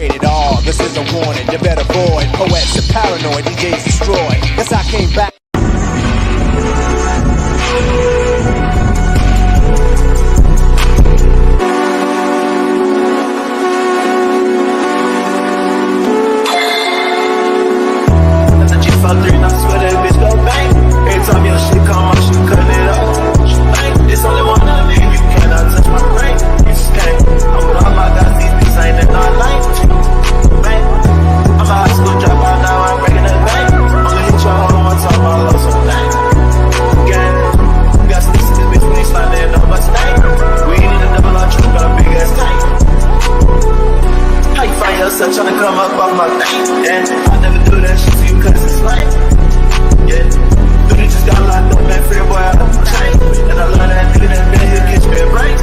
Rated R, this is a warning, you better avoid. Poets are paranoid, DJs destroy. Guess I came back. It's only one of me, you cannot touch my brain. You just can't. I'm with all my guys, these bitches ain't in our lane. Man, I'm a high school dropout, now I'm breaking the bank. Only hit your home one time, I lost some thing. Gang, we got sneaks in this bitch, we ain't sliding in no Mustang. We ain't in a double R truck, got a big ass tank. How you find yourself trying to come up off my thing? And I never do that shit to you cause it's lame. Yeah. Dude, just got locked up, man, free boy out of the chain. And I love that nigga that been here, catch me a break.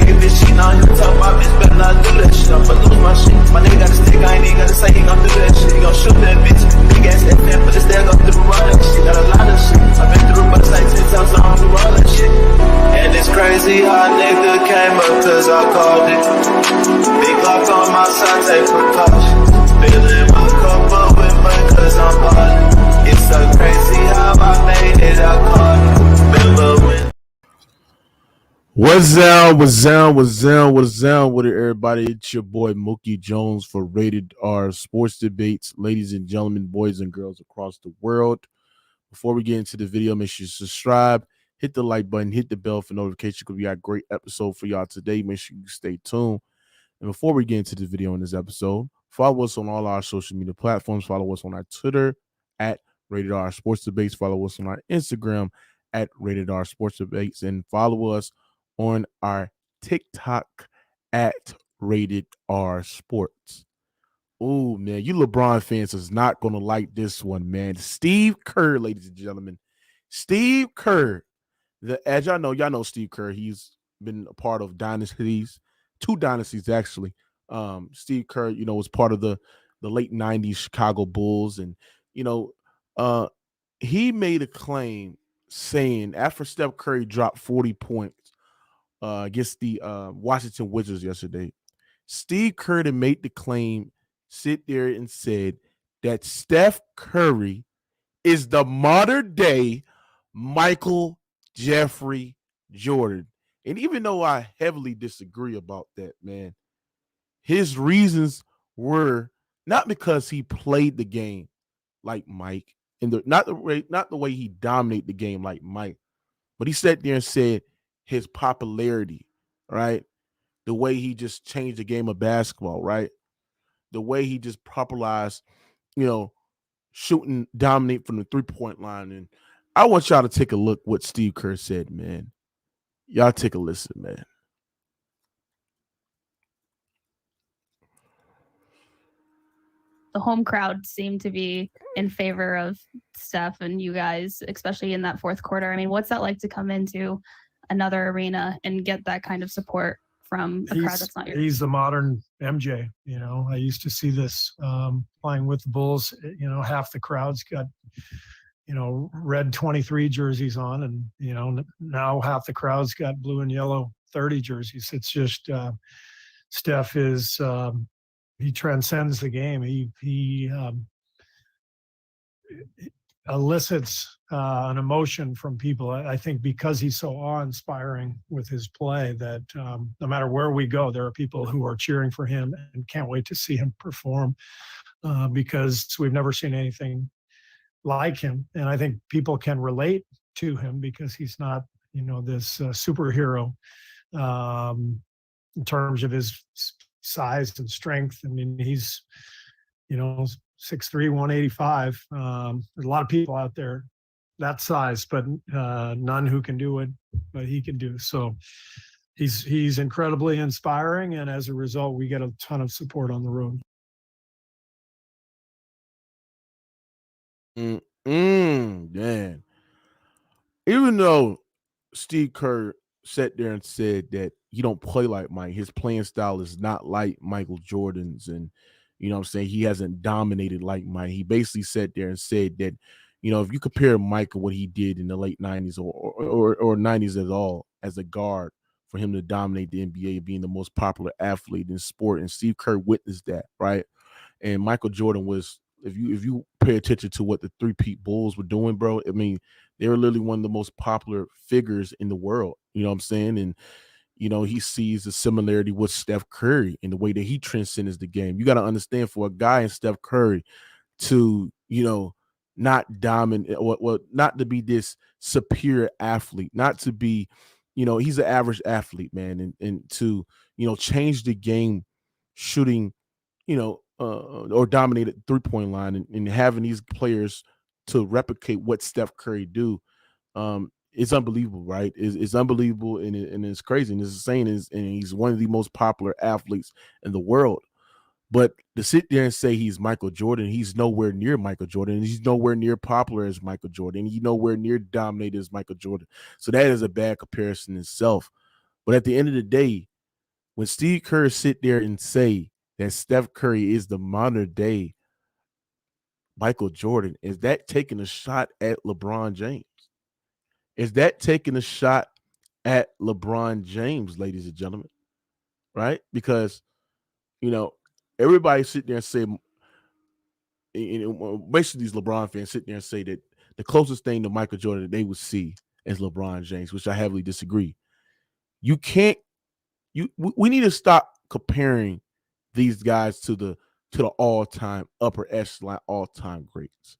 Nigga, bitch, she know you talk about bitch, better not do that shit. I'ma lose my shit. My nigga got a stick, I ain't even gotta say he gon' do that shit. He gon' shoot that bitch. Big ass FM, but it's there, go through all that shit. Got a lot of shit. I've been through bus like 10 times, so I don't do all that shit. And it's crazy how nigga came up cause I called it. Big lock on my side, take precautions. Filling my cup up with mud cause I'm ballin'. It's so crazy how I made it, I caught it. Remember when? What's up with it, everybody? It's your boy Mookie Jones for Rated R Sports Debates. Ladies and gentlemen, boys and girls across the world. Before we get into the video, make sure you subscribe, hit the like button, hit the bell for notifications because we got a great episode for y'all today. Make sure you stay tuned. And before we get into the video in this episode, follow us on all our social media platforms. Follow us on our Twitter at Rated R Sports Debates. Follow us on our Instagram at Rated R Sports Debates. And follow us on our TikTok at Rated R Sports. Oh, man, you LeBron fans is not going to like this one, man. Steve Kerr, ladies and gentlemen. Steve Kerr. As y'all know Steve Kerr. He's been a part of dynasties, 2 dynasties, actually. Steve Kerr, was part of the late 90s Chicago Bulls. And, he made a claim saying after Steph Curry dropped 40 points against the Washington Wizards yesterday, Steve Kerr made the claim, sit there and said that Steph Curry is the modern day Michael Jeffrey Jordan. And even though I heavily disagree about that, man, his reasons were not because he played the game like Mike, and not the way he dominated the game like Mike, but he sat there and said his popularity, right? The way he just changed the game of basketball, right? The way he just popularized, shooting, dominate from the 3-point line. And I want y'all to take a look what Steve Kerr said, man. Y'all take a listen, man. The home crowd seemed to be in favor of Steph and you guys, especially in that fourth quarter. I mean, what's that like to come into another arena and get that kind of support from a crowd that's not yours? He's the modern MJ. I used to see this playing with the Bulls. Half the crowd's got, red 23 jerseys on, and, now half the crowd's got blue and yellow 30 jerseys. It's just Steph is he transcends the game. He elicits an emotion from people. I think because he's so awe-inspiring with his play that no matter where we go, there are people who are cheering for him and can't wait to see him perform because we've never seen anything like him. And I think people can relate to him because he's not, this superhero in terms of his size and strength. I mean, he's, 6'3", 185. There's a lot of people out there that size, but none who can do what he can do. So he's incredibly inspiring, and as a result, we get a ton of support on the road. Man. Even though Steve Kerr sat there and said that he don't play like Mike, his playing style is not like Michael Jordan's, and he hasn't dominated like Mike. He basically sat there and said that, if you compare Mike and what he did in the late 90s or 90s at all as a guard for him to dominate the NBA, being the most popular athlete in sport. And Steve Kerr witnessed that, right? And Michael Jordan was, if you pay attention to what the three-peat Bulls were doing, bro, I mean, they were literally one of the most popular figures in the world. You know what I'm saying? And he sees the similarity with Steph Curry in the way that he transcends the game. You got to understand, for a guy in Steph Curry to, not dominate, well, not to be this superior athlete, not to be, he's an average athlete, man, and to, change the game shooting, or dominate at 3-point line, and having these players to replicate what Steph Curry do. It's unbelievable, right? It's unbelievable, and it's crazy. And it's insane. And he's one of the most popular athletes in the world. But to sit there and say he's Michael Jordan, he's nowhere near Michael Jordan. And he's nowhere near popular as Michael Jordan. He's nowhere near dominated as Michael Jordan. So that is a bad comparison itself. But at the end of the day, when Steve Kerr sit there and say that Steph Curry is the modern day Michael Jordan, is that taking a shot at LeBron James? Is that taking a shot at LeBron James, ladies and gentlemen? Right? Because, everybody sit there and say, basically these LeBron fans sit there and say that the closest thing to Michael Jordan that they would see is LeBron James, which I heavily disagree. We need to stop comparing these guys to the all-time upper echelon, all-time greats,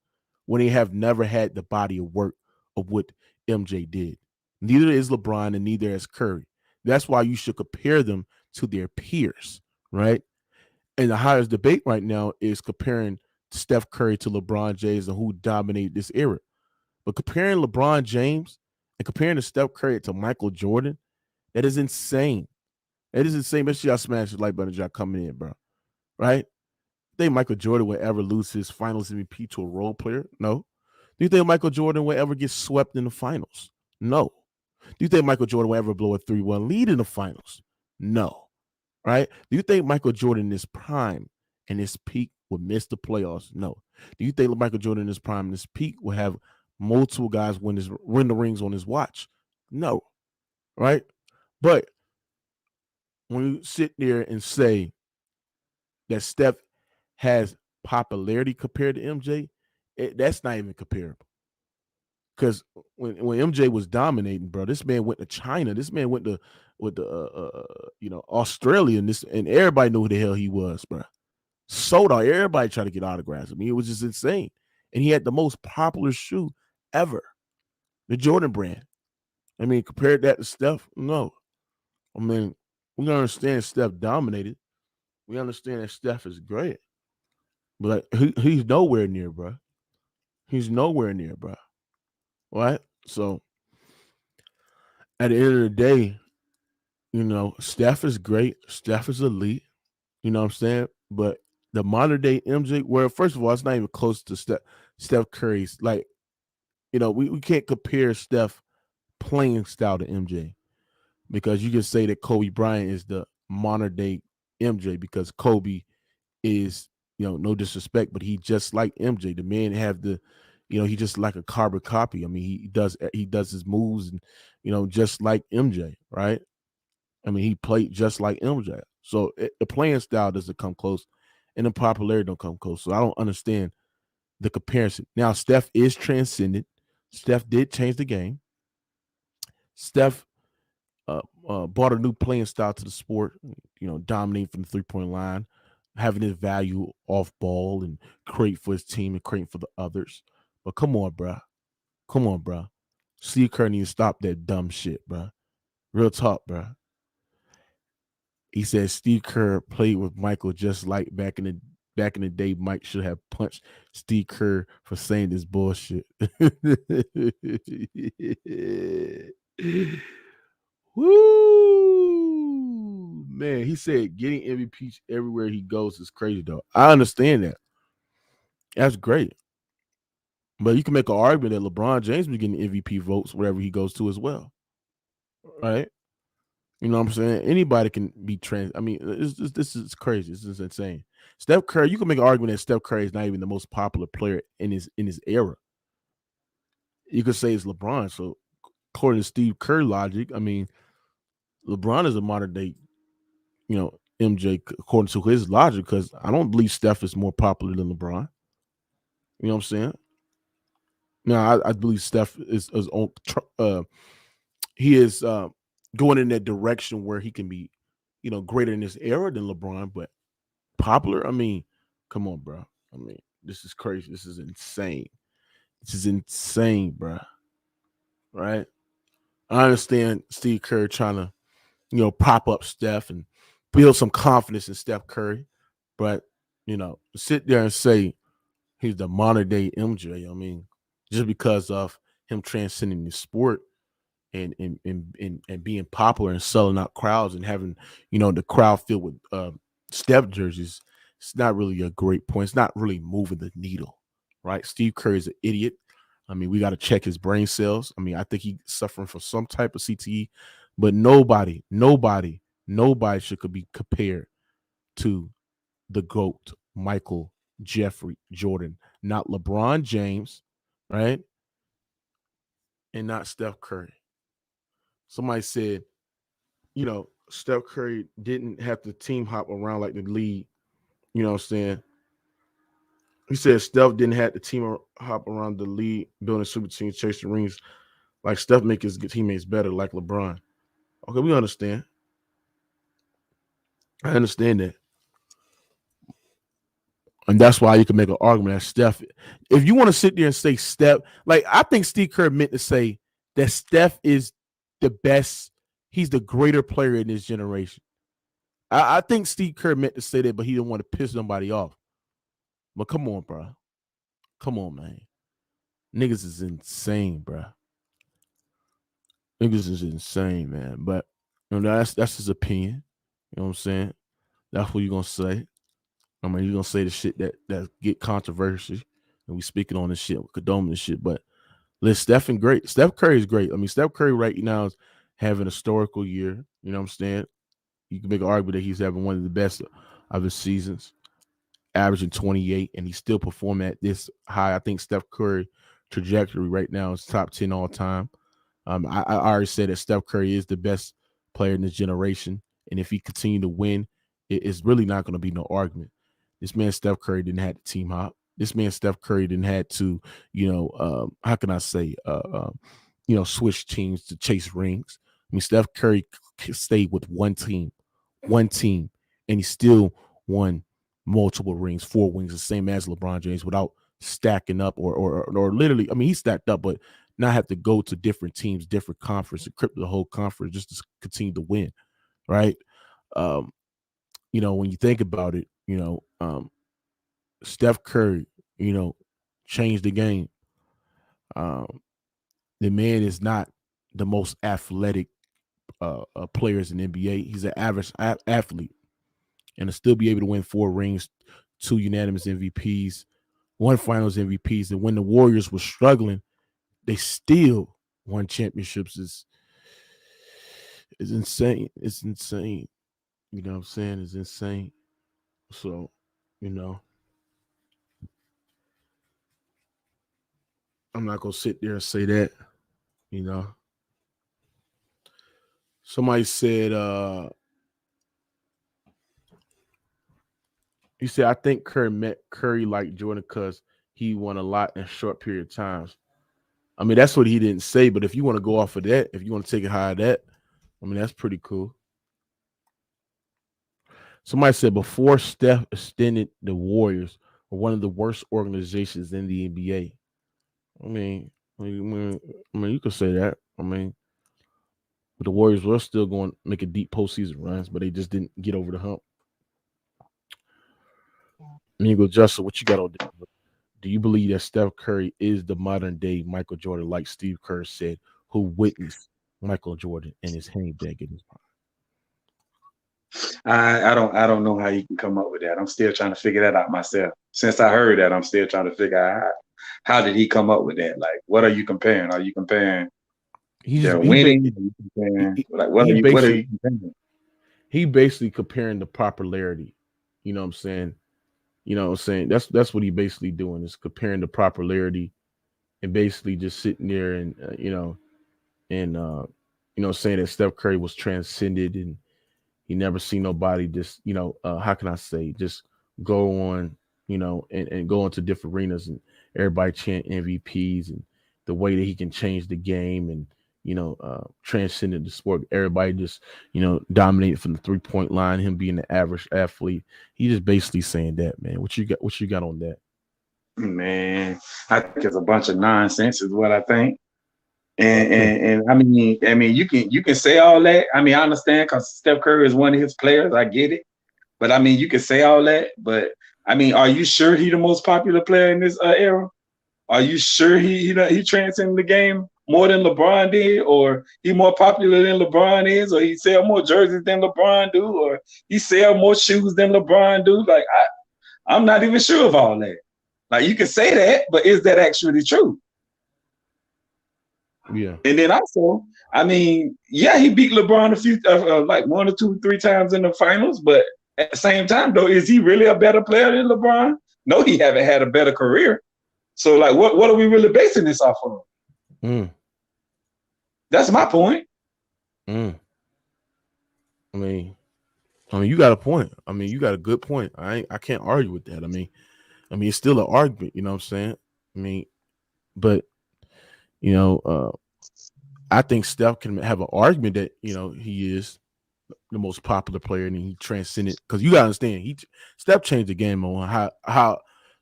when they have never had the body of work of what MJ did. Neither is LeBron and neither is Curry. That's why you should compare them to their peers, right? And the highest debate right now is comparing Steph Curry to LeBron James and who dominated this era. But comparing LeBron James and comparing to Steph Curry to Michael Jordan, that is insane. That is insane. Make sure y'all smash the like button, y'all coming in, bro. Right? Do you think Michael Jordan will ever lose his finals MVP to a role player? No. Do you think Michael Jordan will ever get swept in the finals? No. Do you think Michael Jordan will ever blow a 3-1 lead in the finals? No. Right? Do you think Michael Jordan in his prime and his peak would miss the playoffs? No. Do you think Michael Jordan in his prime and his peak will have multiple guys win the rings on his watch? No. Right? But when you sit there and say that Steph has popularity compared to MJ, that's not even comparable. Because when MJ was dominating, bro, this man went to China. This man went to Australia, and everybody knew who the hell he was, bro. Sold out. Everybody tried to get autographs. I mean, it was just insane. And he had the most popular shoe ever, the Jordan brand. I mean, compared that to Steph, no. I mean, we understand Steph dominated. We understand that Steph is great. But he's nowhere near, bro. He's nowhere near, bro. Right? So at the end of the day, Steph is great. Steph is elite. You know what I'm saying? But the modern day MJ, well, first of all, it's not even close to Steph Curry's. Like, we can't compare Steph playing style to MJ, because you can say that Kobe Bryant is the modern day MJ, because Kobe is, no disrespect, but he just like MJ. The man have the, he just like a carbon copy. I mean, he does his moves and, just like MJ, right? I mean, he played just like MJ. So the playing style doesn't come close, and the popularity don't come close. So I don't understand the comparison. Now, Steph is transcendent. Steph did change the game. Steph brought a new playing style to the sport, dominating from the 3-point line, having his value off ball and create for his team and create for the others. But come on, bro. Come on, bro. Steve Kerr needs to stop that dumb shit, bro. Real talk, bro. He said Steve Kerr played with Michael just like back in the day. Mike should have punched Steve Kerr for saying this bullshit. Woo, man. He said getting MVP everywhere he goes is crazy, though. I understand that. That's great. But you can make an argument that LeBron James be getting MVP votes wherever he goes to as well. Right? You know what I'm saying? Anybody can be trans. I mean, this is crazy. This is insane. Steph Curry, you can make an argument that Steph Curry is not even the most popular player in his era. You could say it's LeBron. So according to Steve Kerr logic, I mean, LeBron is a modern day, MJ according to his logic, because I don't believe Steph is more popular than LeBron. You know what I'm saying? Now, I believe Steph is on. He is going in that direction where he can be, greater in this era than LeBron, but popular. I mean, come on, bro. I mean, this is crazy. This is insane. This is insane, bro. Right? I understand Steve Kerr trying to, prop up Steph and build some confidence in Steph Curry, but sit there and say he's the modern day MJ. I mean, just because of him transcending the sport and being popular and selling out crowds and having the crowd filled with Steph jerseys, it's not really a great point. It's not really moving the needle, right? Steve Kerr is an idiot. I mean, we got to check his brain cells. I mean, I think he's suffering from some type of CTE, but nobody should be compared to the GOAT, Michael Jeffrey Jordan, not LeBron James, right? And not Steph Curry. Somebody said, Steph Curry didn't have to team hop around like the league. You know what I'm saying? He said Steph didn't have to team hop around the league, building super teams, chasing rings. Like Steph make his teammates better, like LeBron. Okay, we understand. I understand that. And that's why you can make an argument that Steph, if you want to sit there and say Steph, like I think Steve Kerr meant to say that Steph is the best, he's the greater player in this generation. I think Steve Kerr meant to say that, but he didn't want to piss nobody off. But come on, bro. Come on, man. Niggas is insane, bro. Niggas is insane, man. But that's his opinion. You know what I'm saying? That's what you're gonna say. I mean, you're gonna say the shit that get controversy, and we speaking on this shit, condoning this shit. But listen, Steph Curry is great. I mean, Steph Curry right now is having a historical year. You know what I'm saying? You can make an argument that he's having one of the best of his seasons, averaging 28, and he's still performing at this high. I think Steph Curry trajectory right now is top 10 all time. I already said that Steph Curry is the best player in this generation, and if he continue to win, it's really not going to be no argument. This man Steph Curry didn't have to team hop. This man Steph Curry didn't have to, how can I say, switch teams to chase rings. I mean, Steph Curry stayed with one team, and he still won multiple rings, 4 rings, the same as LeBron James, without stacking up or literally. I mean, he stacked up, but not have to go to different teams, different conference, encrypt the whole conference just to continue to win, right? When you think about it, Steph Curry, changed the game. The man is not the most athletic players in the NBA. He's an average athlete, and to still be able to win 4 rings, 2 unanimous MVPs, 1 Finals MVPs, and when the Warriors were struggling, they still won championships. Is insane. It's insane. You know what I'm saying? It's insane. So, I'm not gonna sit there and say that. Somebody said, he said, I think Curry like Jordan because he won a lot in a short period of times. I mean, that's what he didn't say, but if you want to go off of that, if you want to take it high of that, I mean, that's pretty cool. Somebody said before Steph extended, the Warriors were one of the worst organizations in the NBA. I mean, you could say that. I mean, but the Warriors were still going to make a deep postseason runs, but they just didn't get over the hump. And you go, Justin, what you got on there? Do you believe that Steph Curry is the modern day Michael Jordan, like Steve Kerr said, who witnessed Michael Jordan and his handbag in his prime? I don't know how you can come up with that. I'm still trying to figure that out myself. Since I heard that, I'm still trying to figure out how did he come up with that? Like, what are you comparing? Are you comparing their winning? What are you comparing? He basically comparing the popularity. You know what I'm saying? That's what he basically doing, is comparing the popularity and basically just sitting there and saying that Steph Curry was transcended and he never seen nobody just, how can I say, just go on, and go into different arenas and everybody chant MVPs and the way that he can change the game and, transcended the sport. Everybody just, dominated from the 3-point line, him being the average athlete. He just basically saying that, man. What you got on that? Man, I think it's a bunch of nonsense is what I think. And I mean, you can say all that. I mean, I understand because Steph Curry is one of his players. I get it, but I mean, you can say all that. But I mean, are you sure he the most popular player in this era? Are you sure he transcended the game more than LeBron did, or he more popular than LeBron is, or he sell more jerseys than LeBron do, or he sell more shoes than LeBron do? Like I'm not even sure of all that. Like you can say that, but is that actually true? Yeah. And then also, I mean, yeah, he beat LeBron a few, like 1 or 2, 3 times in the finals. But at the same time, though, is he really a better player than LeBron? No, he haven't had a better career. So, like, what are we really basing this off of? That's my point. I mean, you got a point. I mean, you got a good point. I can't argue with that. I mean, it's still an argument. You know what I'm saying? I mean, but I think Steph can have an argument that he is the most popular player and he transcended, because you gotta understand Steph changed the game on how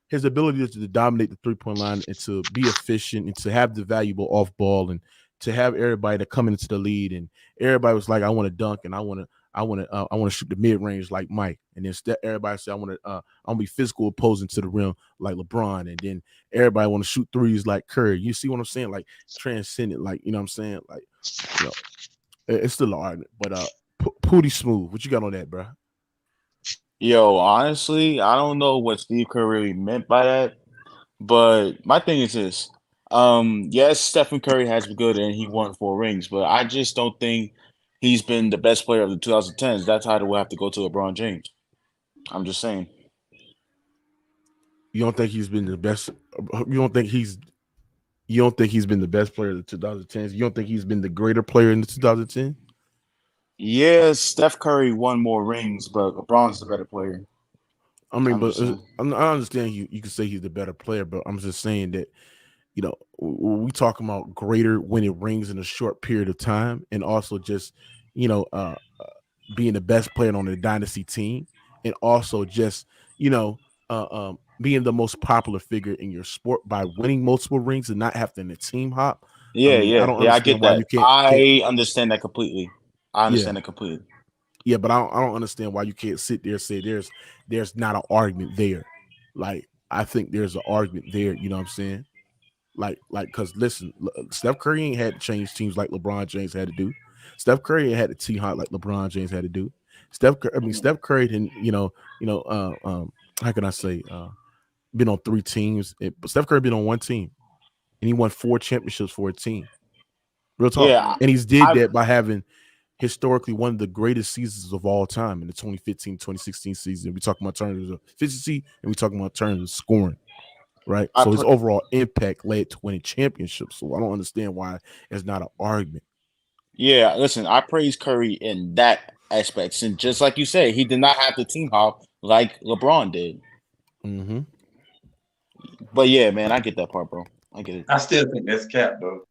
his ability to dominate the 3-point line and to be efficient and to have the valuable off ball and to have everybody that come into the lead and everybody was like, I want to dunk and I want to shoot the mid range like Mike, and then everybody said I'm gonna be physical opposing to the rim like LeBron, and then everybody want to shoot threes like Kerr. You see what I'm saying? Like transcendent, like what I'm saying? Like it's still an argument, but Pooty Smooth, what you got on that, bro? Yo, honestly, I don't know what Steve Kerr really meant by that, but my thing is this. Yes, Stephen Curry has been good and he won 4 rings, but I just don't think he's been the best player of the 2010s. That title will have to go to LeBron James. I'm just saying. You don't think he's been the best? You don't think he's been the best player of the 2010s? You don't think he's been the greater player in the 2010s? Yeah, Steph Curry won more rings, but LeBron's the better player. I mean, I understand you can say he's the better player, but I'm just saying that, we talking about greater winning rings in a short period of time, and also just, being the best player on the dynasty team, and also just, being the most popular figure in your sport by winning multiple rings and not having to team hop. I get that. I understand that completely. I understand it completely. Yeah, but I don't understand why you can't sit there and say there's not an argument there. Like, I think there's an argument there. You know what I'm saying? Like, because listen, Steph Curry ain't had to change teams like LeBron James had to do. Steph Curry ain't had to tee hot like LeBron James had to do. Steph Curry didn't, how can I say, been on 3 teams. Steph Curry been on 1 team, and he won 4 championships for a team. Real talk. Yeah, and he's did that by having historically one of the greatest seasons of all time in the 2015-2016 season. We talking about terms of efficiency and we talking about terms of scoring, right? So his overall impact led to winning championships. So I don't understand why it's not an argument. Yeah, listen, I praise Curry in that aspect. And just like you said, he did not have the team hop like LeBron did. Mm-hmm. But yeah, man, I get that part, bro. I get it. I still think that's cap, though.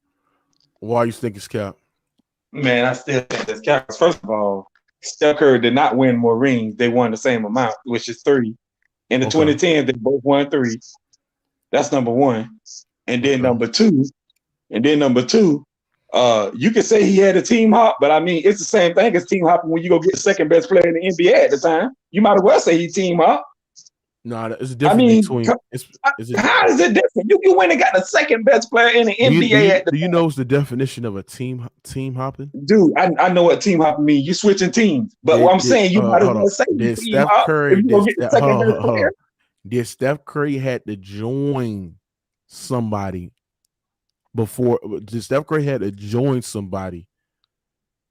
Why you think it's cap? Man, I still think that's cap. First of all, Steph Curry did not win more rings. They won the same amount, which is 3. In the 2010s, they both won 3. That's number one. And then number two, you could say he had a team hop, but I mean, it's the same thing as team hopping when you go get the second best player in the NBA at the time. You might as well say he team hop. No, it's different between. How is it different? You went and got the second best player in the NBA. Do you know what's the definition of a team hopping? Dude, I know what team hopping means. You switching teams, but what I'm saying, you might as well say team hop. Did Steph Curry had to join somebody before? Did Steph Curry had to join somebody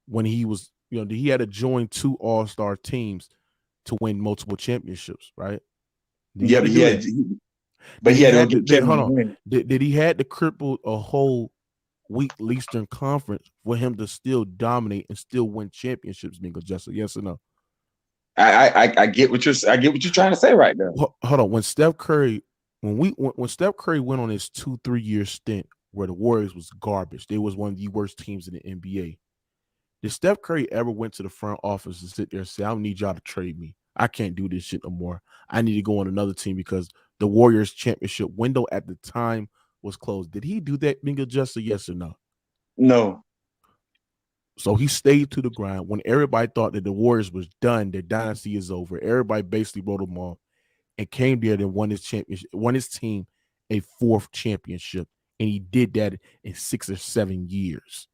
when he was? He had to join 2 All-Star teams to win multiple championships, right? Yeah, but he had to. Hold on. Did he had to cripple a whole weak Eastern Conference for him to still dominate and still win championships, Mingo Jester? Yes or no? I get what you're trying to say right now. Hold on. When Steph Curry went on his 2-3 year stint where the Warriors was garbage, they was one of the worst teams in the NBA. Did Steph Curry ever went to the front office and sit there and say, I don't need y'all to trade me. I can't do this shit no more. I need to go on another team because the Warriors championship window at the time was closed. Did he do that, Mingo Jester? Yes or no? No. So he stayed to the grind when everybody thought that the Warriors was done, their dynasty is over. Everybody basically wrote them off and came there and won his championship, won his team a 4th championship. And he did that in 6 or 7 years.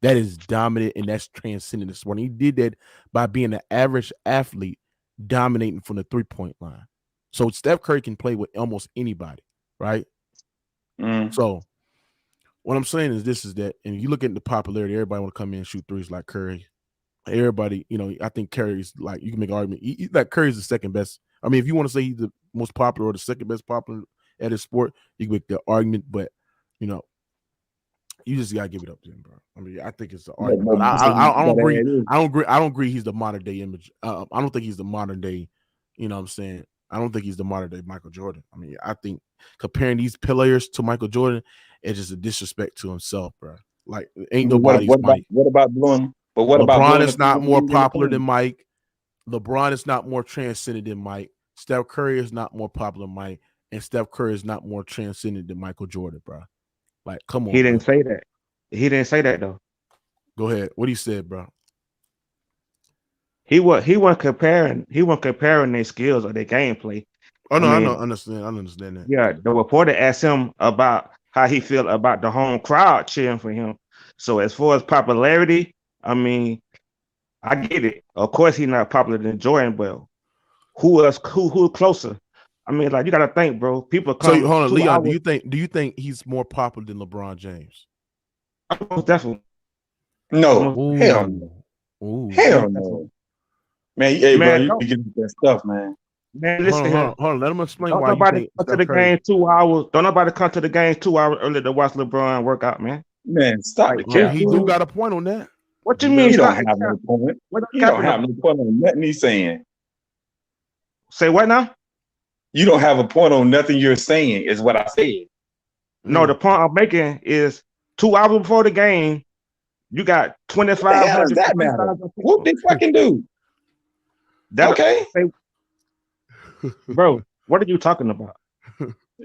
That is dominant and that's transcending the sport. And he did that by being an average athlete dominating from the 3-point line. So Steph Curry can play with almost anybody, right? So what I'm saying is that, and you look at the popularity, everybody want to come in and shoot threes like Curry. Everybody, I think Curry's like, you can make an argument. Like Curry's the second best. I mean, if you want to say he's the most popular or the second best popular at his sport, you can make the argument, but you just gotta give it up to him, bro. I mean, I think it's the argument. But I don't agree. I don't agree he's the modern day image. I don't think he's the modern day, you know what I'm saying? I don't think he's the modern day Michael Jordan. I mean, I think comparing these players to Michael Jordan is just a disrespect to himself, bro. Like, ain't nobody's Mike. What about blowing? But what LeBron about LeBron is not more popular than Mike. LeBron is not more transcendent than Mike. Steph Curry is not more popular than Mike. And Steph Curry is not more transcendent than Michael Jordan, bro. Like, come on. He didn't say that. He didn't say that though. Go ahead. What he said, bro? He wasn't comparing their skills or their gameplay. Oh no, I understand that. Yeah, the reporter asked him about how he felt about the home crowd cheering for him. So as far as popularity, I mean, I get it. Of course, he's not popular than Jordan, but who else? Who closer? I mean, like, you gotta think, bro. People come. So hold on, Leon. Do you think he's more popular than LeBron James? Definitely. No. Ooh. Hell no. Ooh. Hell no. Man, hey, man, bro, you get that stuff, man. Man, listen hold on. Let him explain don't why nobody you come to the game 2 hours. Don't nobody come to the game 2 hours early to watch LeBron work out, man. Man, stop the Well, cap. he do got a point on that. What you mean? You don't have no point. You don't have no point on nothing he's saying. Say what now? You don't have a point on nothing you're saying, is what I said. No, the point I'm making is 2 hours before the game, you got 25. What the hell does that matter? What they fucking do? Okay. Bro, what are you talking about?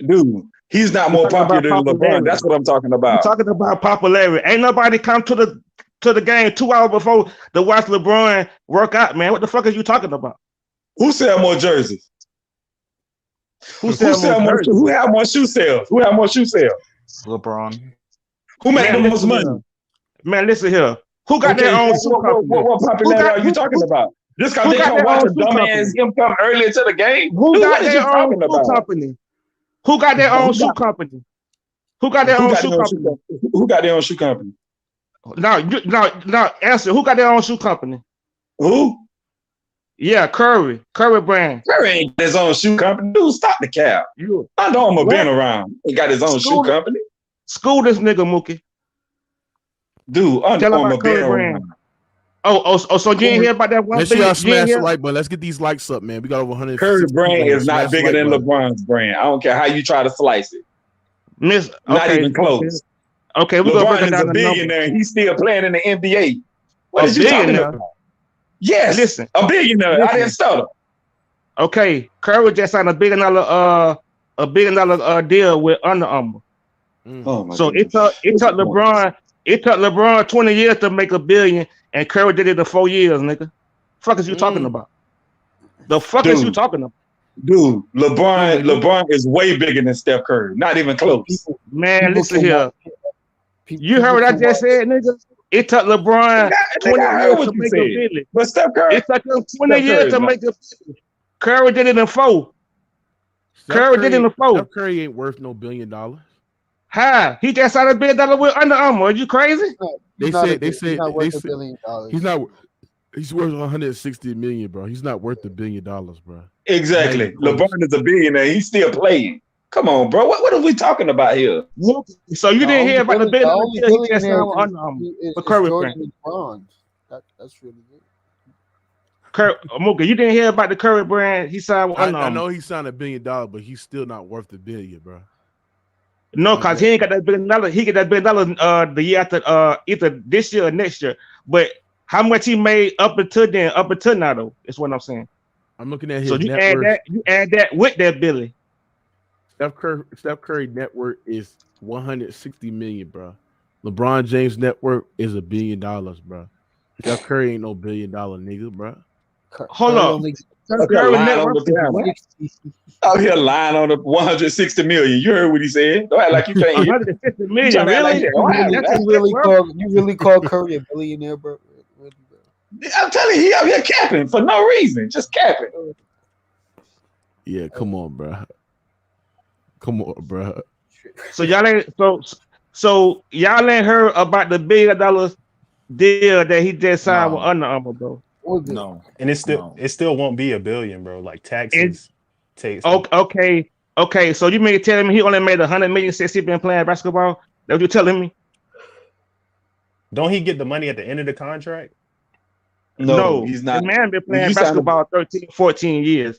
Dude, he's not more popular than LeBron. That's what I'm talking about. I'm talking about popularity. Ain't nobody come to the game 2 hours before to watch LeBron work out, man. What the fuck are you talking about? Who sell more jerseys? Who have more shoe sales? Who have more shoe sales? LeBron. Who made the most money? Man, listen here. Who got their own shoe company? What popularity are you talking about? Just because they come watch a dumbass him come earlier to the game? Who got their own shoe company? Who got their own shoe company? Who got their own shoe company? Who got their own shoe company? No, answer. Who got their own shoe company? Who? Yeah, Kerr brand. Kerr ain't got his own shoe company. Dude, stop the cap. I know him been around. He got his own shoe company. School this nigga, Mookie. Dude, Under Armour been around. So you ain't hear about that one thing? Let's smash the like button. Let's get these likes up, man. We got over 100. Kerr's brand is not bigger than LeBron's brand. I don't care how you try to slice it. Not even close. Okay, we're LeBron is a billionaire and he's still playing in the NBA. What is you talking about? Yes, listen, a billionaire. I didn't stutter. Okay, Kerr just signed a $1 billion deal with Under Armour. Oh my so it took LeBron 20 years to make $1 billion, and Kerr did it in 4 years, nigga. Fuck is you talking about? The fuck is you talking about? Dude, LeBron is way bigger than Steph Curry. Not even close. Man, listen here. You heard what I just said, nigga? It took LeBron 20 years to make $1 billion. But Steph Curry, it took him 20 years to make $1 billion. Curry did it in 4. Curry did it in 4. Steph Curry ain't worth no $1 billion. How? He just signed $1 billion with Under Armour. Are you crazy? They said he's not worth $1 billion. He's worth 160 million, bro. He's not worth $1 billion, bro. Exactly. LeBron is a billionaire. He's still playing. Come on, bro. What are we talking about here? So you didn't hear about the big deal he just signed with Under Armour for Curry Jordan brand. That's really good. Mookie, you didn't hear about the Curry brand he signed with Under Armour. I know he signed $1 billion, but he's still not worth $1 billion, bro. No, because he ain't got that $1 billion. He get that $1 billion the year after either this year or next year. But how much he made up until now though, is what I'm saying. I'm looking at his net worth. You add that with that Billy. Steph Curry net worth is $160 million, bro. LeBron James net worth is $1 billion, bro. Steph Curry ain't no $1 billion nigga, bro. Hold on. Out here lying on the 160 million. You heard what he said. Don't act like you can't hear. 150 million, really? You really call Curry a billionaire, bro? I'm telling you, he out here capping for no reason. Just capping. Yeah, come on, bro. Come on, bro. So y'all ain't heard about the $1 billion deal that he just signed with Under Armour, bro. No, and it still won't be $1 billion, bro. Like taxes takes. Okay. So you mean telling me he only made $100 million since he been playing basketball? That what you telling me? Don't he get the money at the end of the contract? No, he's not. The man been playing basketball 13, 14 years.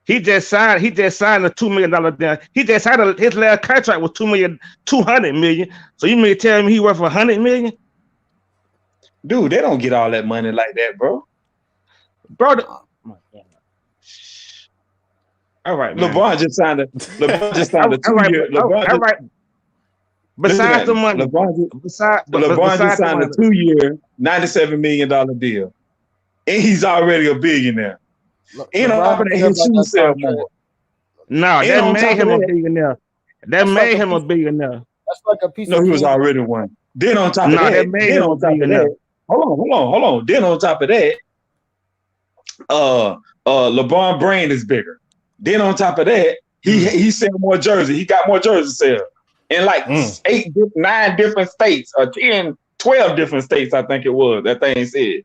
He just signed a $2 million deal. He just had his last contract was $200 million. So you mean tell me he worth $100 million? Dude, they don't get all that money like that, bro. All right, man. LeBron just signed a 2-year. All right. Besides the money, LeBron just signed a 2-year, $97 million deal, and he's already a billionaire. And on top of that, his shoes sell more. No, that made him a billionaire. That made him a billionaire. That's like a piece. No, he was already one. Then on top of that, hold on. Then on top of that, LeBron brand is bigger. Then on top of that, he sell more jerseys. He got more jerseys sell in like 9 different states, or 10, 12 different states. I think it was that thing said.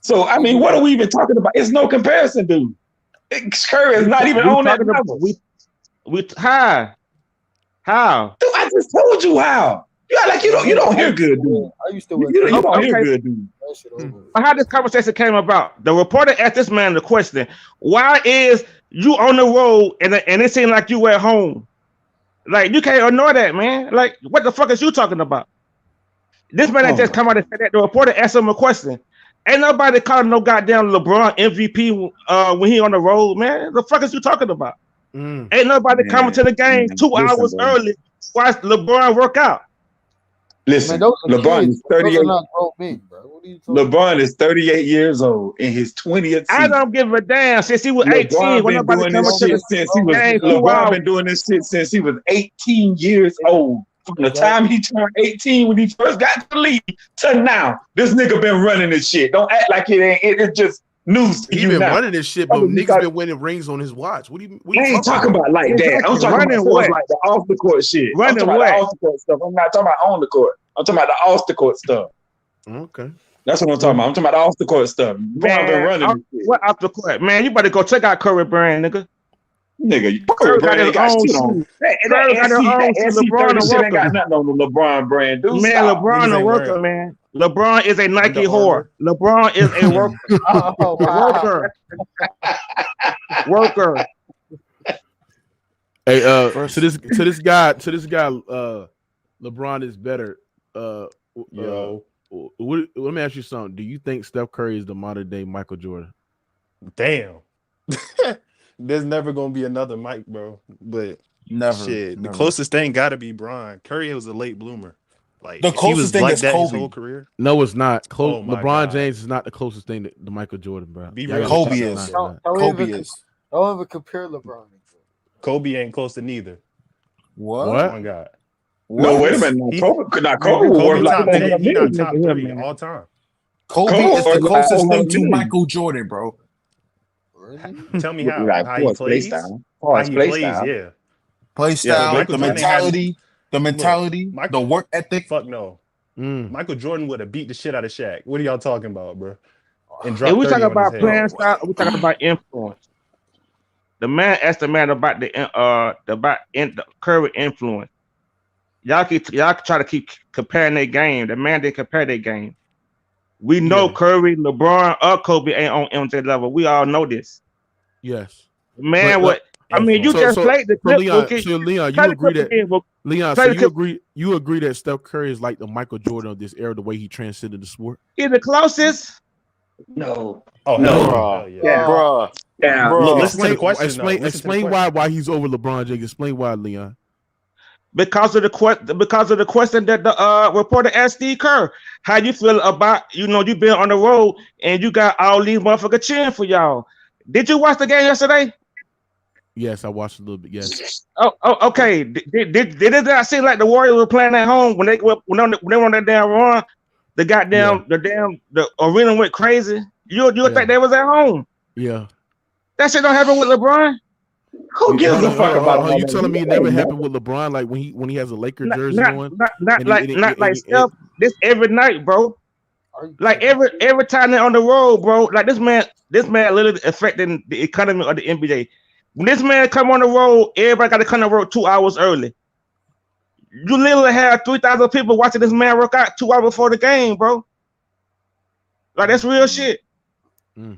So I mean, what are we even talking about? It's no comparison, dude. Curry is not even on that level. How? Dude, I just told you how. Yeah, like you don't hear good, dude. I used to you don't hear good, dude. How this conversation came about? The reporter asked this man the question: why is you on the road and it seemed like you at home? Like you can't ignore that, man. Like what the fuck is you talking about? This man that just come out and said that. The reporter asked him a question. Ain't nobody calling no goddamn LeBron MVP when he on the road, man. The fuck is you talking about? Ain't nobody coming to the game 2 hours early. Watch LeBron work out. Listen, LeBron is 38. LeBron is 38 years old in his 20th season. I don't give a damn. Since he was 18, when nobody coming to the game, LeBron been doing this shit since he was 18 years old. From the time he turned 18 when he first got to the league to now, this nigga been running this shit. Don't act like it ain't. It's just news to you now. He been running this shit, but niggas been winning rings on his watch. What do you ain't talking about like that. I'm talking about like the off the court shit. I'm talking about the off the court stuff. I'm not talking about on the court. I'm talking about the off the court stuff. Okay. That's what I'm talking about. I'm talking about the off the court stuff. Man, been running this shit. What off the court? Man, you better go check out Curry brand, nigga. Nigga, Curry brand ain't got shit on. LeBron shit ain't got nothing on the LeBron brand, dude. Man, LeBron a worker, man. LeBron is a Nike whore. LeBron is a worker. Worker. Hey, to this guy, LeBron is better. Let me ask you something. Do you think Steph Curry is the modern day Michael Jordan? Damn. There's never gonna be another Mike, bro. But never. The closest thing gotta be Bron. Curry was a late bloomer. Like the closest thing is Kobe. His whole career. No, it's not. LeBron James is not the closest thing to Michael Jordan, bro. Kobe is. Kobe is. Don't ever compare LeBron. Kobe ain't close to neither. What? Oh my God. No, wait a minute. Kobe worth like $1 top 3 all time. Kobe is the closest thing to Michael Jordan, bro. Tell me how he plays. How he plays, yeah. Play style, the mentality, the work ethic. Fuck no. Michael Jordan would have beat the shit out of Shaq. What are y'all talking about, bro? And we talking about playing style. We talking about influence. The man asked the man about the Curry influence. Y'all try to keep comparing their game. The man didn't compare their game. We know Curry, LeBron, or Kobe ain't on MJ level. We all know this. Yes. Man, you just played the clip. Leon, you agree that Leon, so you agree that Steph Curry is like the Michael Jordan of this era, the way he transcended the sport? He's the closest. No. Oh no. Bro. Look, listen to the question. Explain why he's over LeBron James. Explain why, Leon. Because of the question that the reporter asked Steve Kerr, how you feel about you been on the road and you got all these motherfuckers cheering for y'all. Did you watch the game yesterday? Yes, I watched a little bit. Yes. Oh, okay. Did it not seem like the Warriors were playing at home when they were on that damn run? The arena went crazy. You think they was at home? Yeah. That shit don't happen with LeBron. Who gives a fuck about it? You telling me it never happened with LeBron? Like when he has a Laker jersey on? Not like Steph. This every night, bro. Like every time they're on the road, bro. Like this man literally affecting the economy of the NBA. When this man come on the road, everybody got to come on the road 2 hours early. You literally have 3,000 people watching this man work out 2 hours before the game, bro. Like that's real shit.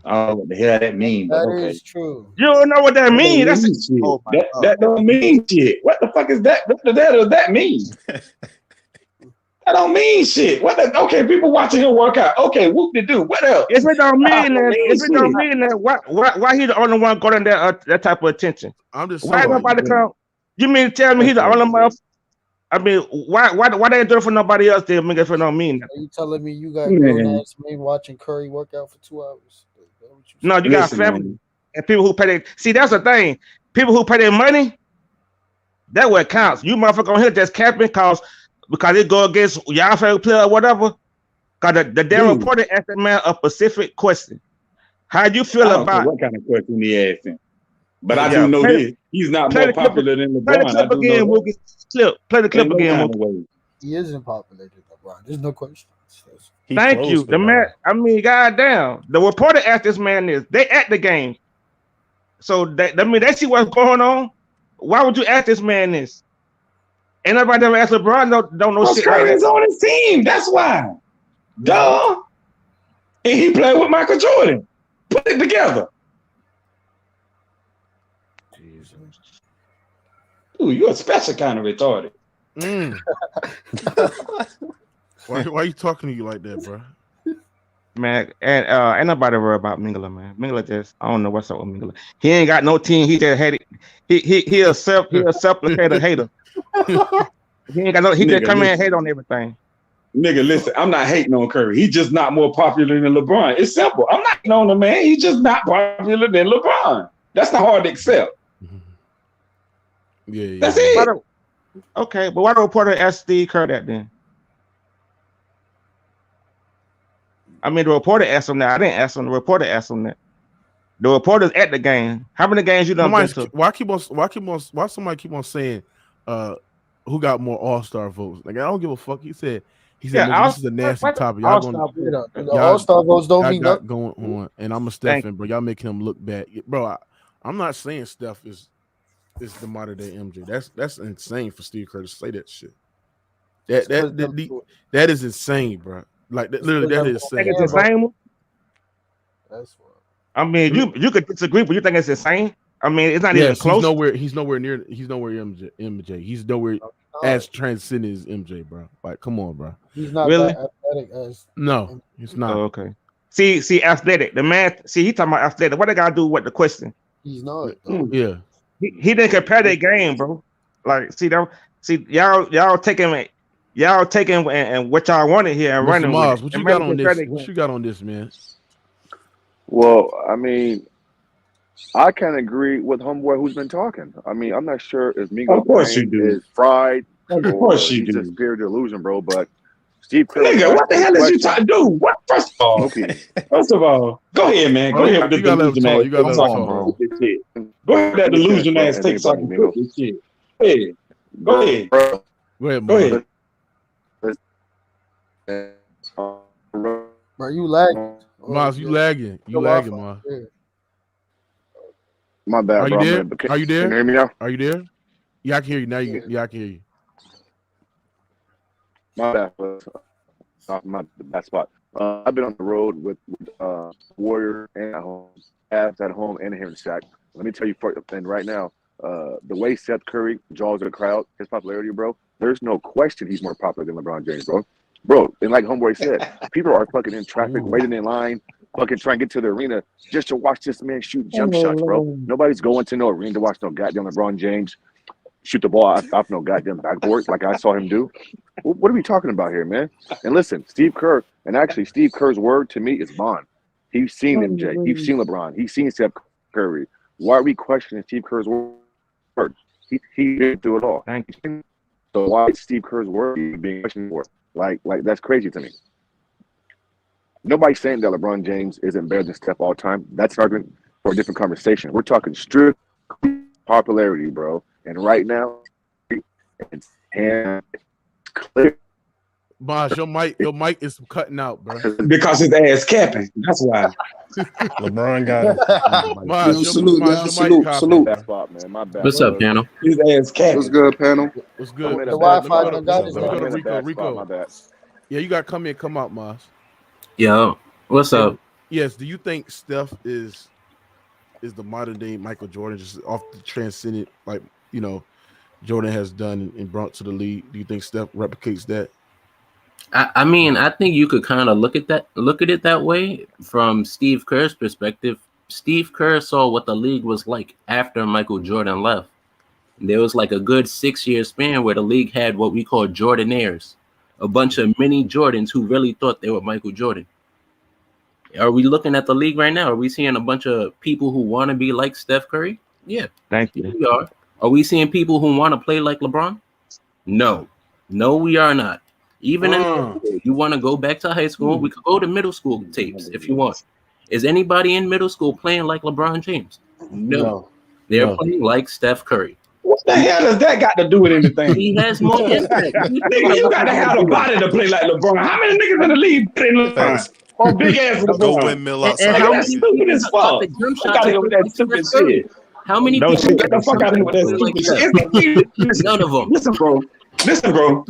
Oh, what the hell that mean? That is true. You don't know what that means. That don't mean shit. What the fuck is that? What does that mean? That don't mean shit. Okay, people watching him work out. Okay, whoop de do. What else? If it don't mean that, why he the only one getting that type of attention? I'm just why nobody come? You mean to tell me he's the only one? I mean, why they do it for nobody else? They make it for no mean. Are you telling me you got grown ass men watching Curry work out for 2 hours? No, you got family and people who pay their. See, that's the thing. People who pay their money, that what counts. You motherfucker on here just capping because it go against y'all favorite player or whatever. Because the damn reporter asked that man a specific question. How you feel about what kind of question he asked him? But I do know this. He's not more popular than LeBron. Play the clip again. He isn't popular than LeBron. There's no question. Thank you. The man, I mean, goddamn. The reporter asked this man this. They at the game. So they see what's going on. Why would you ask this man this? Ain't nobody ever asked LeBron don't know shit. Curry is on his team. That's why. Duh. And he played with Michael Jordan. Put it together. Jesus. Ooh, you're a special kind of retarded. Why are you talking to you like that, bro? Man, and ain't nobody worry about Mingler, man. Mingler just, I don't know what's up with Mingler. He ain't got no team. He just had it. He a self-placated hater. He ain't got no. He just come in and hate on everything. Nigga, listen, I'm not hating on Curry. He's just not more popular than LeBron. It's simple. I'm not hating on the man. He's just not popular than LeBron. That's not hard to accept. Yeah. That's it. Okay, but why the reporter asked Steve Kerr that then? I mean, the reporter asked him that. I didn't ask him. The reporter asked him that. The reporter's at the game. How many games you done been to? Why somebody keep on saying who got more All-Star votes? Like I don't give a fuck. He said this is a nasty topic. Y'all All-Star votes don't mean nothing going on, and I'm a Steph fan, bro. Y'all making him look bad, bro. I'm not saying Steph is the modern day MJ. That's insane for Steve Kerr to say that shit. That is insane, bro. Like literally, that is insane. It's insane. That's what. I mean, you could disagree, but you think it's insane. I mean, it's not even close. He's nowhere near MJ. He's nowhere as transcendent as MJ, bro. Like, come on, bro. He's not really that athletic as. No, he's not. Oh, okay. See, athletic. The man. See, he talking about athletic. What they gotta do with the question? He's not. Yeah. He didn't compare their game, bro. Like, y'all taking and what y'all wanted here and running. Miles, what you got on this? What you got on this, man? Well, I mean, I can agree with homeboy who's been talking. I mean, I'm not sure if Micheal is fried. Of course you do. It's a pure delusion, bro. But Steve Kerr, nigga, what the hell is you trying to do? What? First of all, go ahead, man. Go ahead with the delusion ass. You got to talk, bro. Go ahead with that delusion ass take so I can cook this shit. Go ahead. Go ahead. Bro, you lagging. Miles, you lagging. You lagging, Miles. My bad, Are you bro. there? Can Are you you there? hear me now? Are you there? Yeah, I can hear you now. Yeah, I can hear you. My bad. My bad spot. I've been on the road with Warrior and at home, Avs at home, and here in Shaq. Let me tell you, and right now, the way Seth Curry draws the crowd, his popularity, bro. There's no question he's more popular than LeBron James, bro. Bro, and like Homeboy said, people are fucking in traffic, waiting in line, fucking trying to get to the arena just to watch this man shoot jump shots, bro. Nobody's going to no arena to watch no goddamn LeBron James shoot the ball off no goddamn backboard like I saw him do. What are we talking about here, man? And listen, Steve Kerr, and actually Steve Kerr's word to me is bond. He's seen MJ. He's seen LeBron. He's seen Steph Curry. Why are we questioning Steve Kerr's word? He didn't do it all. Thank you. So why is Steve Kerr's word being questioned for? Like that's crazy to me. Nobody's saying that LeBron James isn't better than Steph all time. That's an argument for a different conversation. We're talking strict popularity, bro. And right now, it's clear. Bosh, your mic is cutting out, bro. Because his ass capping. That's why. LeBron got it. Salute. That spot, man. My bad. What's up, panel? His ass capping. What's good, panel? What's good? The Wi-Fi Let me go to Rico. My bad. Yeah, you got to come in, come out, Mosh. Yo, what's up? Yes. Do you think Steph is the modern day Michael Jordan, just off the transcendent, like Jordan has done and brought to the league? Do you think Steph replicates that? I mean, I think you could kind of look at it that way from Steve Kerr's perspective. Steve Kerr saw what the league was like after Michael Jordan left. There was like a good 6-year span where the league had what we call Jordanaires, a bunch of mini Jordans who really thought they were Michael Jordan. Are we looking at the league right now? Are we seeing a bunch of people who want to be like Steph Curry? Yeah. Thank you. We are. Are we seeing people who want to play like LeBron? No, we are not. Even in you want to go back to high school, we could go to middle school tapes if you want. Is anybody in middle school playing like LeBron James? No. They're playing like Steph Curry. What the hell does that got to do with anything? He has more impact. Nigga, you got to have a body to play like LeBron. How many niggas in the league play LeBron? Or big ass LeBron? Go windmill outside. And how many stupid as fuck. Got to go with that stupid shit. How many Don't people get the fuck out of here with that stupid shit. None of them. Listen, bro.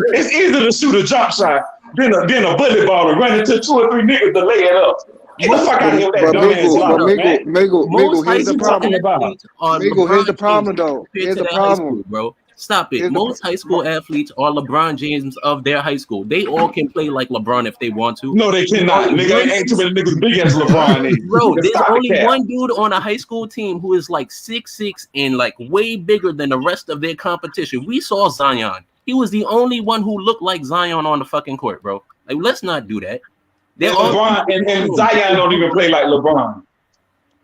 It's easier to shoot a jump shot than a bullet ball and run into 2 or 3 niggas to lay it up. Get the fuck out of here with that dumbass Miggle, here's the problem. Miggle, here's the problem, though. Here's the problem, bro. Stop it. Most high school athletes are LeBron James of their high school. They all can play like LeBron if they want to. No, they cannot. Nigga, ain't too many niggas big as LeBron. Bro, there's only one dude on a high school team who is like 6'6" and like way bigger than the rest of their competition. We saw Zion. He was the only one who looked like Zion on the fucking court, bro. Like, let's not do that. LeBron and Zion don't even play like LeBron.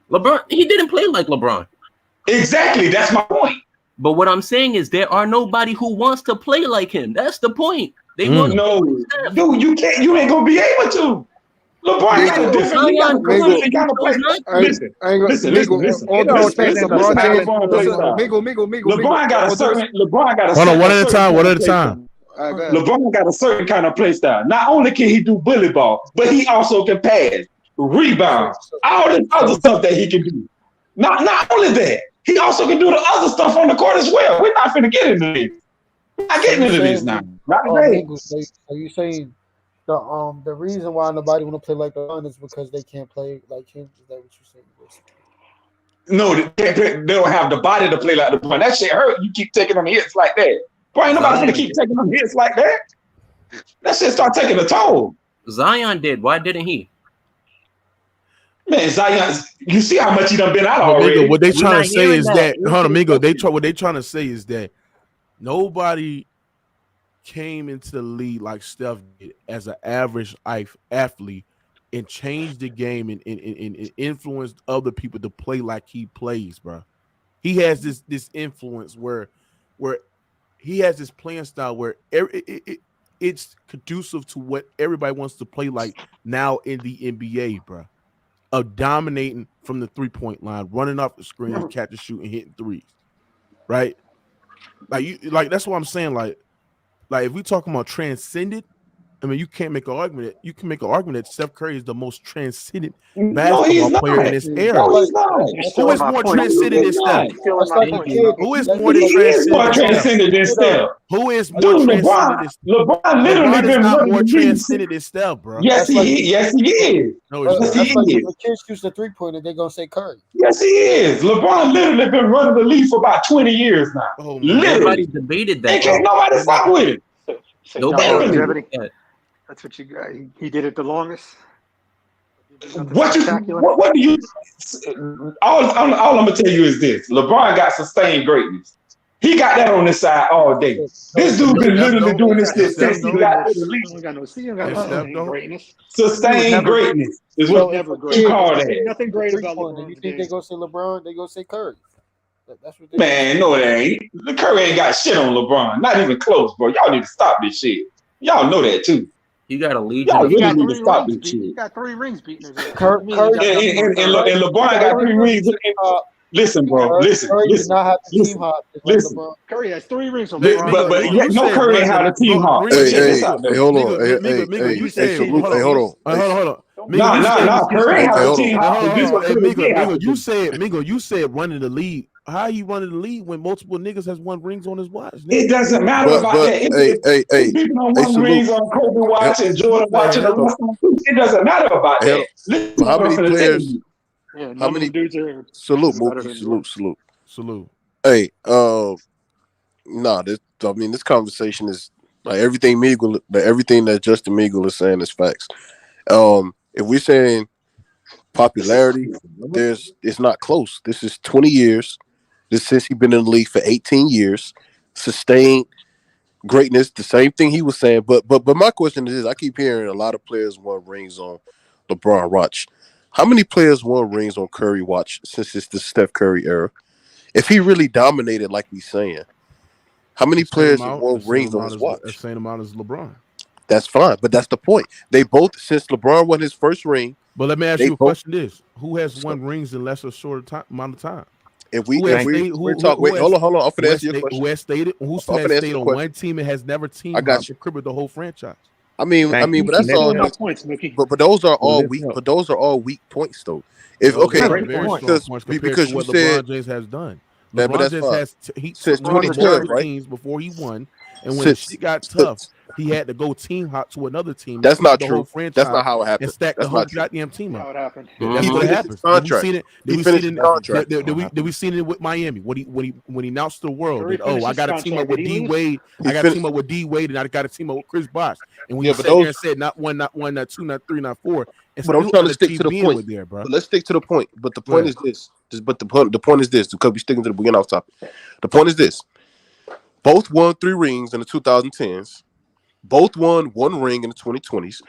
LeBron, he didn't play like LeBron. Exactly, that's my point. But what I'm saying is there are nobody who wants to play like him. That's the point. They want dude, you can't. You ain't gonna be able to. LeBron got a different. He got to play. Listen. LeBron got a certain. Hold on, one at a time. LeBron got a certain kind of play style. Not only can he do bully ball, but he also can pass, rebound, all this other stuff that he can do. Not only that, he also can do the other stuff on the court as well. We're not finna get into this. We're not getting into this now. Are you saying the reason why nobody want to play like LeBron is because they can't play like him? Is that what you're saying? No, they don't have the body to play like LeBron. That shit hurt. You keep taking them hits like that. Boy, ain't nobody gonna keep taking them hits like that. That shit start taking a toll. Zion did. Why didn't he? Man, Zion, you see how much he done been out already. What they trying to say is that, hold on, Mingo, what they trying to say is that nobody came into the league like Steph did as an average athlete and changed the game and influenced other people to play like he plays, bro. He has this influence where he has this playing style where it's conducive to what everybody wants to play like now in the NBA, bro. Of dominating from the 3-point line, running off the screen, catch and shoot, and hitting threes, right? Like that's what I'm saying. Like if we talking about transcended, I mean, you can't make an argument. You can make an argument that Steph Curry is the most transcendent No, he's basketball player not. in this era. No, he's not. Who is more transcendent than Steph? Who is more He is more transcendent than Steph. Who is more Dude, transcendent than Steph? LeBron literally LeBron is been not running more the league. transcendent than Steph, bro. Yes, he is. Yes, he is. No, Yes, That's he like is. if the kids shoots the 3-pointer, they're gonna say Curry. Yes, he is. LeBron literally been running the league for about 20 years now. Oh, literally. Nobody debated that. And can't nobody fuck with it. Nobody. That's what you got. He did it the longest. What do you? All I'm gonna tell you is this: LeBron got sustained greatness. He got that on his side all day. This dude been literally doing this shit since he got to the league. Greatness. Sustained greatness is what you call that. Nothing great about LeBron. You think they gonna say LeBron? They gonna say Curry. That's what they Man, no, it ain't. The Curry ain't got shit on LeBron. Not even close, bro. Y'all need to stop this shit. Y'all know that too. You got a legion. Y'all of really need to stop this shit. He got 3 rings beating his ass. And LeBron got 3 rings. Listen, bro. Listen. Curry has 3 rings on But LeBron. no Curry ain't had a team hop. Hey, hold on. Hold on. Nah, Curry ain't have a team hop. Mingo, you said running the league. How you running the league when multiple niggas has won rings on his watch? Nigga? It doesn't matter about that. People don't want rings on Kobe watch and Jordan watch. It doesn't matter about that. How many players? Yeah, how many dudes are salute, Mookie, salute. Hey, this conversation is like everything that Justin Micheal is saying is facts. If we're saying popularity, it's not close. This is 20 years. This since he's been in the league for 18 years, sustained greatness. The same thing he was saying. But my question is, I keep hearing a lot of players won rings on LeBron watch. How many players won rings on Curry watch since it's the Steph Curry era? If he really dominated like we're saying, how many players have won rings on his watch? The same amount as LeBron. That's fine, but that's the point. They both, since LeBron won his first ring. But let me ask you a question: who has won rings in less or short amount of time? If we're talking, wait, hold on. I'm finna ask you a question. Who has stayed on one team and has never crippled the whole franchise? I mean, but that's all. Points, but those are all weak. But those are all weak points, though. If because you said LeBron James has done. LeBron James has since 2012, right? Teams before he won, and when shit got tough, he had to go team hop to another team. That's not true. That's not how it happened. And stack the whole goddamn team up. How it happened. That's what happened. Did we see it with Miami when he announced to the world that, I got to team up with D Wade. I got to team up with D Wade, and I got to team up with Chris Bosh. And when you sat there and said not 1, not 2, not 3, not 4. But I'm trying to stick to the point. There, bro. But let's stick to the point. But the point is this. The point is this, because we're sticking to the beginning off topic. The point is this. Both won 3 rings in the 2010s. Both won 1 ring in the 2020s.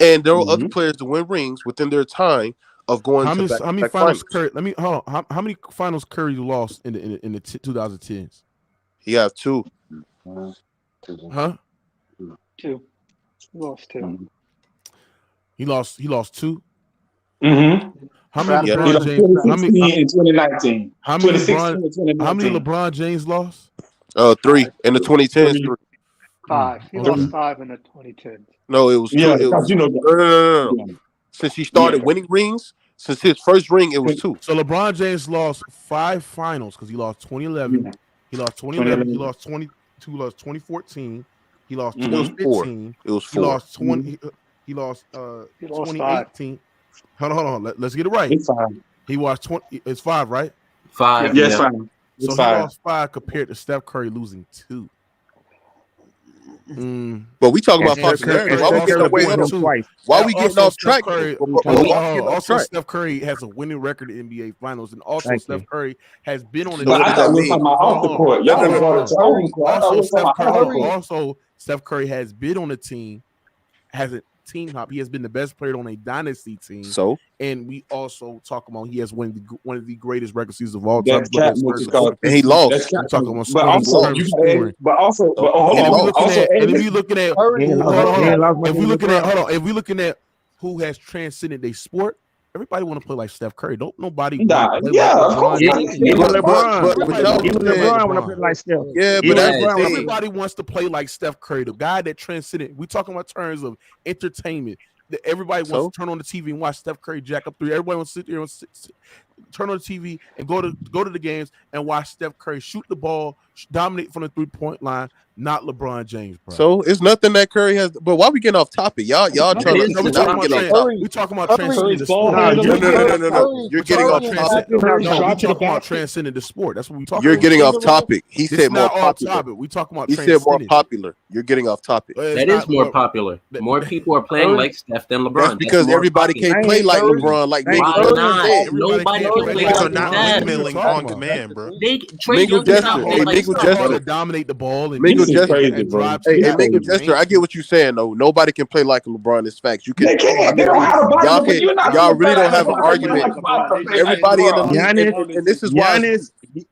And there are other players to win rings within their time of going to back-to-back how many finals Curry? Let me hold on. How many finals Curry lost in the 2010s? He has 2. Huh? 2. He lost 2. He lost 2. Mm-hmm. How many LeBron James? How many in 2019? How many LeBron James lost? 3 in the 2010s. 5. He lost 5 in the 2010s. No, it was 2. No. Since he started winning rings, since his first ring, it was 2. So LeBron James lost 5 finals because he lost 2011. He lost 2011. He lost 22. He lost 2014. He lost 2015. It was 4. He lost 20. He lost 2018. Hold on. Let's get it right. It's 5. He lost 20. It's 5, right? 5. Yes, 5. So he lost 5 compared to Steph Curry losing 2. But we talking about popularity. Why we getting off track? Also, Steph Curry has a winning record in NBA Finals, and also Steph Curry has been on the team. Also, Steph Curry has been on the team, has a team hop. He has been the best player on a dynasty team. And we also talk about he has one of the greatest record seasons of all time. And he lost. If we looking at who has transcended a sport, everybody want to play like Steph Curry. Don't nobody Nah, want to play yeah, like of course. LeBron. Even LeBron. Everybody y'all wants to Even play like LeBron want to play LeBron. like Steph. Yeah, but Even that's the LeBron. thing. Everybody wants to play like Steph Curry, the guy that transcended. We talking about terms of entertainment. That everybody wants So? to turn on the TV and watch Steph Curry jack up three. Everybody wants to sit there and turn on the TV and go to the games and watch Steph Curry shoot the ball, dominate from the 3-point line. Not LeBron James, bro. So it's nothing that Curry has. But why we getting off topic? Y'all trying to we talking about transcending the sport. No. You're getting off topic. No, we talking about transcending the sport. That's what we talking about. You're getting off topic. He This said is more not off popular. topic. We talking about He said more transcending. popular. You're getting off topic. That is more popular. More people are playing like Steph than LeBron. That's because more everybody popular. can't play like LeBron. Like Why Mingle not? said. Nobody can play Niggas are like not that. windmilling on command, bro. Mingle Jester. Hey, Mingle Jester. To dominate the ball and Mingle Jester. and drive. Hey, Mingle Jester. I get what you're saying though. Nobody can play like LeBron. It's facts. You can. They can't. They don't have a body, Y'all but you're not y'all gonna really play don't have an like argument. LeBron. Everybody in the league, Giannis, and this is why.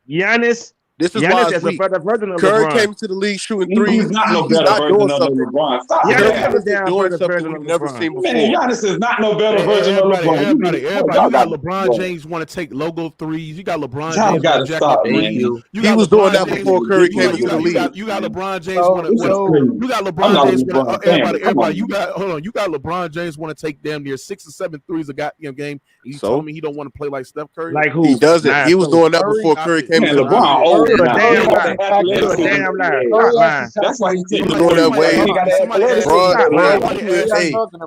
Giannis. This is Giannis why is it's a weak. better version of Curry LeBron. came to the league shooting threes. He's not no He's better not doing version of something. LeBron. Stop Giannis that. is a damn Doing better something version we've of never LeBron. seen before. Man, Giannis is not no better version of LeBron. Everybody, you Y'all got got LeBron James want to take logo threes. You got LeBron Y'all James gotta want to jack stop, up man. threes. He was doing that before Curry came into the league. You got LeBron James want to. You got I'm LeBron not a James LeBron want fan, but come everybody. on. You got hold on. You got LeBron James want to take damn near 6 or 7 threes a goddamn game. You So? told me he don't want to play like Steph Curry. Like who? He doesn't. Nah, He was doing that Curry- before Curry came Man, into the LeBron league. old You're a now. damn He got lie. the You're a athleticism. damn lie. Yeah. Stop lying. That's why he's taking Throw that He wave. got the athleticism.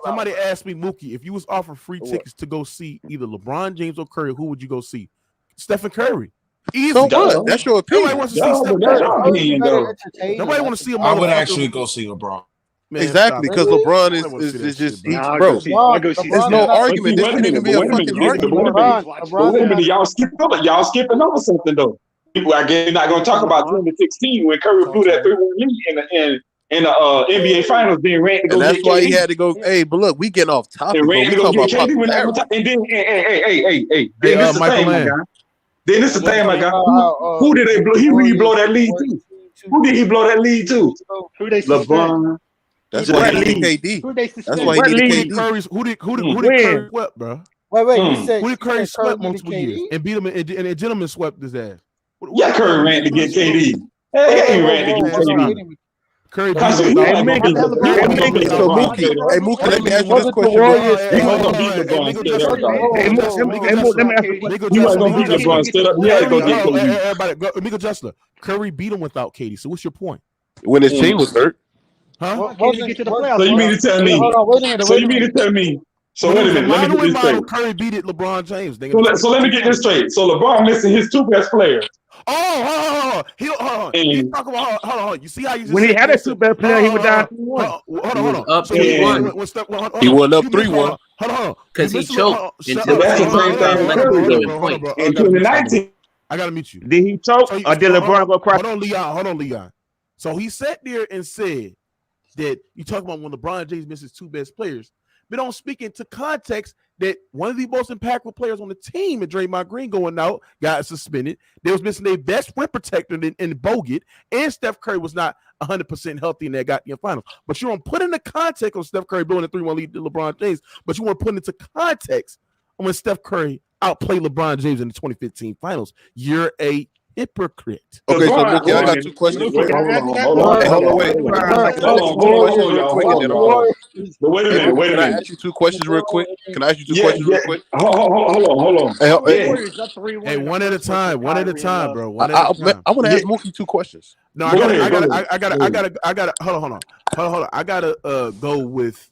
Somebody asked me, Mookie, if you was offered free tickets to go see either LeBron James or Curry, who would you go see? Stephen Curry. Easy. So what? That's your opinion. Nobody wants to see Duh, Steph but that's Curry. your opinion, though. Nobody want to see a I would motherfucker actually go see LeBron. Man, Exactly, stop. because Really? LeBron I wanna see that is just shit, he's Nah, bro. I go see There's Steph. no But argument. see, This wait a shouldn't even minute, be but a wait a fucking minute, but wait a argument. minute. But wait a minute, y'all skipping over something though. People, I guess you're not gonna talk about 2016 when Curry blew that 3-1 lead in the NBA Finals. Then ran to go And that's get why he KD. had to go. Hey, but look, we getting off topic, And bro. ran We to go talking get about KD. We're not gonna popularity. talk. And then, hey. Hey, Then this the Michael thing, my Land. guy. Then this the thing, my guy. Who did they blow? Who he blow that lead to? Who did he blow that lead to? Who they suspend? LeBron. That's why he needed KD. Who they That's suspend? why he What needed league? KD. Who did Curry swept, bro? Wait, you said Who did Curry needed swept multiple KD? years and beat him and a gentleman swept his ass? Yeah, Curry ran to get KD. Hey, he ran to get KD. Curry beat Cause him he without ain't gonna beat LeBron. Hey, so Mookie, let me ask you this question, bro. He wasn't gonna beat LeBron. Let me ask you a question. He wasn't gonna beat LeBron. Straight up, he had to go get KD. Everybody, Michael Jessler, Curry beat him without Katie. So what's your point? When his team was hurt. Huh? So you mean to tell me? So you mean to tell me? So wait a minute. Let me get this straight. Curry beat it LeBron James. So let me get this straight. So LeBron missing his two best players. Oh, hold on. He's talking about hold on. You see how you just When he had a super player, he was down 3-1. Hold on. Up So 3-1. He won up 3-1. Hold on. Because he choked until That's the same thing with Curry. In 2019. I gotta meet you. Did he choke or did LeBron go across? Hold on, Leon. So he sat there and said that you talk about when LeBron James misses two best players, but don't speak into context that one of the most impactful players on the team, and Draymond Green going out, got suspended. They was missing their best rim protector in Bogut, and Steph Curry was not 100% healthy in that goddamn finals. But you don't put in the context of Steph Curry blowing a 3-1 lead to LeBron James, but you want to put into context when Steph Curry outplayed LeBron James in the 2015 finals. You're a hypocrite. Okay, so Mookie, I got two questions. Wait, hold on, wait. But wait a minute, Can I ask you two questions real quick? Hold on. Hey, one at a time, bro. I want to ask Mookie two questions. No, I gotta hold on. I gotta go with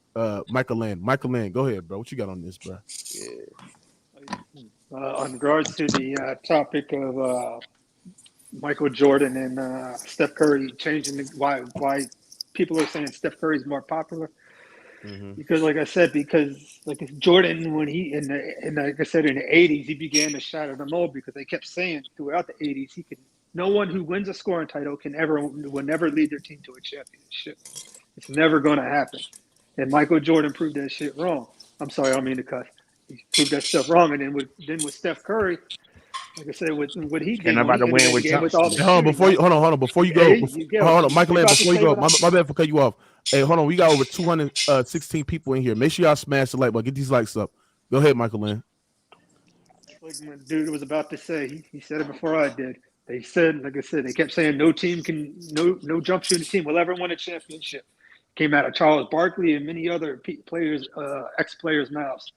Michael Land. Michael Land, go ahead, bro. What you got on this, bro? In regards to the topic of Michael Jordan and Steph Curry changing why people are saying Steph Curry is more popular. Because like I said, Jordan, when he like I said in the 80s, he began to shatter the mold because they kept saying throughout the 80s no one who wins a scoring title will never lead their team to a championship. It's never going to happen. And Michael Jordan proved that shit wrong. I'm sorry, I don't mean to cuss. He proved that stuff wrong, and then with Steph Curry, like I said, with what he did, about to win with hold on, before you go, hold on, Michael Land, before you go, my bad for cutting you off. Hey, hold on, we got over 216 people in here. Make sure y'all smash the like button. Get these likes up. Go ahead, Michael Lynn. Like my dude was about to say, he said it before I did. They said, like I said, they kept saying no jump shooting team will ever win a championship. Came out of Charles Barkley and many other players, ex-players' mouths.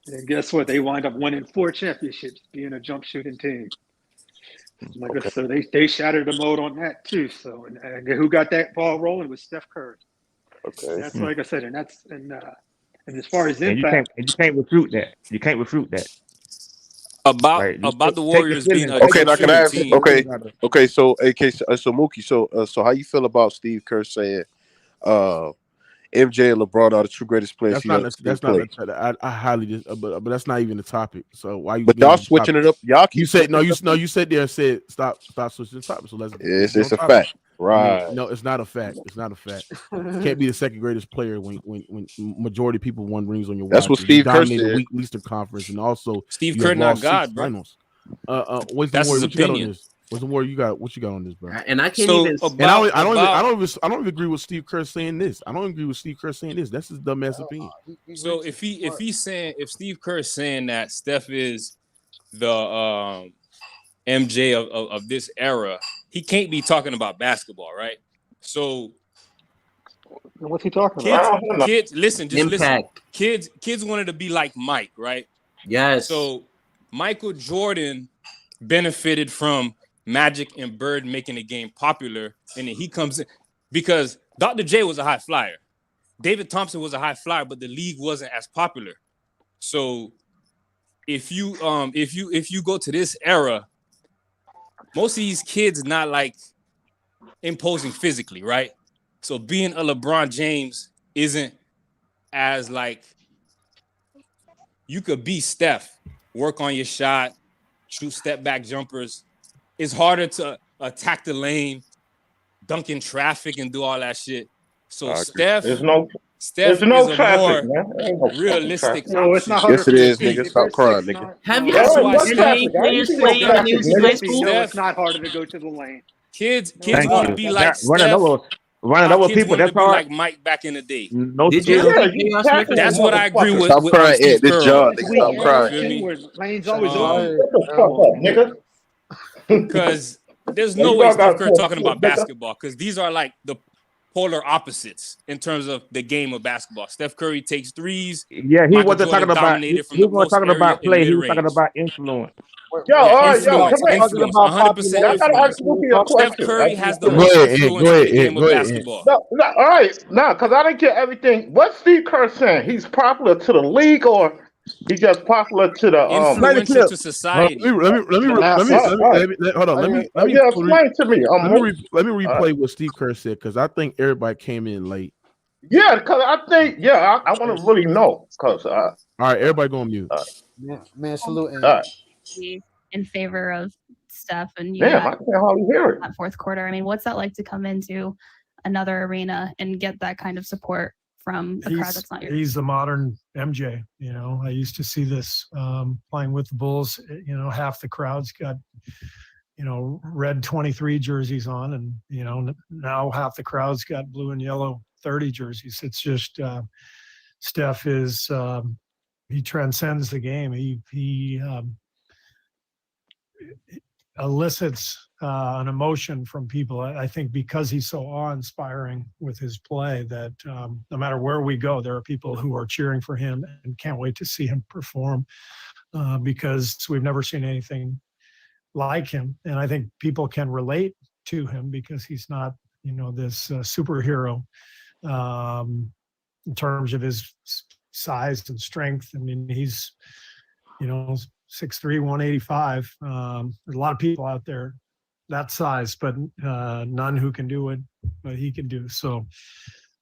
And guess what? They wind up winning 4 championships, being a jump shooting team. Like I said, they shattered the mold on that too. So, and who got that ball rolling was Steph Curry. Okay. That's like I said, and as far as impact, you can't refute that. You can't refute that. About Right. about the Warriors being a Okay, now can I ask? team. Okay. So AK, so Mookie, so how you feel about Steve Kerr saying, MJ and LeBron are the 2 greatest players That's not. I highly but that's not even the topic. So why you? But y'all switching it up. Y'all keep. You said no. You said there and said stop switching the topic. So let's. It's a fact, right? I mean, no, it's not a fact. It's not a fact. You can't be the second greatest player when majority of people won rings on your watch. That's what Steve Kerr dominated said. the Eastern Conference, and also Steve Kerr not God, bro. Finals. What's the That's Warrior? his What you got on opinion. this? What's the Warrior? You got what you got on this, bro? And I can't So even. And I don't even agree with Steve Kerr saying this. I don't agree with Steve Kerr saying this. That's his dumbass opinion. So if Steve Kerr is saying that Steph is the MJ of this era, he can't be talking about basketball, right? So what's he talking about? kids, listen, just Impact. listen. Kids wanted to be like Mike, right? Yes. So Michael Jordan benefited from Magic and Bird making the game popular, and then he comes in because Dr. J was a high flyer. David Thompson was a high flyer, but the league wasn't as popular. So if you go to this era, most of these kids not like imposing physically, right? So being a LeBron James isn't as like you could be Steph, work on your shot, shoot step back jumpers. It's harder to attack the lane, dunk in traffic, and do all that shit. So Steph is traffic, a more man. realistic. No, it's not harder. Yes, it is, nigga. Stop crying, nigga. Have you That's seen why the NBA players play in high school? No, it's not harder to go to the lane. Kids Thank want to you. be like Running over Steph. Kids people. wanted That's to be hard. like Mike back in the day. No, Did you see J.R. Smith? That's what I agree with. Stop crying, Steve Ed. This Kerr. John, nigga. Stop You crying. feel me? Lane's always open. nigga. Because there's no way Steph Kerr talking about basketball because these are like the polar opposites in terms of the game of basketball. Steph Curry takes threes. Yeah, he Michael wasn't Jordan talking about. dominated from He the wasn't post talking area about in play. He was talking mid-range. about influence. Yo, all right, Influence, come here. influence, about 100% popularity. I gotta influence. ask Mookie a question. Steph Curry has the Go most ahead, Ed. influence Go in ahead, the game Ed. of Go ahead, Ed. basketball. No, all right, no, because I didn't get everything. What's Steve Kerr saying? He's popular to the league, or he just popular to the Influential to Hold society. on, let me hold on. Let me explain to me. let me replay what Steve Kerr said because I think everybody came in late. Yeah, because I think I want to really know because all right, everybody go on mute. Man, salute. In favor of Steph and you Damn, I can't hardly hear it. that fourth quarter. I mean, what's that like to come into another arena and get that kind of support from a crowd that's not your? He's the modern MJ. You know, I used to see this playing with the Bulls. You know, half the crowd's got red 23 jerseys on, and now half the crowd's got blue and yellow 30 jerseys. It's just Steph is he transcends the game. He elicits an emotion from people. I think because he's so awe-inspiring with his play that no matter where we go, there are people who are cheering for him and can't wait to see him perform because we've never seen anything like him. And I think people can relate to him because he's not, this superhero in terms of his size and strength. I mean, he's, 6'3", 185. There's a lot of people out there that size, but none who can do what he can do. So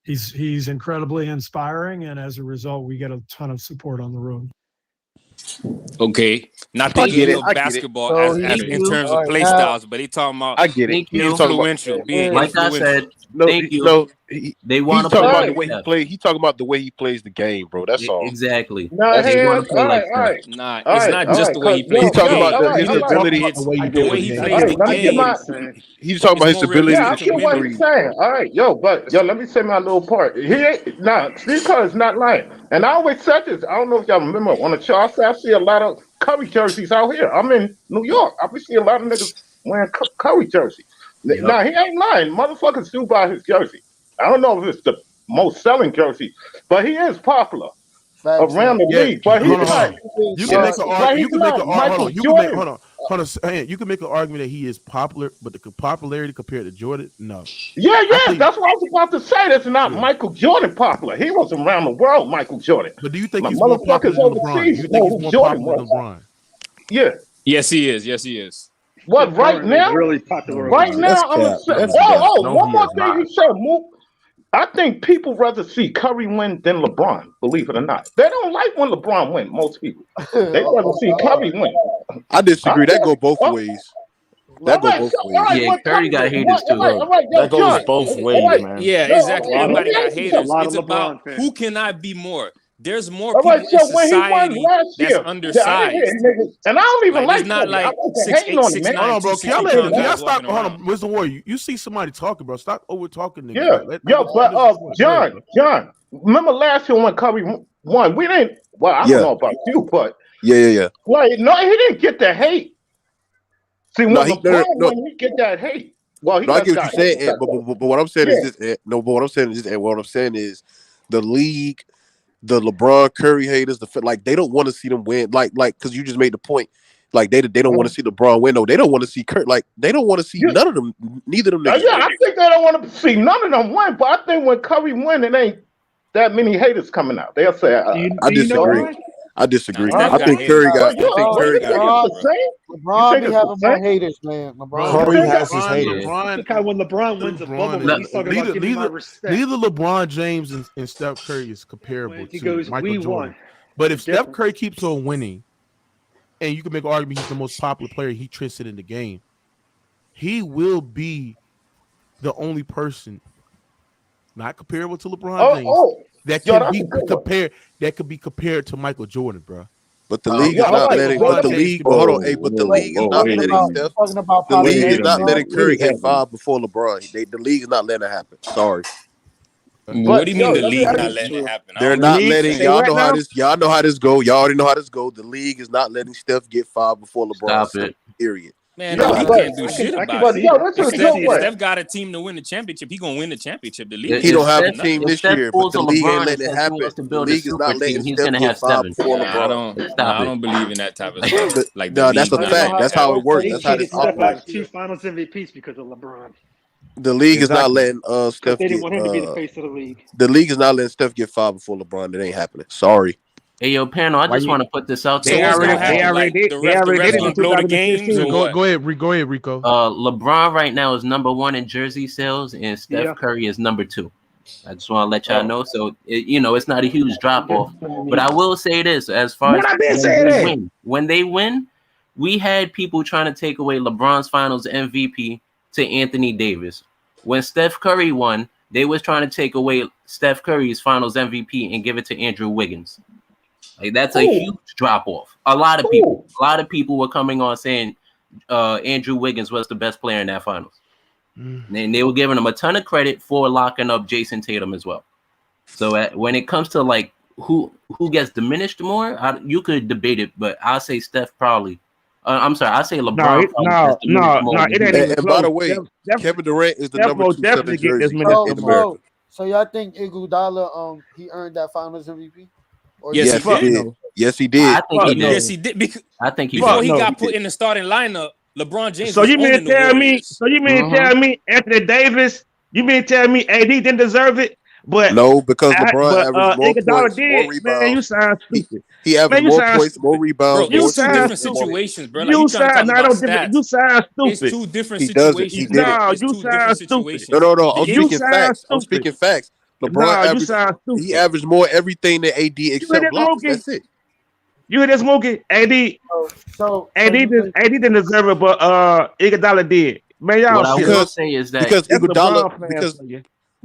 he's incredibly inspiring, and as a result, we get a ton of support on the road. Okay, not the game of basketball as in terms of play styles, but they talking about I get it. influential, being like influential. I said, No, thank you. no, They want He's to talking play about the like way he Steph. play. He's talking about the way he plays the game, bro. That's all. Exactly. No, They want to play all like right. Steph. Nah, All it's right, not all just right, the way he cause plays He's the talking game. about his ability. It's the way he plays all right, the let me get my. game. He's talking about his It's more ability Yeah, I to realistic to get shoot what mimic. he's threes. saying. All right, let me say my little part. He ain't Steve Kerr is not lying. And I always said this. I don't know if y'all remember on the chart. I see a lot of Curry jerseys out here. I'm in New York. I see a lot of niggas wearing Curry jerseys. Yep. Now he ain't lying. Motherfuckers do buy his jersey. I don't know if it's the most selling jersey, but he is popular around the league. But he's Hold not. on. You can make an But argument. he's You can make not an Michael hold on. You Jordan. can make hold on. You can make an argument that he is popular, but the popularity compared to Jordan, no. Yeah, that's what I was about to say. That's not Michael Jordan popular. He was around the world, Michael Jordan. But do you think My he's more popular motherfuckers than LeBron? overseas You think know he's who more Jordan popular was. than LeBron? Yeah. Yes, he is. Yes, he is. What right Currently now? really popular Right overseas. now, I'm gonna say. That's cap. Oh, No, one he more is thing not. you said, Mook. I think people rather see Curry win than LeBron. Believe it or not, they don't like when LeBron win. Most people they rather see Curry win. I disagree. That go both ways. That go both All ways. right, Yeah, what Curry got haters too. all right, yo, That goes John. both All ways, right, man. Yeah, exactly. let Everybody me got ask you haters. something. It's about who can I be more. There's more All right, people in so when he won society last that's year, I didn't hear undersized. niggas, and I don't even Like, it's like not Curry. I like wasn't hating 6'8", on him, man. 6'9", Hold on, bro. Can y'all 260 pound guys stop? walking Hold around. on, Mr. Warrior. You see somebody talking, bro. Stop over talking niggas. Yeah, John, remember last year when Curry won? We didn't. Well, I don't know about you, but Yeah. like, no, he didn't get the hate. See, when No, LeBron won, he get that hate. Well, he No, I just get what got you're saying, hate. Ed, but what I'm saying is Yeah. this, Ed. No, but what I'm saying is this, Ed. What I'm saying is the league, the LeBron Curry haters, like they don't want to see them win, like because you just made the point, like they don't want to see LeBron win. No, they don't want to see Kurt. Like they don't want to see none of them, neither of them niggas. Yeah, I think they don't want to see none of them win. But I think when Curry win, it ain't that many haters coming out. They'll say, I disagree. I disagree. Nah, I think Curry got. I think Curry got. LeBron be having more haters, man. Curry has his haters. When LeBron wins a bubble, he's talking about giving my respect. Neither LeBron James and Steph Curry is comparable He to goes, Michael "We Jordan. won." But if Steph Curry keeps on winning, and you can make an argument he's the most popular player, he tricks it in the game, he will be the only person not comparable to LeBron James that can be compared. That could be compared to Michael Jordan, bro. But the league is not letting. But the league. Hold on, but the league is not letting Steph. The league is not letting Curry get 5 before LeBron. The league is not letting it happen. Sorry. What do you mean the league not letting it happen? They're not letting y'all know how this. Y'all know how this go. Y'all already know how this go. The league is not letting Steph get 5 before LeBron. Stop it. Period. Man, no, he can't do shit about it. If Steph got a team to win the championship, he gonna win the championship. The league He don't have a nothing. team this year, but the league ain't letting it happen. The league is not letting Steph get 5 before LeBron. I don't believe in that type of stuff. Like no, that's a fact. That's how it works. That's how this operates. 2 Finals MVPs because of LeBron. The league is not letting Steph They get. didn't want him to be the face of the league. The league is not letting Steph get 5 before LeBron. That ain't happening. Sorry. Hey, yo, panel, I just want to put this out there. They already did it in blow the games. Go ahead, Rico. LeBron right now is number 1 in jersey sales, and Steph Curry is number 2. I just want to let y'all know. So, it's not a huge drop off. But I will say this: as far as when they win, we had people trying to take away LeBron's Finals MVP to Anthony Davis. When Steph Curry won, they was trying to take away Steph Curry's Finals MVP and give it to Andrew Wiggins. Like that's a huge drop off. A lot of people were coming on saying Andrew Wiggins was the best player in that Finals. And they were giving him a ton of credit for locking up Jason Tatum as well. So when it comes to like who gets diminished more, you could debate it, but I'll say Steph probably. I'm sorry, I say LeBron. No, it ain't even And by the way, Kevin Durant is the number 2 center jersey in America. So y'all think Iguodala he earned that Finals MVP? Or Yes, he did. Yes, he did. I think he did. Yes, he did. Before he got put in the starting lineup, LeBron James. So you mean to tell me? So you mean to tell me Anthony Davis? You mean to tell me AD didn't deserve it? But no, because LeBron averaged more points, more rebounds. Man, you sound stupid. He averaged more points, more rebounds. Bro, it's 2 different situations, bro. Like, you sound you sound stupid. It's 2 different He doesn't. situations. He did No, it. you sound stupid. No. I'm speaking facts. I'm speaking facts. LeBron he averaged more everything than AD except blocks. That's it. You hear this, Mookie? AD didn't deserve it, but Iguodala did. Man, y'all. What I will say is that because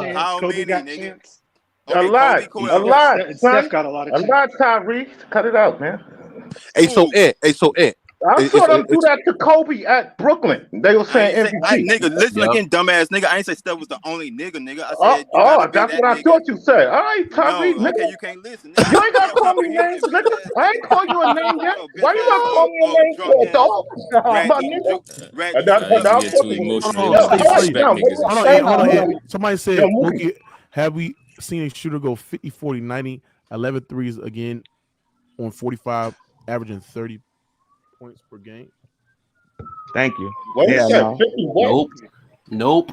God. How Kobe many, got nigga? champs. A Okay, lot, Kobe cool. a lot, Steph son. got a lot of A champs. lot, Tyrese. Cut it out, man. Hey, so Who? Ant. I saw them do that to Kobe at Brooklyn. They were I saying ain't say, MVP. nigga, listen Yep. again, dumbass nigga. I ain't say Steph was the only nigga. I said you Oh, gotta be that's that what I nigga. thought you said. All right, Tyrese, No, okay, nigga. you can't listen, nigga. You ain't You gotta got call me names, comprehension, nigga. bitch ass I nigga. ain't call you a name yet. Oh, Why bitch you ass, gotta call me a name drunk for, ass, dog? rat My eating, nigga. rat That, eating, that, Niggas that be was getting too supposed to be. Hold emotional. on, You Yo, gotta stay, all right, stay. respect now, what niggas you and Hold on, shit. saying? hold on. Yo, Somebody said, Mookie. Mookie, have we seen a shooter go 50, 40, 90, 11 threes again on 45, averaging 30 points per game? Thank you. What is Hell that? no. 50 what? Nope.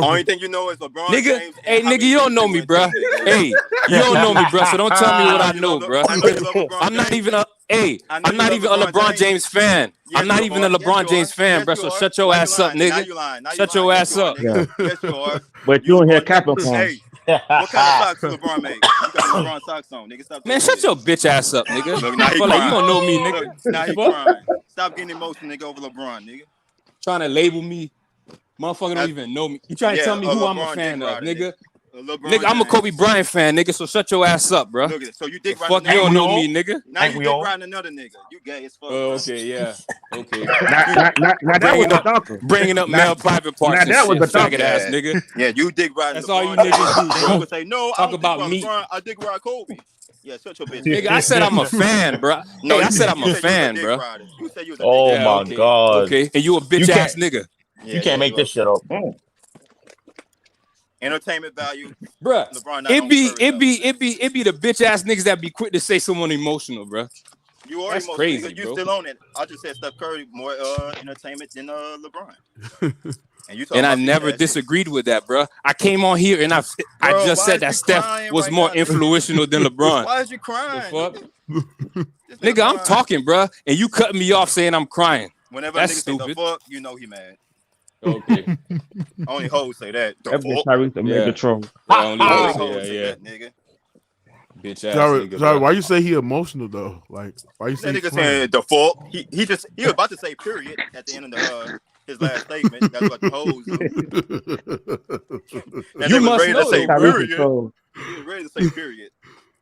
Only thing you know is LeBron Nigga, James. hey, nigga, you don't know me, bro. Hey, you don't know me, bro. So don't tell me what I know, bro. I'm not even a I'm not even a LeBron James fan. I'm not even a LeBron James fan, bro. So shut your ass up, nigga. Shut your ass up. Yeah. Yes, you are. But you in here capping for him. Hey, what kind of socks LeBron made? You got LeBron socks on, nigga. Stop. Man, shut your bitch ass up, nigga. Look, now he Fuck, like, you crying. don't know me, nigga. Look, now he crying. Stop getting emotional, nigga, over LeBron, nigga. Trying to label me. Motherfucker don't even know me. You trying to tell me who I'm a fan of, nigga. Nigga, I'm a Kobe Bryant fan, nigga. So shut your ass up, bro. Look at it. So you dick the riding fuck you don't know me, nigga. Now you dick riding another nigga. You gay as fuck. Oh, okay, yeah, okay. Now that was a dunker. Bringing up male private parts. Now that was a faggot dunker. ass nigga. Yeah, you dick riding. That's all you niggas do, bro. You would say no. Talk about me. I dick ride Kobe. Yeah, shut your bitch. Nigga, I said I'm a fan, bro. No, hey, I you said I'm a you fan, dick bro. rider. You said you was a Oh dick my rider. god. Okay, and you a bitch ass nigga. Yeah, You can't make this shit up. Entertainment value, Bruh, LeBron not it on be Curry the bitch ass niggas that be quick to say someone emotional, bruh. You already That's emotional, crazy, nigga. You bro. still on it. I just said Steph Curry more entertainment than LeBron. And you And I never disagreed with that, bruh. I came on here and I Bro, just why said is that you Steph crying was right more now, nigga? influential than LeBron. Why is you crying? The fuck? Nigga, I'm talking, bruh, and you cutting me off saying I'm crying. Whenever That's a nigga stupid. say the fuck, you know he mad. Okay. Only hoes say that. The That bitch fuck? Tyrese the mega troll. Only Only hoes, hoes say yeah. that, nigga. Bitch ass Sorry, nigga. sorry. bruh. Why you say he emotional though? Like, why you say That he nigga crying? saying the fuck. He was about to say period at the end of his last statement. That's what the hoes do. That You nigga was must ready to know, say though, Tyrese bruh. the period. troll. He was ready to say period.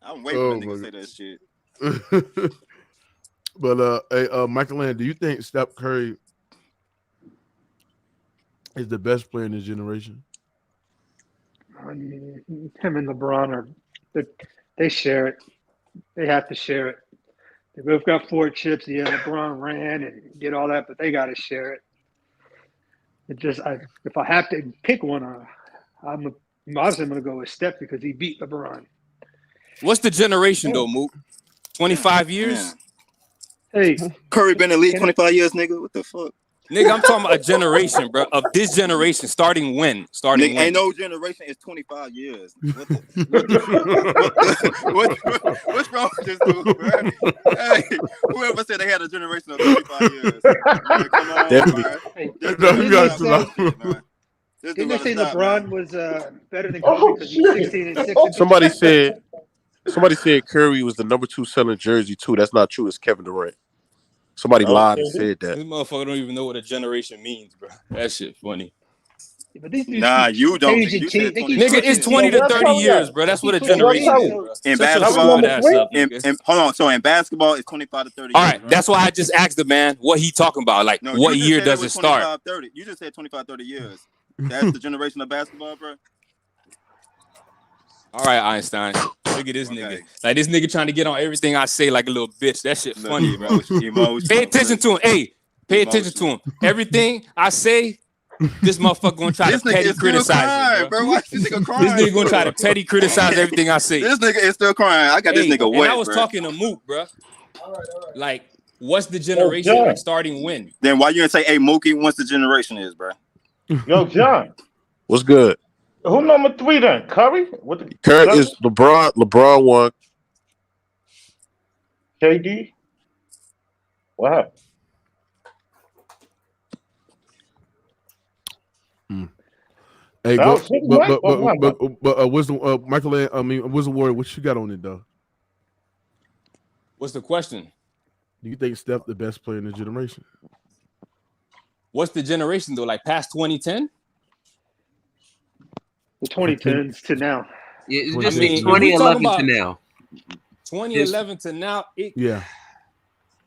I'm waiting for the nigga to say that shit. But hey, Michael Land, do you think Steph Curry is the best player in this generation? I mean, him and LeBron they share it. They have to share it. They both got 4 chips. Yeah, LeBron ran and did all that, but they got to share it. If I have to pick one, I'm obviously going to go with Steph because he beat LeBron. What's the generation though, Mook? 25 years? Hey, Curry been in the league 25 years, nigga. What the fuck? Nigga, I'm talking about a generation, bro. Of this generation, starting when? Starting Nigga, when? ain't no generation is 25 years. What's wrong with this dude, bro? Hey, whoever said they had a generation of 25 years? Man, come on, Definitely. man. Hey, This No, dude you gotta got stop to this shit, man. This dude didn't they gotta say stop, LeBron man. was better than Kobe because he's 16 and 6? And Somebody said Curry was the number 2 selling jersey too. That's not true. It's Kevin Durant. Somebody lied and said that. This motherfucker don't even know what a generation means, bro. That shit funny. But these dudes Nah, keep you don't. changing You teams. said They keep 25 Nigga, it's years. 20 to What 30 color years, that? bro. That's what a Keep pushing generation teams, is, so bro. In Shut your basketball, stupid ass up, nigga. hold on. So in basketball, it's 25 to 30 All years, right, that's why I just asked the man what he talking about. Like, No, what you just year said does it it was start? 25, 30. You just said 25, 30 years. That's the generation of basketball, bro. All right, Einstein. Look at this nigga. Like, this nigga trying to get on everything I say like a little bitch. That shit funny, bro. Pay attention to him. Hey, pay attention to him. Everything I say, this motherfucker gonna try to petty criticize it, bro. Why is this nigga crying? This nigga gonna try to petty criticize everything I say. This nigga is still crying. I got this nigga wet, And I was bro. talking to Mook, bro. Like, what's the generation? John. Like, starting when? Then why you didn't say, hey, Mookie, once the generation is, bro? Yo, John. What's good? Who number 3 then? Curry? What the Curry is LeBron. LeBron won. KD? What happened? Hey, No, go, take Mike, but Wisdom, Michael, I mean, Wisdom Warrior, what you got on it though? What's the question? Do you think Steph the best player in the generation? What's the generation though? Like past 2010? The 2010s to now. Yeah, it's I just mean, if we 2011 talk to about now. 2011 to now, Yeah.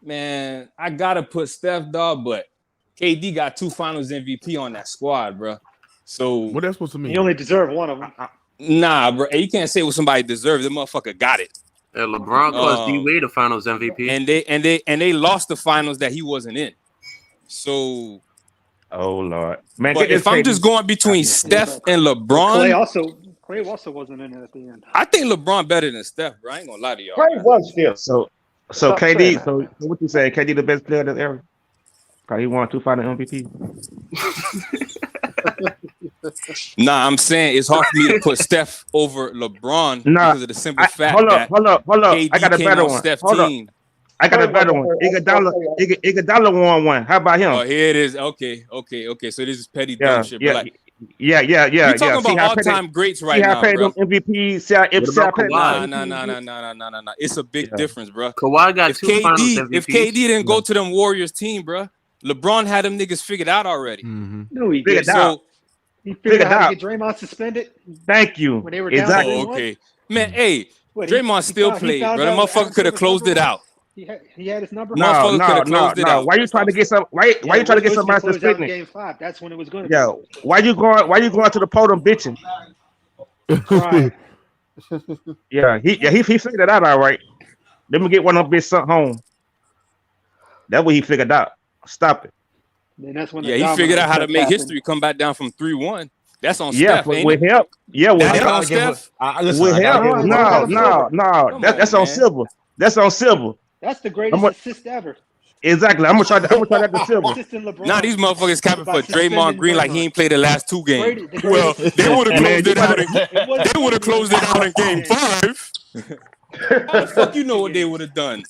Man, I gotta put Steph, dog, but KD got 2 Finals MVP on that squad, bro. So what that's supposed to mean? He only deserved one of them. Nah, bro. You can't say what somebody deserves. The motherfucker got it. Yeah, LeBron caused D-Wade the Finals MVP, and they lost the finals that he wasn't in. So, oh Lord, man! But if I'm just going between Steph and LeBron, Clay also wasn't in it at the end. I think LeBron better than Steph, bro. I ain't gonna lie to y'all. Clay was still. So Stop saying KD. that. So what you say? KD the best player of the era? Cause he won 2 Final MVP. Nah, I'm saying it's hard for me to put Steph over LeBron because of the simple fact that hold up. KD I got a came better on one. Steph's Hold up. team. I got a better one. Iguodala won one. How about him? Oh, here it is. Okay. So this is petty dumb shit. But like, yeah. You're talking about all-time greats right now, bro. See how MVP. Nah. It's a big difference, bro. Kawhi got 2 Finals MVPs. If KD didn't go to them Warriors team, bro, LeBron had them niggas figured out already. Mm-hmm. No, he Figured did. out. He figured out how to get Draymond suspended. Thank you. When they were down Exactly. 3-1. Okay, man. Hey, What, Draymond still played, bro. The motherfucker could have closed it out. He had his number. No. Why you trying to get some? Why you trying to get somebody suspended? Game 5. That's when it was going to. Yeah. Why you going to the podium bitching? Yeah. He figured it out all right. Let me get one of them bitch sent home. That's what he figured out. Stop it. Then that's when he figured out how to make history come back down from 3-1. That's on Steph. With help. Yeah, with help. On Steph. With help. No. That's on Silver. That's on Silver. That's the greatest assist ever. Exactly. I'm gonna try that to Silver. Now these motherfuckers capping for Draymond Green like he ain't played the last 2 games. Well, they would have closed it out. They would have closed it out in game 5. How the fuck you know what they would have done?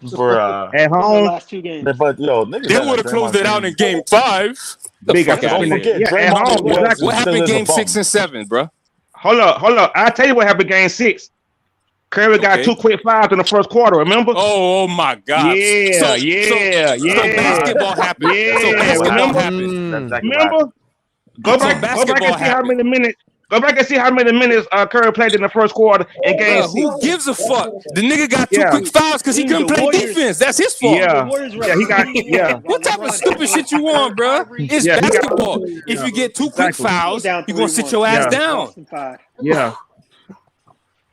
At home, last 2 games. But yo, they would have closed it out in game 5. Big Fuck out of here. At home, exactly. What happened game 6 and 7, bro? Hold up. I'll tell you what happened game 6. Curry got 2 quick fouls in the first quarter. Remember? Oh my God! Yeah. So basketball happened. Remember? Go back and see how many minutes. Go back and see how many minutes Curry played in the first quarter in game 6. Who gives a fuck? The nigga got 2 quick fouls because he couldn't play defense. That's his fault. He got. What type of stupid shit you want, bro? It's basketball. If you get 2 quick fouls, you're gonna sit your ass down. Yeah.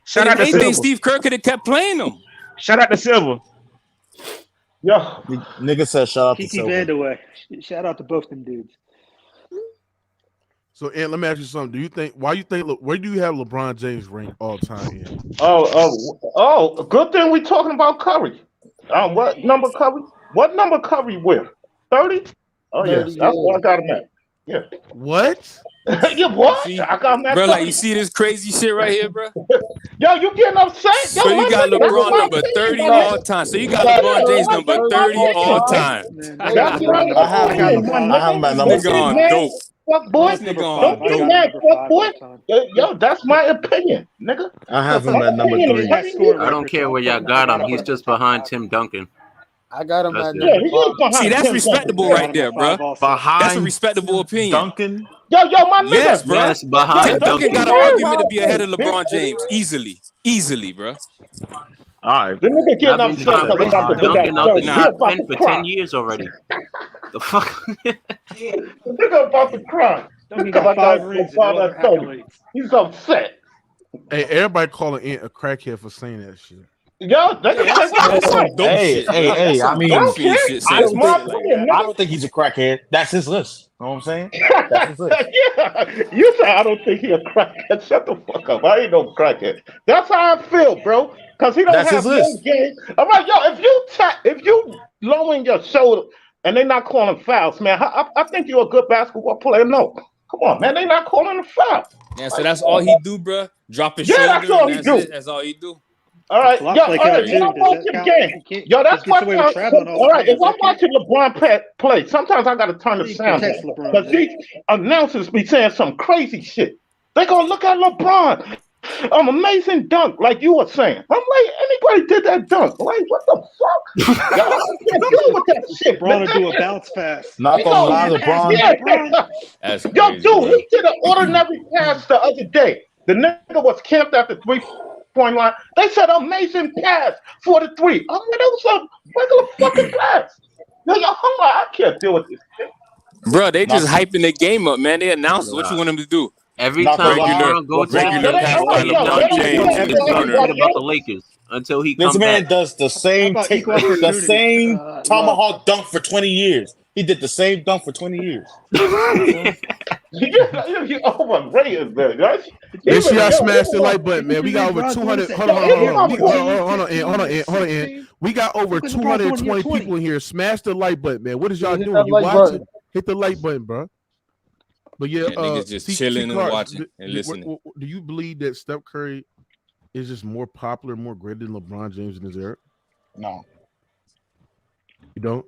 Shout out to Silver. Steve Kerr could have kept playing them. Shout out to Silver. Yo, nigga said shout out to Silver. Vandaway. Shout out to both them dudes. So, Ant, let me ask you something. Where do you have LeBron James ranked all time in? Oh, good thing we talking about Curry. What number Curry? What number Curry with? 30? Oh, yeah. That's what I got him at. Yeah. What? Yeah, what? See, I got him at bro, 30. like you see this crazy shit right here, bro? Yo, you getting upset? So you got LeBron number 30 all time. So you got LeBron James number 30 all time. I have him at number 3. Dope. Fuck boy. Don't get mad, fuck boy. Yo, that's my opinion, nigga. I have him at number 3. I don't care where y'all got him. He's just behind Tim Duncan. I got him at number 5. See, that's respectable right there, bro. That's a respectable opinion. Duncan. Yo, my nigga. Yes, bro. Yes, behind Tim Duncan got an argument to be ahead of LeBron James easily, bro. All right. The nigga getting I've been upset because they got to Duncan out the that. top 10 for 10 years already. The fuck? The nigga about to cry. He got 5 rings. He's upset. Hey, everybody calling Ant a crackhead for saying that shit. Yo, that's some dope shit. Hey, I mean, I don't think he's a crackhead. That's his list. You know what I'm saying? That's his list. Yeah, you say I don't think he a crackhead. Shut the fuck up. I ain't no crackhead. That's how I feel, bro. Because he don't have no game. All right, yo, if you lowering your shoulder and they not calling fouls, man, I think you're a good basketball player. No, come on, man, they not calling a foul. Yeah, so that's all he do, bro. Drop his shoulder. That's all he do. That's all he do. All right, yo, I'm watching game. Yo, that's why. All right, if I'm watching LeBron play, sometimes I got to turn the sound down because these announcers be saying some crazy shit. They gonna look at LeBron. Amazing dunk, like you were saying. I'm like, anybody did that dunk? Like, what the fuck? Yo, I can't deal with that shit. LeBron to do a bounce pass. Not gonna lie, LeBron. That's yo, crazy, dude, he did an ordinary pass the other day. The nigga was camped at the 3-point line. They said amazing pass for the 3. I'm like, that was a regular fucking pass. Yo, I'm like, I can't deal with this shit. Bro, they just hyping the game up, man. They announced what you want them to do. Every time LeBron goes to regular pass by LeBron James and about the Lakers until he comes This man back. does the same tomahawk dunk for 20 years. He did the same dunk for 20 years. You overrated, man. Make sure y'all smash the like button, man. We got over 200. Hold on. We got over 220 people in here. Smash the like button, man. What is y'all doing? You watching? Hit the like button, bro. But yeah, niggas just chilling and watching and listening. Do you believe that Steph Curry is just more popular, more greater than LeBron James in his era? No. You don't?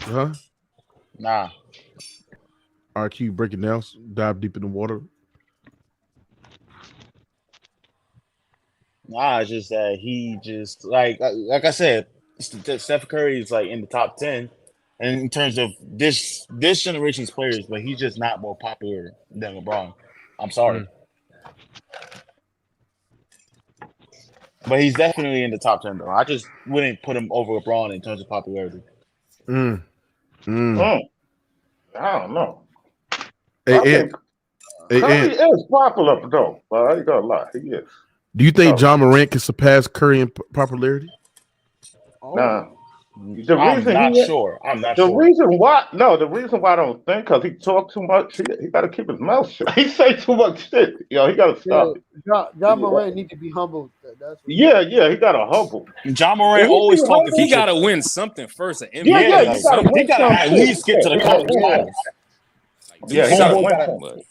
Huh? Nah. All right, can you break it down? Dive deep in the water. Nah, it's just that he just like I said, Steph Curry is like in the top 10. and in terms of this generation's players, but he's just not more popular than LeBron. I'm sorry. But he's definitely in the top 10, though. I just wouldn't put him over LeBron in terms of popularity. I don't know. Hey, Curry is popular, though. I ain't gonna lie. He is. Do you think John Morant can surpass Curry in popularity? Nah. I'm not sure. The reason why I don't think, because he talk too much. He got to keep his mouth shut. He say too much shit. Yo, he got to stop it. John Morant need to be humble. He got to humble. John Morant always talking. He got to win something first. He got to at least get to the conference finals. He got to win something.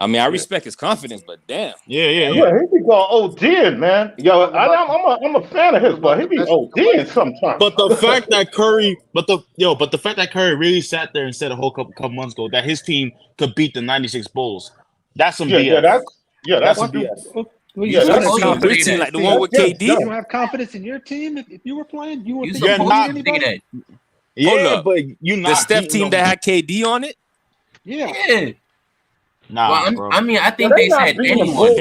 I mean, I respect his confidence, but damn. Yeah, he be going ODing, man. Yo, I'm a fan of his, but he be ODing sometimes. But the fact that Curry, the fact that Curry really sat there and said a whole couple months ago that his team could beat the '96 Bulls, that's some BS. That's some BS. Confidence team like the one with KD. You don't have confidence in your team. If you were playing, you would You're not anybody. Yeah, but you not the Steph team that had KD on it. Yeah. Nah, bro. I mean, I think they said anyone.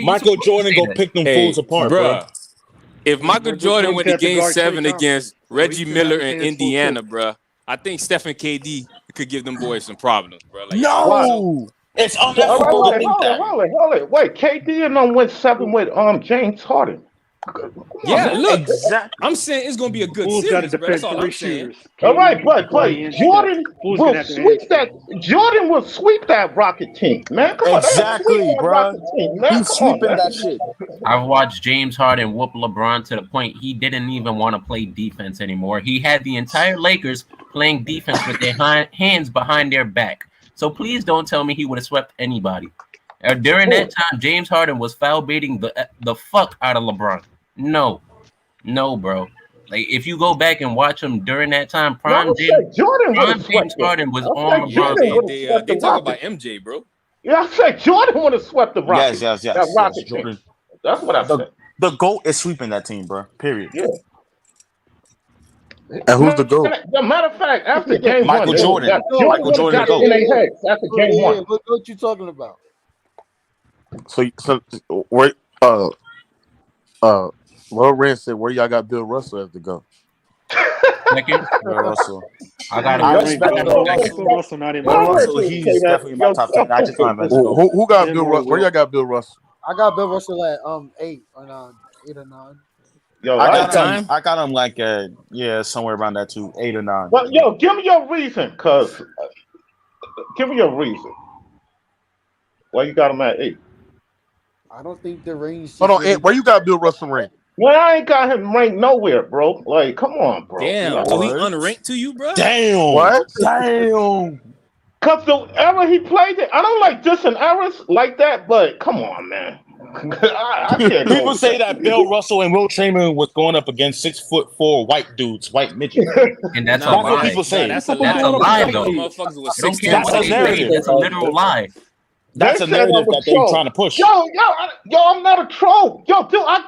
Michael Jordan go pick them fools apart, bro. If Michael Jordan went to Game 7 against Reggie Miller in Indiana, bro, I think Steph and KD could give them boys some problems, bro. Like, no, it's unethical to think that. Hold it. Wait, KD and them went 7 with James Harden. Yeah, look, I'm saying it's gonna be a good series, bro. That's all I'm saying. All right, but Jordan will sweep that. Jordan will sweep that Rocket team, man. Come on, exactly, bro. He's sweeping that shit. I've watched James Harden whoop LeBron to the point he didn't even want to play defense anymore. He had the entire Lakers playing defense with their hands behind their back. So please don't tell me he would have swept anybody. During that time, James Harden was foul baiting the fuck out of LeBron. No, bro. Like, if you go back and watch him during that time, prime James Harden was on LeBron. They talk about MJ, bro. Yeah, I said Jordan would have swept the Rockets. Yes. That Rocket team. That's what I said. The GOAT is sweeping that team, bro. Period. Yeah. And who's the GOAT? As a matter of fact, after game Michael one, Jordan. Michael Jordan got in their heads after game one. What you talking about? So where Rand said, where y'all got Bill Russell as to go? Bill Russell. I got Bill Russell not in my Russell. He's definitely my top 10. I just found Who got Bill Russell? Where y'all got Bill Russell? I got Bill Russell at 8 or 9, 8 or 9. Yo, I got him like somewhere around that too, 8 or 9. But yo, give me your reason, cause give me your reason. Why you got him at 8? I don't think the range. Hold on, Ed, where you got Bill Russell ranked? Well, I ain't got him ranked nowhere, bro. Like, come on, bro. Damn, so he unranked to you, bro? Damn. What? Damn. Cause the era he played it, I don't like dissing errors like that, but come on, man. I can't People say that Bill Russell and Will Chamberlain was going up against 6'4" white dudes, white midgets. And that's That's what people say. That's a lie, though. That's a narrative. That's a literal lie. That's a narrative that they're trying to push. Yo, I'm not a troll. Yo, dude, I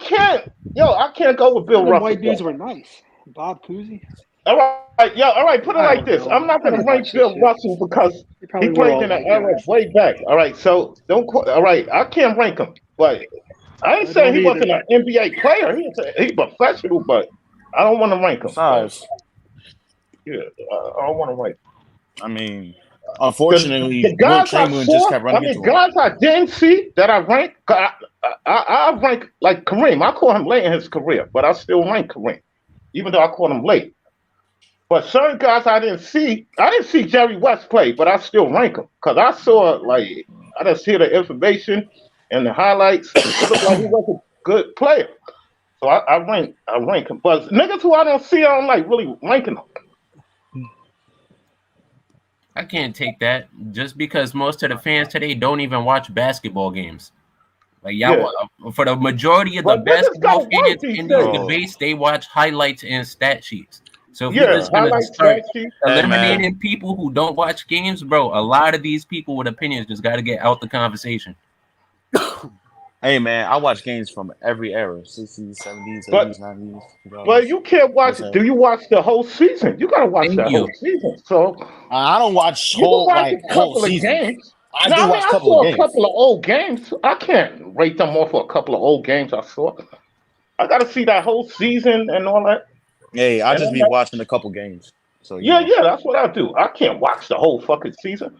can't go with Bill Russell. White dudes were nice. Bob Cousy. All right, put it like this. I'm not going to rank Bill Russell because he played in the era way back. All right, so all right, I can't rank him, but I ain't saying he wasn't an NBA player. He's professional, but I don't want to rank him. Yeah, I don't want to rank him. I mean, unfortunately, Will Chamberlain just kept running into him. Guys I didn't see that I rank, I rank like Kareem. I call him late in his career, but I still rank Kareem, even though I call him late. But certain guys I didn't see Jerry West play, but I still rank him because I saw, like, I just hear the information and the highlights. It looked like he was a good player, so I rank him. But niggas who I don't see, I don't like really ranking them. I can't take that just because most of the fans today don't even watch basketball games. Like, for the majority of the basketball fans in these debates, they watch highlights and stat sheets. So if you're just gonna start eliminating people who don't watch games, bro, a lot of these people with opinions just got to get out the conversation. Hey man, I watch games from every era: 60s, 70s, 80s, 90s. But you can't watch. Do you watch the whole season? You gotta watch Thank the you. whole season. So I don't watch you can watch a whole couple of seasons. games. I No, do I mean watch a I couple of saw a games. couple of old games. I can't rate them off for a couple of old games I saw. I gotta see that whole season and all that. Hey, I And just I'm be like, watching a couple games. So yeah, that's what I do. I can't watch the whole fucking season.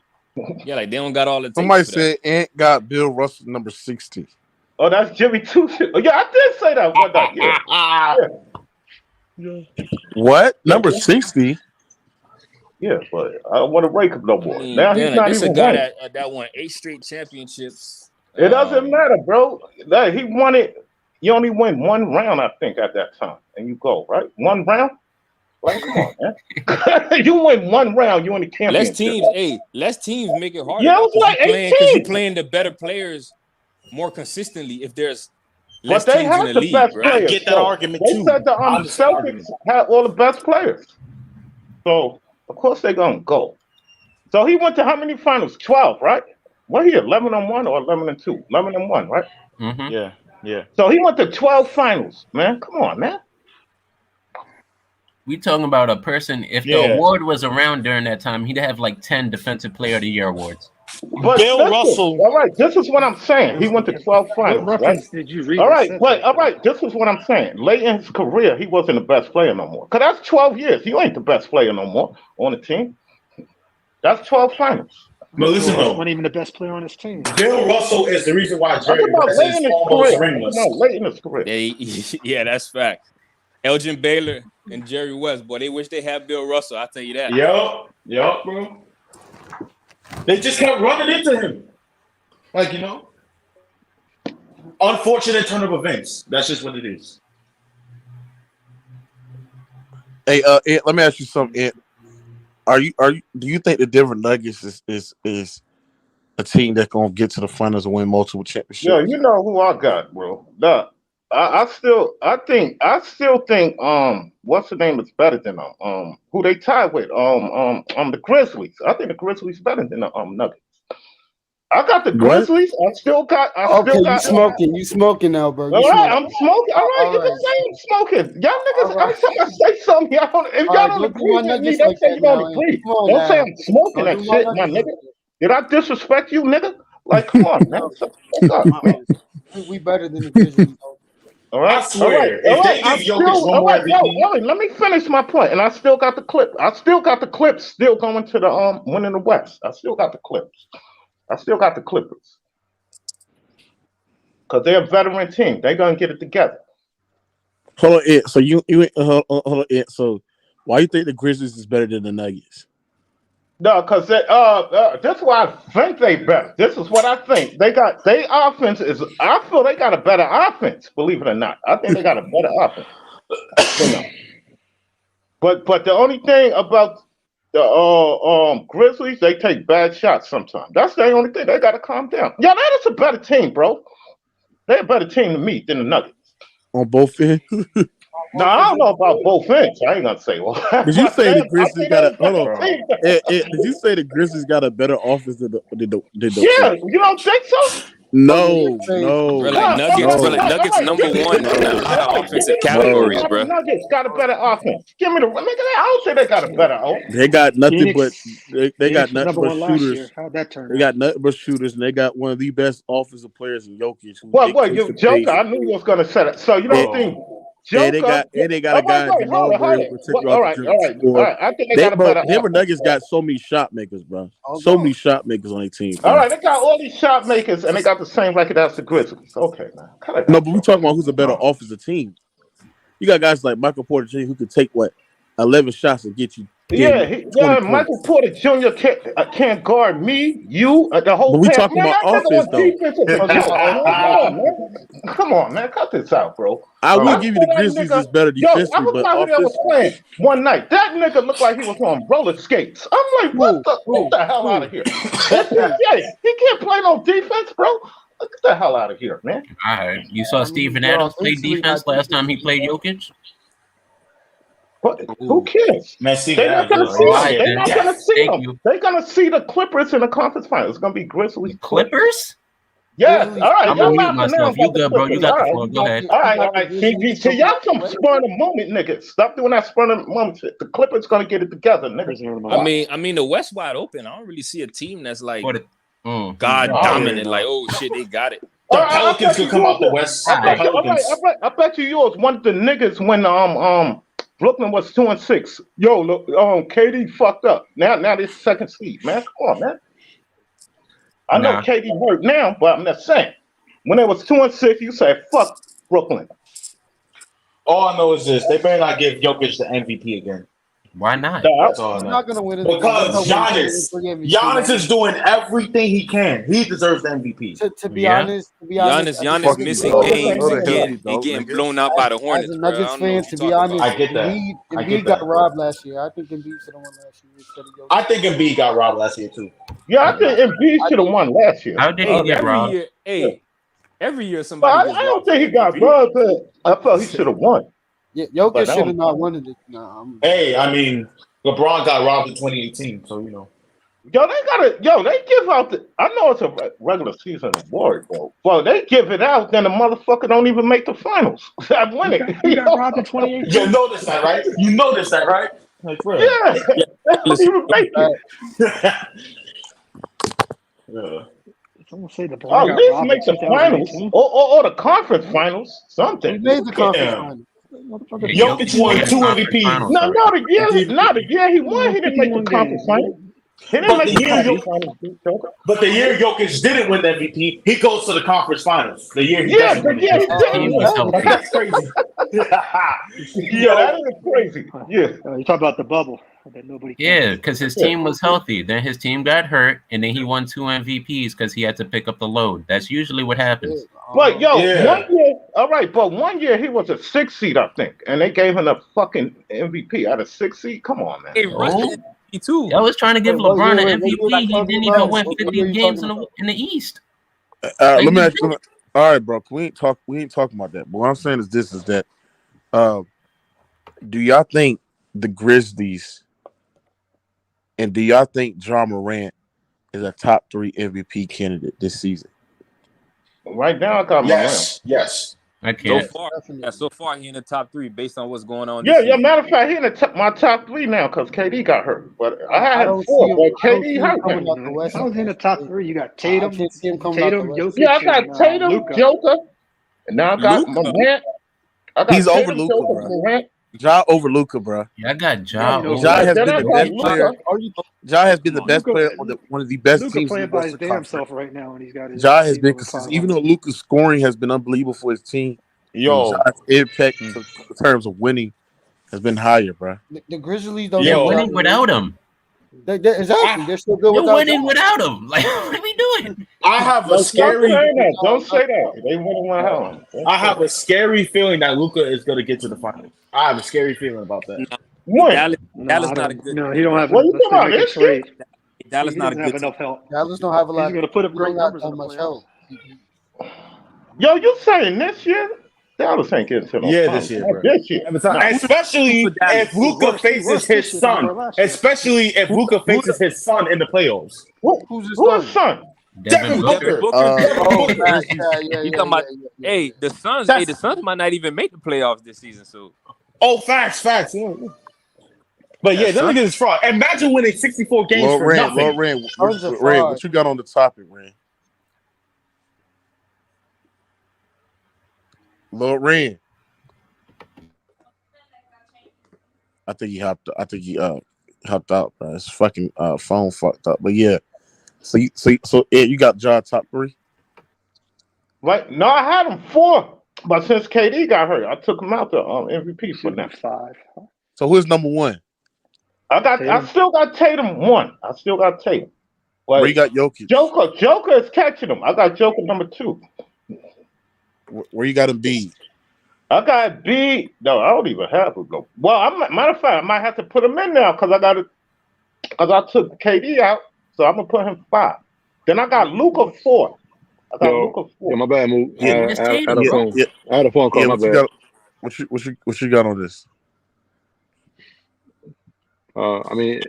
Yeah, like they don't got all the tapes Somebody for that. said Ant got Bill Russell number 60. Oh, that's Jimmy Two Shit. Oh, yeah, I did say that one night. Yeah. What? Number 60? Yeah, but I don't want to rake him no I more. mean, Now damn, he's like, not this a even guy winning. that won 8 straight championships. It doesn't matter, bro. Like, he won it. You only win one round, I think, at that time, and you go right 1 round. Like, come on, man. You win 1 round, you in the championship. Less teams make it harder. Yeah, it was like 'Cause you 18. playing the better players more consistently if there's less But they teams in had the the league, best bro. players. I get that though. argument They too. said the I understand the Celtics argument. had all the best players. So, of course, they're going to go. So, he went to how many finals? 12, right? What he 11-1 or 11-2? 11-1, right? Mm-hmm. Yeah. So, he went to 12 finals, man. Come on, man. We talking about a person. If the award was around during that time, he'd have like 10 Defensive Player of the Year awards. But Bill listen, Russell. all right, this is what I'm saying. He went to 12 finals, What right? reference did you read? All that right, said but that? all right, this is what I'm saying. Late in his career, he wasn't the best player no more. Cause that's 12 years. You ain't the best player no more on the team. That's 12 finals. No, listen Bill Russell though. wasn't even the best player on his team. Bill Russell is the reason why I'm talking Jerry about West late is in his almost career. ringless. No, late in his career. Yeah, that's fact. Elgin Baylor and Jerry West, boy, they wish they had Bill Russell. I'll tell you that. Yup, bro. They just kept running into him. Like, unfortunate turn of events. That's just what it is. Hey, Ant, let me ask you something, Ant. Do you think the Denver Nuggets is a team that's gonna get to the finals and win multiple championships? Yo, you know who I got, bro. I still think what's the name is better than them. Who they tied with? The Grizzlies. I think the Grizzlies better than the Nuggets. I got the Grizzlies. I still got. You smoking now, bro. All right, I'm smoking. All right, you can say I'm smoking. Y'all niggas, every time I say something, y'all don't, if y'all don't agree with me, don't say you don't agree. Don't say I'm smoking that shit, my nigga. Did I disrespect you, nigga? Like, come on, man. What's up, man? We better than the Grizzlies. All right, I swear, if they give Jokic one more MVP, let me finish my point. And I still got the clip. I still got the Clips still going to the winning the West. I still got the Clips. I still got the Clippers. Because they're a veteran team. They're going to get it together. Hold on, Ant. So hold on, Ant. So why you think the Grizzlies is better than the Nuggets? No, because this is why I think they better. This is what I think. They got their offense is. I feel they got a better offense. Believe it or not, I think they got a better offense. But the only thing about the Grizzlies, they take bad shots sometimes. That's the only thing. They got to calm down. Yeah, that is a better team, bro. They're a better team to me than the Nuggets. On both ends? No, I don't know about both ends. I ain't gonna say. Well, did you say the Grizzlies got a hold on? Did you say the Grizzlies got a better offense than the Yeah, you don't think so? No. Bro, like Nuggets number one in a lot of offensive categories, bro. Nuggets got a better offense. Give me the look at that. I don't say they got a better offense. They got nothing Phoenix, but they got nothing number but one last shooters. year. How'd that turn They out? got nothing but shooters, and they got one of the best offensive players in Jokic. Well, you Joker. I knew you was gonna say that. So you don't think Joker? They got a guy in Jamal Murray who can take you off the dribble. All right. I think they got a better. Denver Nuggets got so many shot makers, bro. So many shot makers on their team. Bro. All right, they got all these shot makers, and they got the same record as the Grizzlies. Okay, man. No, but we talking about who's a better offensive team. You got guys like Michael Porter Jr. who could take 11 shots and get you. Michael Porter Jr. can't guard me, you, the whole. But we talking about offense, though. Come on, man, cut this out, bro. I will give you the Grizzlies is better defensively, I was out there playing one night. That nigga looked like he was on roller skates. I'm like, get the hell out of here. He can't play no defense, bro. Get the hell out of here, man. All right, you saw Steven Adams play defense last time he played Jokic. But who cares? Man, they're not going to see them. They're not going to see them. They're going to see the Clippers in the conference finals. It's going to be Grizzlies. Clippers? Yes. All right. I'm Y'all gonna mute laughing now myself. You about the good, bro? You Clippers. got All the right. floor. Go ahead. All right. See, y'all some spur of the moment, niggas. Stop doing that spur of the moment shit. The Clippers gonna get it together, niggas. I mean, the West wide open. I don't really see a team that's like God Oh, dominant. yeah. Like, oh shit, they got it. The Pelicans could come out the West. I bet you yours one of the niggas when Brooklyn was 2-6. Yo, look, KD fucked up. Now this second seed, man. Come on, man. I know KD hurt now, but I'm just saying. When it was 2-6, you said fuck Brooklyn. All I know is this: they better not give Jokic the MVP again. Why not? That's all I He's know. not gonna win it Because Giannis is doing everything he can. He deserves the MVP. To be honest, Giannis missing games and getting blown out by the Hornets. As a Nuggets fan, to be honest, I get that. Embiid got robbed last year. I think Embiid should have won last year instead of Jokic. I think Embiid got robbed last year too. Yeah, I think Embiid should have won last year. How did he get robbed? Every year somebody. I don't think he got robbed. I thought he should have won. Yeah, Jokic should have not won it. Hey, I mean, LeBron got robbed in 2018, so you know. They give out I know it's a regular season award, though. Well, they give it out, then the motherfucker don't even make the finals. I'm winning. He got robbed in 2018. You notice that, right? You notice that, right? Like, yeah. They don't even make it. Someone say the at least make the finals or the conference finals. Something. He made the conference finals. Jokic won 2 MVPs. Not the year he won. He didn't make the conference finals. He didn't make the conference finals. But the year Jokic didn't win the MVP, he goes to the conference finals. The year he doesn't win it. That's crazy. Yeah, that is crazy. Yeah. You talk about the bubble. That nobody. Yeah, because his team was healthy. Then his team got hurt, and then he won 2 MVPs because he had to pick up the load. That's usually what happens. But 1 year, all right. But 1 year he was a 6 seed, I think, and they gave him the fucking MVP out of 6 seed. Come on, man. Hey, too. I was trying to give LeBron an MVP. He didn't even win 50 games in the East. Let me ask you. All right, bro. We ain't talking about that. But what I'm saying is this: is that do y'all think the Grizzlies and do y'all think Ja Morant is a top 3 MVP candidate this season? Right now, I got Morant. Yes. I can't. So far, he in the top 3 based on what's going on. Yeah. Matter of fact, he in my top 3 now because KD got hurt. But I had 4, but KD hurt. I was in the top 3. You got Tatum, Jokic. Yeah, I got Tatum, Joker, and now I got Morant. He's over Luka, bro. Ja over Luka, bro. Yeah, I got Ja. Ja has been the best player. Ja has been the best player on one of the best Luka teams. playing in the by his Western damn Conference. self right now, and he's got his. Ja has been consistent, even though Luka's scoring has been unbelievable for his team. Ja's impact in terms of winning has been higher, bro. The Grizzlies don't. They're winning without him. Exactly, they're still good. They're winning without him. Like, what are we doing? I have a scary. Don't say that. They winning without him. I have a scary feeling that Luka is going to get to the finals. I have a scary feeling about that. Dallas not a good. No, he don't have. What you talking about? This trade. Dallas not a doesn't have good. enough help. Dallas don't have a lot. He's going to put up great numbers. Not much help. Yo, you saying this year? Dallas ain't getting to no finals. This year, bro. This year. Especially if Luka faces his son. Especially if Luka faces his son in the playoffs. Who's his son? Devin Booker. You talking about? Hey, the Suns. The Suns might not even make the playoffs this season. So. Oh, facts. Yeah. But yeah, them niggas is fraud. Imagine winning 64 games for nothing. Ren, what you got on the topic, Ren? Lord Ren. I think he hopped out, bro. His fucking phone fucked up. But yeah. So Ed, you got Ja top 3? Right. No, I had him 4. But since KD got hurt, I took him out the MVP for that 5. So who's number 1? I still got Tatum 1. I still got Tatum. Where you got Jokic? Joker is catching him. I got Joker number 2. Where you got Embiid? I got B. No, I don't even have to go. Well, matter of fact, I might have to put him in now because I took KD out, so I'm gonna put him 5. Then I got Luka 4. Yeah, my bad, move. I had a phone call. My bad. What you got on this? I mean,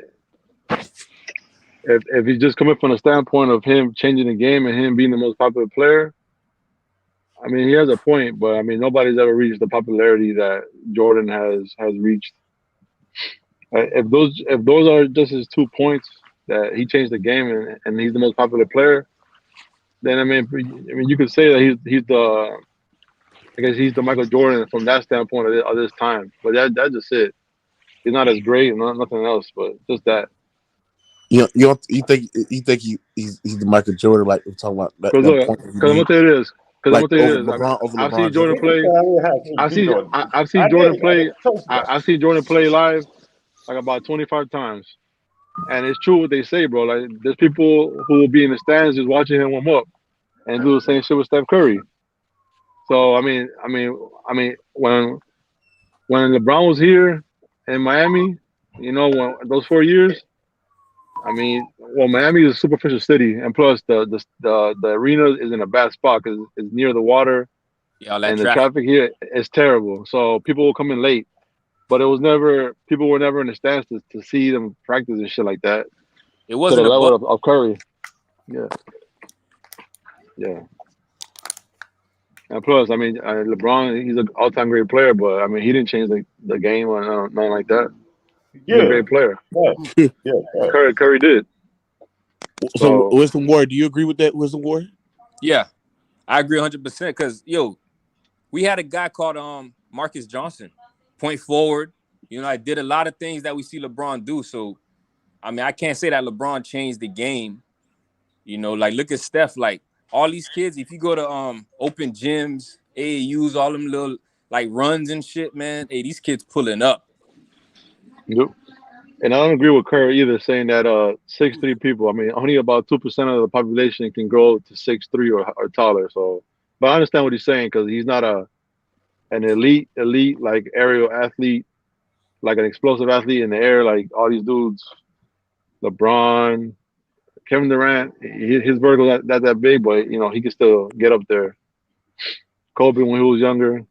if he's just coming from the standpoint of him changing the game and him being the most popular player, I mean, he has a point, but I mean, nobody's ever reached the popularity that Jordan has reached. If those are just his 2 points that he changed the game and he's the most popular player, then I mean you could say that he's the I guess he's the Michael Jordan from that standpoint of this time. But that's just it. He's not as great and nothing else, but just that. You think he's the Michael Jordan, like we're talking about that, Because that look, point because I'm gonna tell you this. Because I'm like gonna tell you over this. LeBron over I've LeBron seen Jordan James. play. I've seen Jordan play. I've seen Jordan play live like about 25 times, and it's true what they say, bro. Like there's people who will be in the stands just watching him warm up and do the same shit with Steph Curry. So I mean, when LeBron was here in Miami, when those 4 years, I mean, well, Miami is a superficial city, and plus the arena is in a bad spot because it's near the water, Yeah, all that and the traffic. traffic here is terrible. So people will come in late, but people were never in the stands to see them practice and shit like that. It To the wasn't a level bubble. of Curry, yeah, yeah. And plus, I mean, LeBron, he's an all-time great player, but I mean, he didn't change the game or nothing like that. He's a great player. Curry did. So, Wisdom Ward, do you agree with that, Wisdom Ward? Yeah, I agree 100%. Because we had a guy called Marcus Johnson, point forward. I did a lot of things that we see LeBron do. So, I mean, I can't say that LeBron changed the game. Like look at Steph. Like all these kids, if you go to open gyms, AAUs, all them little like runs and shit, man. Hey, these kids pulling up. Yep. And I don't agree with Kerr either, saying that 6'3" people. I mean, only about 2% of the population can grow to 6'3" or taller. So, but I understand what he's saying because he's not an elite like aerial athlete, like an explosive athlete in the air, like all these dudes. LeBron, Kevin Durant, his vertical not that big, but he can still get up there. Kobe when he was younger,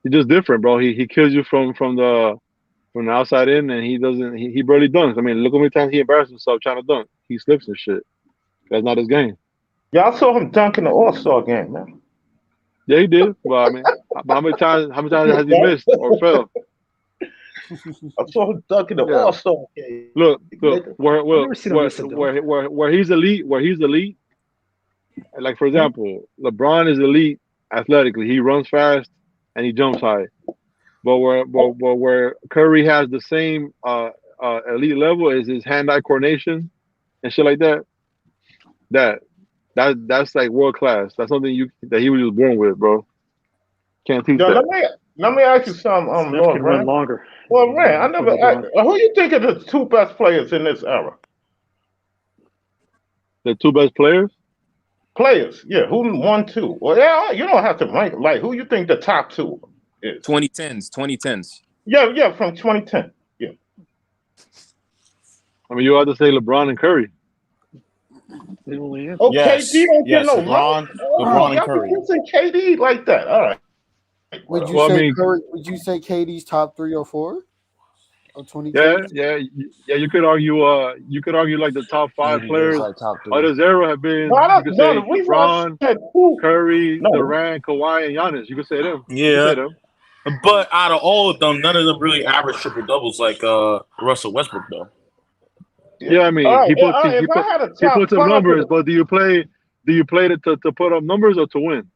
he's just different, bro. He kills you from the outside in, and he barely dunks. I mean, look how many times he embarrassed himself trying to dunk. He slips and shit. That's not his game. Y'all saw him dunk in the All-Star game, man. Yeah, he did. But I mean, how many times has he missed or fell? I saw him dunk in the All-Star game. Look, where he's elite. Like for example, LeBron is elite athletically. He runs fast and he jumps high. But where Curry has the same elite level is his hand-eye coordination and shit like that. That's like world class. That's something that he was just born with, bro. Can't teach that. Let me ask you something. Steph can run longer. Well, man, who you think are the two best players in this era? The two best players? Players, yeah. Who 1, 2? Well, yeah, you don't have to rank. Like, who you think the top two is? 2010s. Yeah, from 2010. Yeah. I mean, you have to say LeBron and Curry. Oh, yes. KD don't get no LeBron and Curry. You say KD like that? All right. Would you say Curry? Would you say KD's top 3 or 4? Or 2010? Yeah. You could argue. You could argue like the top 5 players like top 3. of this era have been. You could say LeBron, Curry, Durant, Kawhi, and Giannis. You could say them. Yeah. But out of all of them, none of them really average triple doubles like Russell Westbrook though. Yeah, I mean, he puts up numbers, but do you play to put up numbers or to win?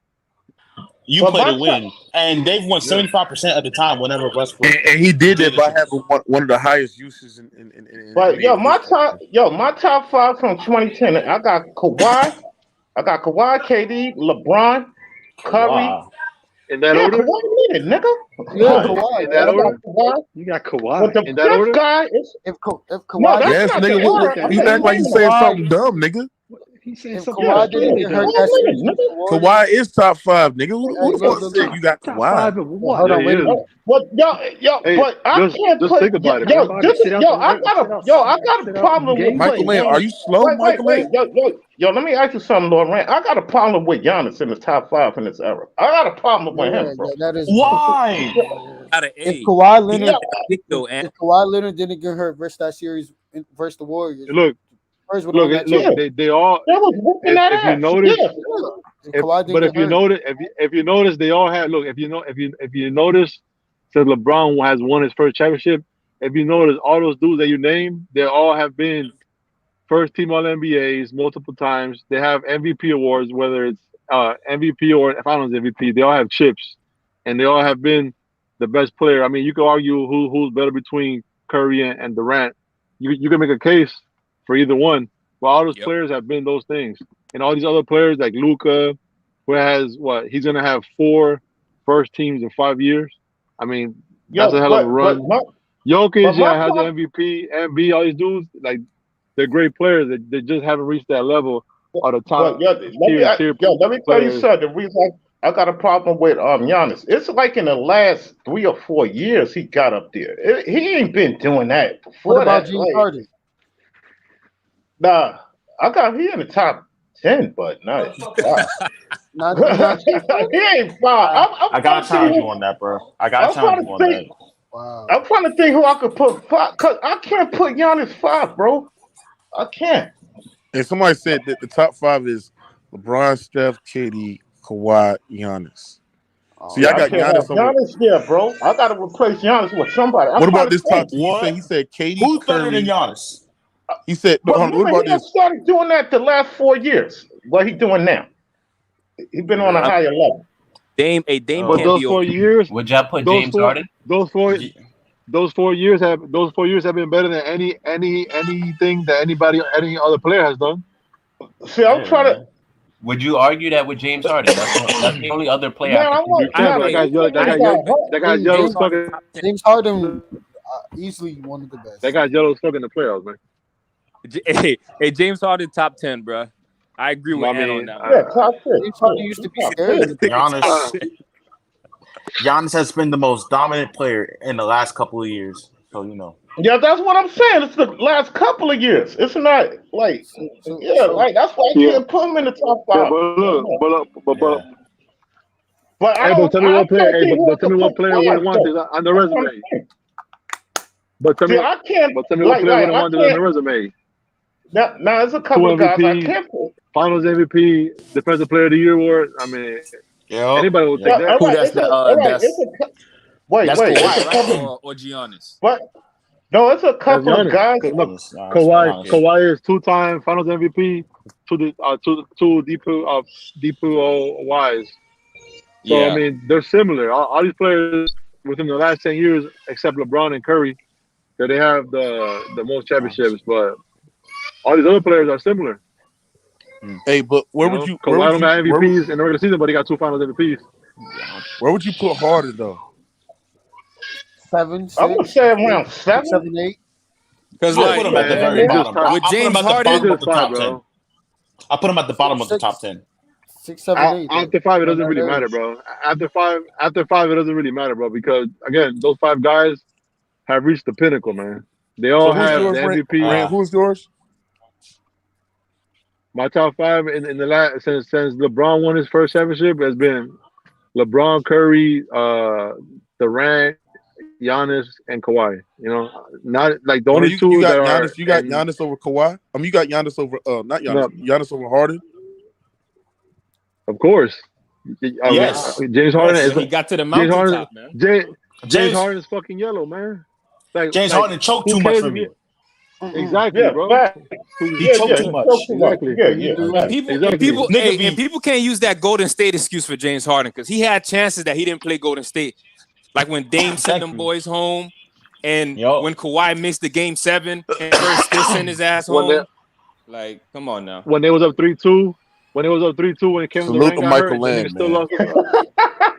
You play to win, and they've won 75% of the time whenever Westbrook. And he did that by having one of the highest uses in But my top 5 from 2010. I got Kawhi, KD, LeBron, Curry. In that order? Kawhi in it, nigga. Yeah, Kawhi. In that order? You got Kawhi. But the in that order? guy is if Kawhi. No, that's yes, not nigga. the order. You act like you saying something dumb, nigga. He's saying If something. Kawhi didn't get hurt that series, Fuck is top 5, nigga. Who the fuck said you got Kawhi? Hold on, wait a minute. But but I can't just put. think about it. I got a problem with Michael Lane. Are you slow, Michael Lane? Let me ask you something, Lord Rand. I got a problem with Giannis in the top 5 in this era. I got a problem with him, bro. That is Why? If Kawhi Leonard didn't get hurt versus that series, versus the Warriors. Look, Spurs were on that look. team. They all. They was whooping that If you ass. notice, And Kawhi didn't but get if you hurt. notice, if you notice, they all have. Look, if you notice, since LeBron has won his first championship, if you notice, all those dudes that you named, they all have been first team All NBAs multiple times. They have MVP awards, whether it's MVP or Finals MVP. They all have chips, and they all have been the best player. I mean, you could argue who's better between Curry and Durant. You can make a case for either one. But all those players have been those things, and all these other players like Luka, who has he's gonna have 4 first teams in 5 years. I mean, that's a hell of a run. Jokic has an MVP, MB, all these dudes, like, they're great players. They just haven't reached that level of the top tier let me tell you players. something. The reason I got a problem with Giannis, it's like in the last 3 or 4 years he got up there. He ain't been doing that before. What about that. James Harden? Nah, I got he in the top 10, but not. Not He ain't 5. I gotta challenge you on that, bro. I gotta challenge you on that. Wow. I'm trying to think who I could put 5, cause I can't put Giannis 5, bro. I can't. And somebody said that the top 5 is LeBron, Steph, KD, Kawhi, Giannis. See, I got Giannis Giannis over. Giannis there, bro. I got to replace Giannis with somebody. What about this top 2? He said KD. Who's better Curry. than Giannis? He said, But hold on, what about he this? started doing that the last 4 years. What he doing now? He been on a higher level. Dame But can't those be 4 over. years, Would y'all put those James four, Harden? those 4 years have been better than anything that any other player has done. See, I'm trying to. Would you argue that with James Harden? That's the only other player Man, I I'm can You can't, but that guy's yellow stuck. James Harden easily one of the best. That guy's yellow stuck in the playoffs, man. Hey, James Harden top 10, bro. I agree with Ant on that. Yeah, top 10. James Harden used to be scary. Giannis has been the most dominant player in the last couple of years. So Yeah, that's what I'm saying. It's the last couple of years. It's not like like that's why I can't put him in the top 5. Yeah, But I Hey, don't. but tell me what player. Hey, but tell me what player wouldn't want this on the resume. But tell me, I can't. But tell me what player wouldn't want this on the resume. Now, there's a couple of guys I can't put. Finals MVP, Defensive Player of the Year award. I mean, anybody will take that. Who that's Wait, that's wait. Kawhi, right? Or Giannis? What? No, it's a couple of guys. Look, Kawhi is 2-time Finals MVP, two DPOYs. So I mean, they're similar. All these players within the last 10 years, except LeBron and Curry, that they have the most championships. But all these other players are similar. Hey, but where would you? Kawhi don't got MVPs in the regular season, but he got 2 Finals MVPs. Where would you put Harden though? 7, 6. I would say around 7, 8. Because I put him at the very bottom. With James Harden, of the top 10. I put him at the bottom of the top 10. 6, 7, 8. After 5, it doesn't really matter, bro. After five, it doesn't really matter, bro. Because again, those 5 guys have reached the pinnacle, man. They all have the MVP. Who's yours? My top 5 in the last since LeBron won his first championship has been LeBron, Curry, Durant, Giannis, and Kawhi. You know, not like the only two that are. Giannis, you got Giannis over Kawhi. You got Giannis over not Giannis. No. Giannis over Harden. Of course. Yes. James Harden is. He got to the mountaintop, man. James Harden is fucking yellow, man. James Harden choked too much for me. Exactly, bro. He choked too much. Exactly. People can't use that Golden State excuse for James Harden because he had chances that he didn't play Golden State. Like when Dame sent them boys home, and when Kawhi missed the game 7, and first still sent his ass home. Like, come on now. When they was up 3-2, when it came to Salute to Michael Land, still man. lost.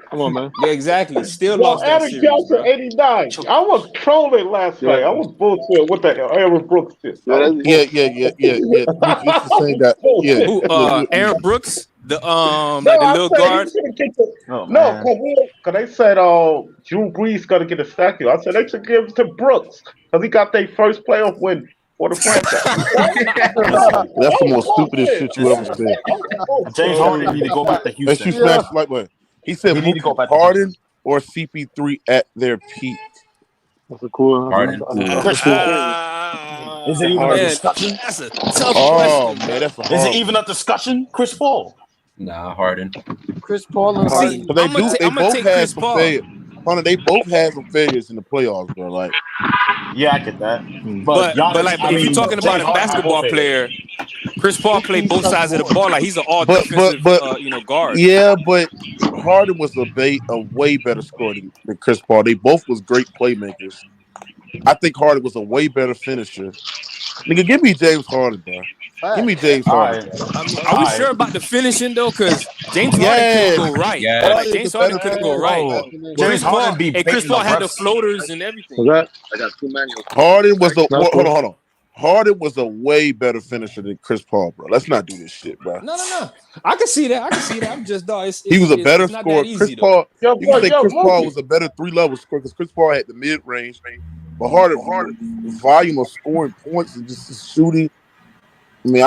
Come on, man. Yeah, exactly. Still lost that Adam series. Johnson, Bro. 89. I was trolling last night. I was bullshit. What the hell? Aaron Brooks did. Yeah. This is the same guy. Yeah. Who? Aaron Brooks, the little guard. Because they said Drew Brees got to get a statue. I said they should give it to Brooks because he got their first playoff win for the franchise. That's the most stupidest shit you ever said. James Harden need to go back to Houston. Let you smash like what? He said Harden or CP3 at their peak. That's a cool. Harden. Is it even a discussion? That's a tough question. Man, that's a hard Is it even a discussion? Chris Paul. Nah, Harden. Chris Paul and See, But they I'm gonna take Chris Paul. They both had some failures in the playoffs, bro. Like, yeah, I get that. But if you're talking about a basketball player, Chris Paul played both sides of the ball. Like he's an all defensive, guard. Yeah, but Harden was a way better scorer than Chris Paul. They both was great playmakers. I think Harden was a way better finisher. Nigga, give me James Harden, bro. Give me James Harden. I mean, are we sure about the finishing though? Because James Harden couldn't go right. Yeah. Like, James Harden couldn't go right. Chris Paul had the floaters and everything. I got two manuals. Harden was hold on. Harden was a way better finisher than Chris Paul, bro. Let's not do this shit, bro. No. I can see that. I'm just he was a better scorer. Chris Paul. You can say Chris Paul was a better 3-level scorer because Chris Paul had the mid range, but Harden volume of scoring points and just shooting. I mean,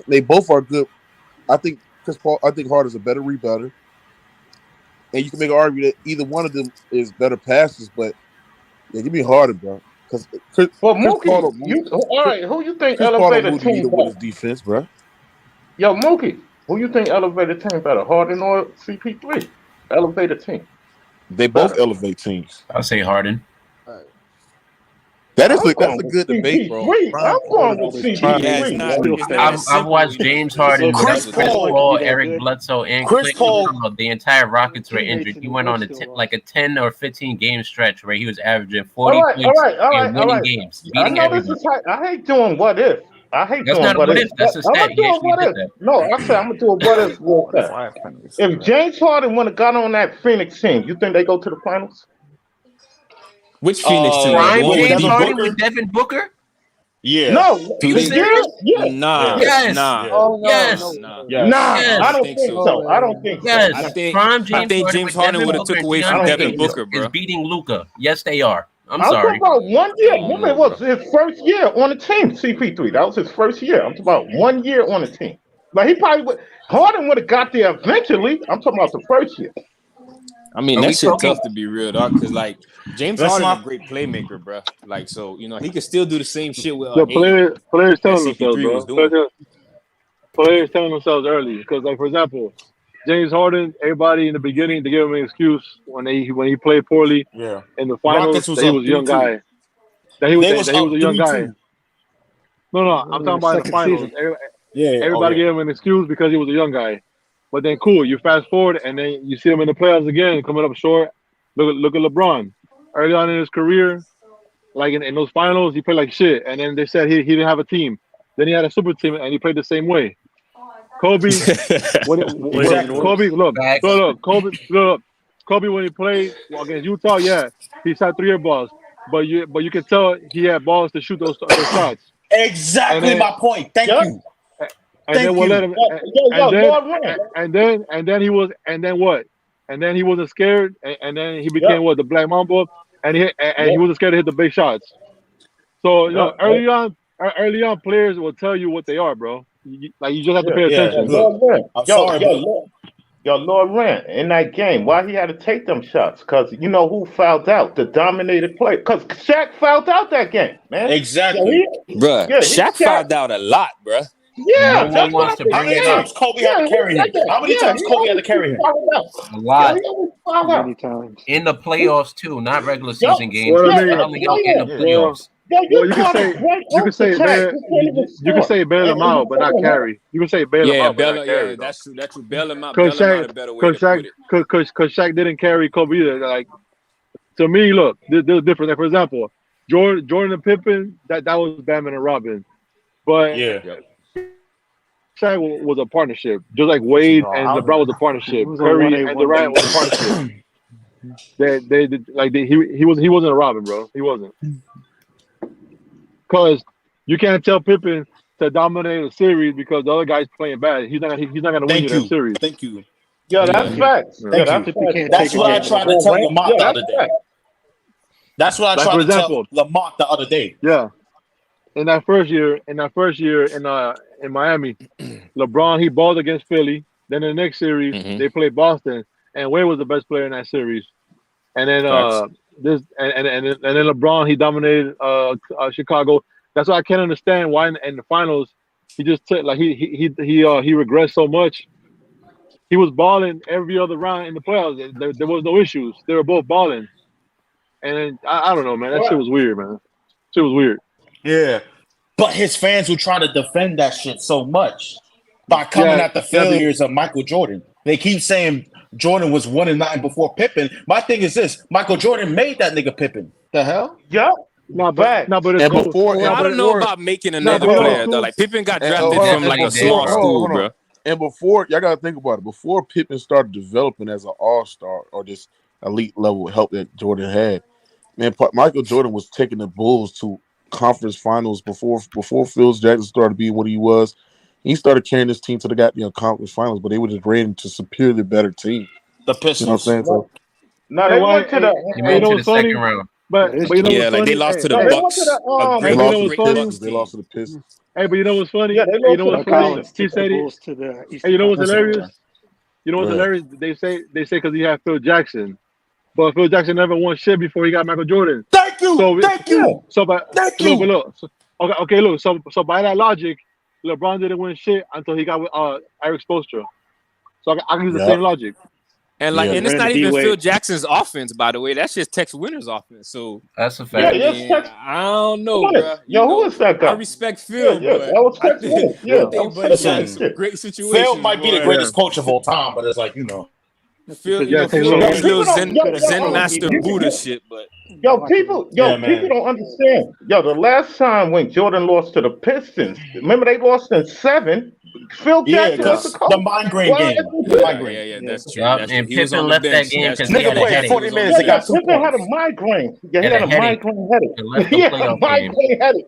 they both are good. I think Harden's a better rebounder, and you can make an argument that either one of them is better passes. But yeah, give me Harden, bro. Because Mookie, all right, who you think elevated team with his defense, bro? Yo, Mookie, who you think elevated team better, Harden or CP3? Elevated team. They both elevate teams. I'll say Harden. That's a good debate, bro. I'm going with CP3. I've watched James Harden, Chris Paul, Eric Bledsoe, and Chris Paul. The entire Rockets were injured. He went on a 10 or 15 game stretch where he was averaging 40 points and winning games, beating everybody. I hate doing what if. That's not a what if. That's a stat. He actually did that. No, I said I'm gonna do a what if. Real fast. If James Harden would have got on that Phoenix team, you think they go to the finals? Which Phoenix team? Prime James Harden with Devin Booker? Yeah. No. You serious? Yeah. Nah. Yes. Nah. Oh, no, Yes. no. Yes. Nah. Yes. I don't think so. I don't think so. Yes. I think James Harden would have took away from Devin Booker, bro. Is beating Luka. Yes, they are. I'm talking sorry. about 1 year. Remember, it was his first year on the team, CP3. That was his first year. I'm talking about 1 year on the team. Like, he probably would. Harden would have got there eventually. I'm talking about the first year. I mean, that shit tough to be real, dog. Because like James Harden is a great playmaker, bro. Like, so he can still do the same shit with the players telling themselves, bro. Players telling themselves early, because like for example, James Harden, everybody in the beginning they gave him an excuse when he played poorly. Yeah. In the finals, that he was a young guy. That he was a young guy. No, I'm talking about the finals. Everybody gave him an excuse because he was a young guy. But then cool, you fast forward and then you see him in the playoffs again, coming up short. Look at LeBron. Early on in his career, like in those finals, he played like shit. And then they said he didn't have a team. Then he had a super team and he played the same way. Kobe, Kobe when he played against Utah, he shot 3 air balls. But you can tell he had balls to shoot those shots. Exactly my point. Thank you. And then we'll let him. And then he was. And then what? And then he wasn't scared. And then he became the Black Mamba. And he wasn't scared to hit the big shots. So early on, players will tell you what they are, bro. You just have to pay attention. Lord Rand, in that game, why he had to take them shots? Because you know who fouled out? The dominated player. Because Shaq fouled out that game, man. Exactly, bruh. Shaq fouled out a lot, bruh. Yeah, no one wants to bring it up. Kobe had to carry him. How many times Kobe had to carry him? A lot. Many times. In the playoffs too, not regular season games. Well, I mean, in the playoffs. Well, you can say bail him out, but not carry. You can say bail him out, but not carry. That's true. Bail him out. Because Shaq didn't carry Kobe either. Like, to me, look, they're different. Like, for example, Jordan and Pippen, that was Batman and Robin, but Shaq was a partnership, just like Wade and LeBron was a partnership. Curry and Durant was a partnership. He wasn't a Robin, bro. He wasn't. Because you can't tell Pippen to dominate a series because the other guy's playing bad. He's not gonna win you that series. Thank you. Yeah, that's facts. That's what I tried to tell Lamont the other day. That's what I tried to tell Lamont the other day. Yeah. In that first year in Miami, LeBron he balled against Philly. Then in the next series they played Boston, and Wade was the best player in that series. And then then LeBron he dominated Chicago. That's why I can't understand why in the finals he just took like he regressed so much. He was balling every other round in the playoffs. There was no issues. They were both balling, and I don't know, man. That shit was weird, man. Shit was weird. Yeah, but his fans will try to defend that shit so much by coming at the failures of Michael Jordan. They keep saying Jordan was 1-9 before Pippen. My thing is this: Michael Jordan made that nigga Pippen. The hell? Yep. But it's and cool. before, I don't know about making another player though. Like Pippen got drafted from like a small school, bro. And before, y'all gotta think about it. Before Pippen started developing as an all-star or this elite level help that Jordan had, man, Michael Jordan was taking the Bulls to conference finals before Phil Jackson started being what he was. He started carrying this team to the goddamn conference finals, but they would just ran into superiorly better team. The Pistons. You know what I'm saying? So, no, they went to the second round. But you know what's funny? Like they lost to the they Bucks. lost to the Pistons. Hey, but you know what's funny? Yeah, they you know what's funny? He said it. Hey, you know what's hilarious? You know what's hilarious? They say because he had Phil Jackson, but Phil Jackson never won shit before he got Michael Jordan. Thank you. So, but look. Okay, look. So by that logic, LeBron didn't win shit until he got with Eric Spoelstra. So I can use the same logic. And and it's not even Phil Jackson's offense, by the way. That's just Tex Winter's offense. So that's a fact. I don't know, bro. Who is that guy? I respect Phil. Yeah, that was Tex Winter. Yeah, some great situations. Phil might be the greatest coach of all time, but it's like Phil, Zen master Buddha shit, but people don't understand. The last time when Jordan lost to the Pistons, remember they lost in 7. Phil Jackson was the coach. The migraine game. Yeah, that's true. And Pippen left that game because he had a headache. 40 minutes. They got 2 Pippen had a migraine. Yeah, he had a migraine headache. He had a migraine headache.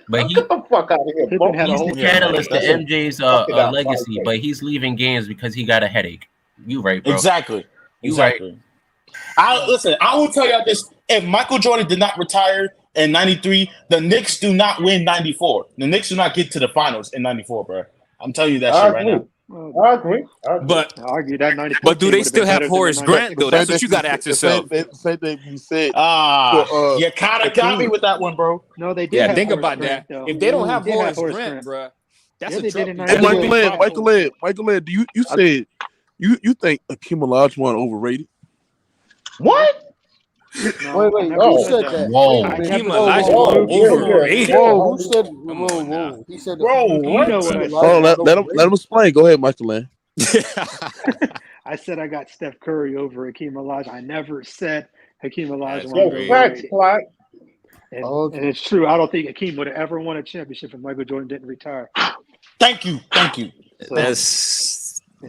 But get the fuck out of here. He's the catalyst to MJ's legacy, but he's leaving games because he got a headache. You right, bro. Exactly. Right. I will tell y'all this. If Michael Jordan did not retire in 93, the Knicks do not win 94. The Knicks do not get to the finals in 94, bro. I'm telling you that shit right now. I agree. But I argue that 94. But do they still have Horace Grant though? That's what you got to ask yourself. Same thing you said. You kind of got me with that one, bro. No, they did. Yeah, think about that. If they don't have Horace Grant, bro, that's a trouble. Hey, Michael Ed, you said you think Akeem Olajuwon overrated? What? Wait, who said that? Whoa. Hakeem Olajuwon overrated. Whoa, who said? Whoa. He said, bro, what? Let him explain. Go ahead, Michael Lane. I said I got Steph Curry over Hakeem Olajuwon. I never said Hakeem Olajuwon. And it's true. I don't think Hakeem would have ever won a championship if Michael Jordan didn't retire. Thank you. So,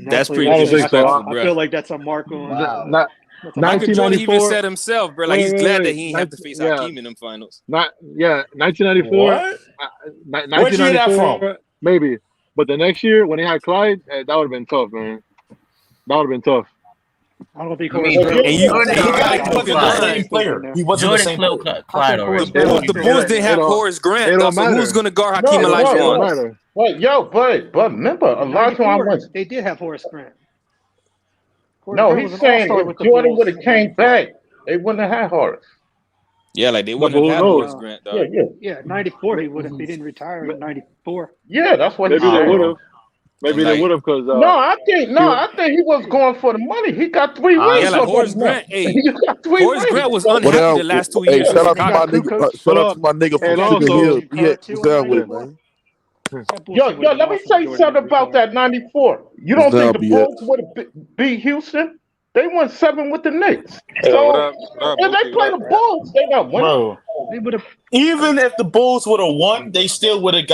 that's pretty disrespectful, bro. I feel like that's a mark on. Michael Jordan even said himself, bro, like he's glad that he didn't have to face Hakeem in them finals. 1994. What? 1994, where'd you hear that from? Maybe. But the next year, when they had Clyde, that would have been tough, man. That would have been tough. I don't think he wasn't the same player. He wasn't the same player. Clyde already. The Bulls didn't have Horace Grant, though, so who's going to guard Hakeem Olajuwon? Wait, but remember, Olajuwon was... They did have Horace Grant. No, he's saying if Jordan would have came back, they wouldn't have had Horace. Yeah, like they wouldn't have had Horace Grant, though. Yeah, 94 he would have. He didn't retire in 94. Yeah, that's what maybe they would have. Maybe they would have because I think he was going for the money. He got 3 rings. Yeah, like Horace Grant. Hey, Horace Grant was unhappy the last 2 years. Shout out to my nigga from Sugar Hill. He had down with it, man. Yo, let me say something about that 94. You don't think the Bulls would have beat Houston? They won 7 with the Knicks. So if they play the Bulls, they got one. Bro, they would have. Even if the Bulls would have won, they still would have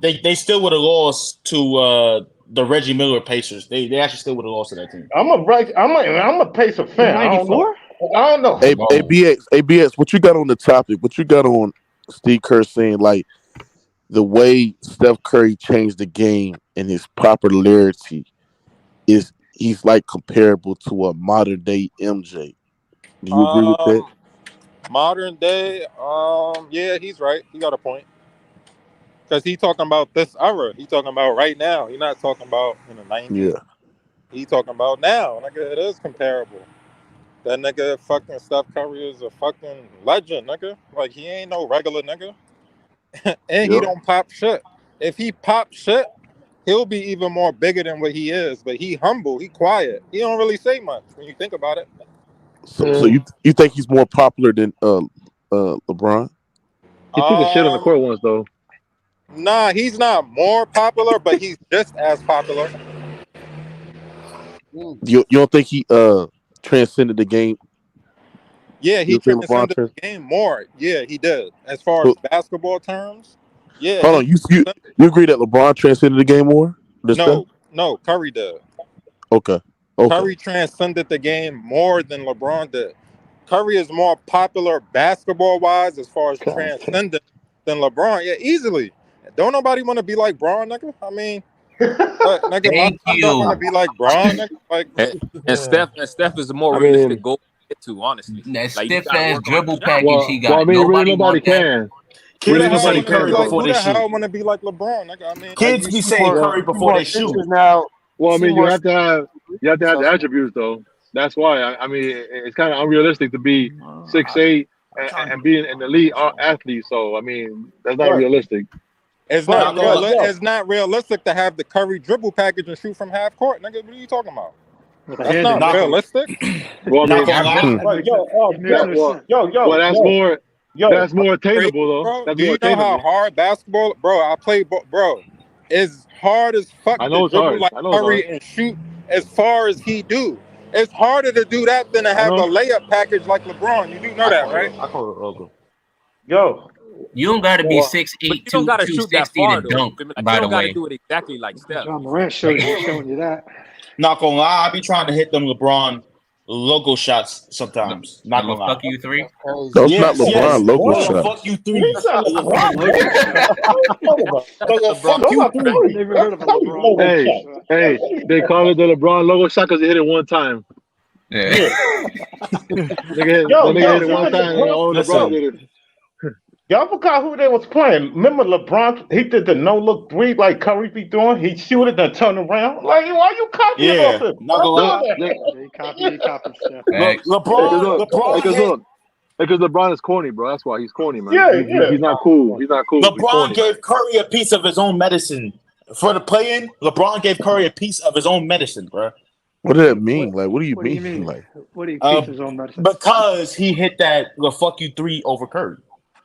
they still would have lost to the Reggie Miller Pacers. They actually still would have lost to that team. I'm a Pacer fan. 94? I don't know. Hey, BX, what you got on the topic? What you got on Steve Kerr saying like the way Steph Curry changed the game and his popularity is he's like comparable to a modern day MJ. Do you agree with that? Modern day, yeah, he's right. He got a point. Because he's talking about this era. He's talking about right now. He's not talking about in the 90s. Yeah. He's talking about now. Nigga, it is comparable. That nigga fucking Steph Curry is a fucking legend, nigga. Like, he ain't no regular nigga. and he don't pop shit. If he pop shit, he'll be even more bigger than what he is. But he humble, he quiet. He don't really say much when you think about it. So you think he's more popular than LeBron? He took a shit on the court once though. Nah, he's not more popular, but he's just as popular. You don't think he transcended the game? Yeah, he transcended the game more. Yeah, he did. As far as basketball terms, yeah. Hold on, you agree that LeBron transcended the game more? No, Curry did. Okay. Curry transcended the game more than LeBron did. Curry is more popular basketball-wise as far as transcendent than LeBron. Yeah, easily. Don't nobody want to be like Bron, nigga? I mean, nigga, I don't want to be like Bron, nigga. Like, and Steph is a more realistic goal to get to, honestly. That like, stiff-ass dribble package he got. Well, I mean, really nobody can. Really nobody can. Like, who the hell want to be like LeBron, nigga? I mean, Kids be saying Curry before they shoot. Now, well, I mean, you have to have the attributes, though. That's why. I mean, it's kind of unrealistic to be 6'8" and be an elite athlete. So, I mean, that's not realistic. It's not realistic to have the Curry dribble package and shoot from half court, nigga. What are you talking about? That's not realistic. Well, I mean, that's more attainable, though. That's Do you know how hard basketball, bro? I play, bro. It's hard as fuck to dribble like Curry and shoot as far as he do. It's harder to do that than to have a layup package like LeBron. You do know that, right? You don't got to be 6'8", you don't got to shoot that 260 far, to dunk, though. by you the don't got to way. do it exactly like Steph. John Morant showing you that. Not gonna lie, I be trying to hit them LeBron logo shots sometimes. Not gonna lie. Fuck you three. That's not LeBron logo shot. Fuck you three. Hey, they call it the LeBron logo shot because he hit it one time. Yeah. Nigga hit it one time. LeBron did it. Y'all forgot who they was playing. Remember LeBron? He did the no-look three like Curry be doing. He shoot it and turn around. Like, why you copying off him? Not gonna lie. He copied LeBron. Because LeBron is corny, bro. That's why he's corny, man. Yeah, He's not cool. He's not cool. LeBron gave Curry a piece of his own medicine for the play-in. LeBron gave Curry a piece of his own medicine, bro. What does that mean? Like, what do you mean? Like, what do you piece his own medicine? Because he hit that the fuck you three over Curry.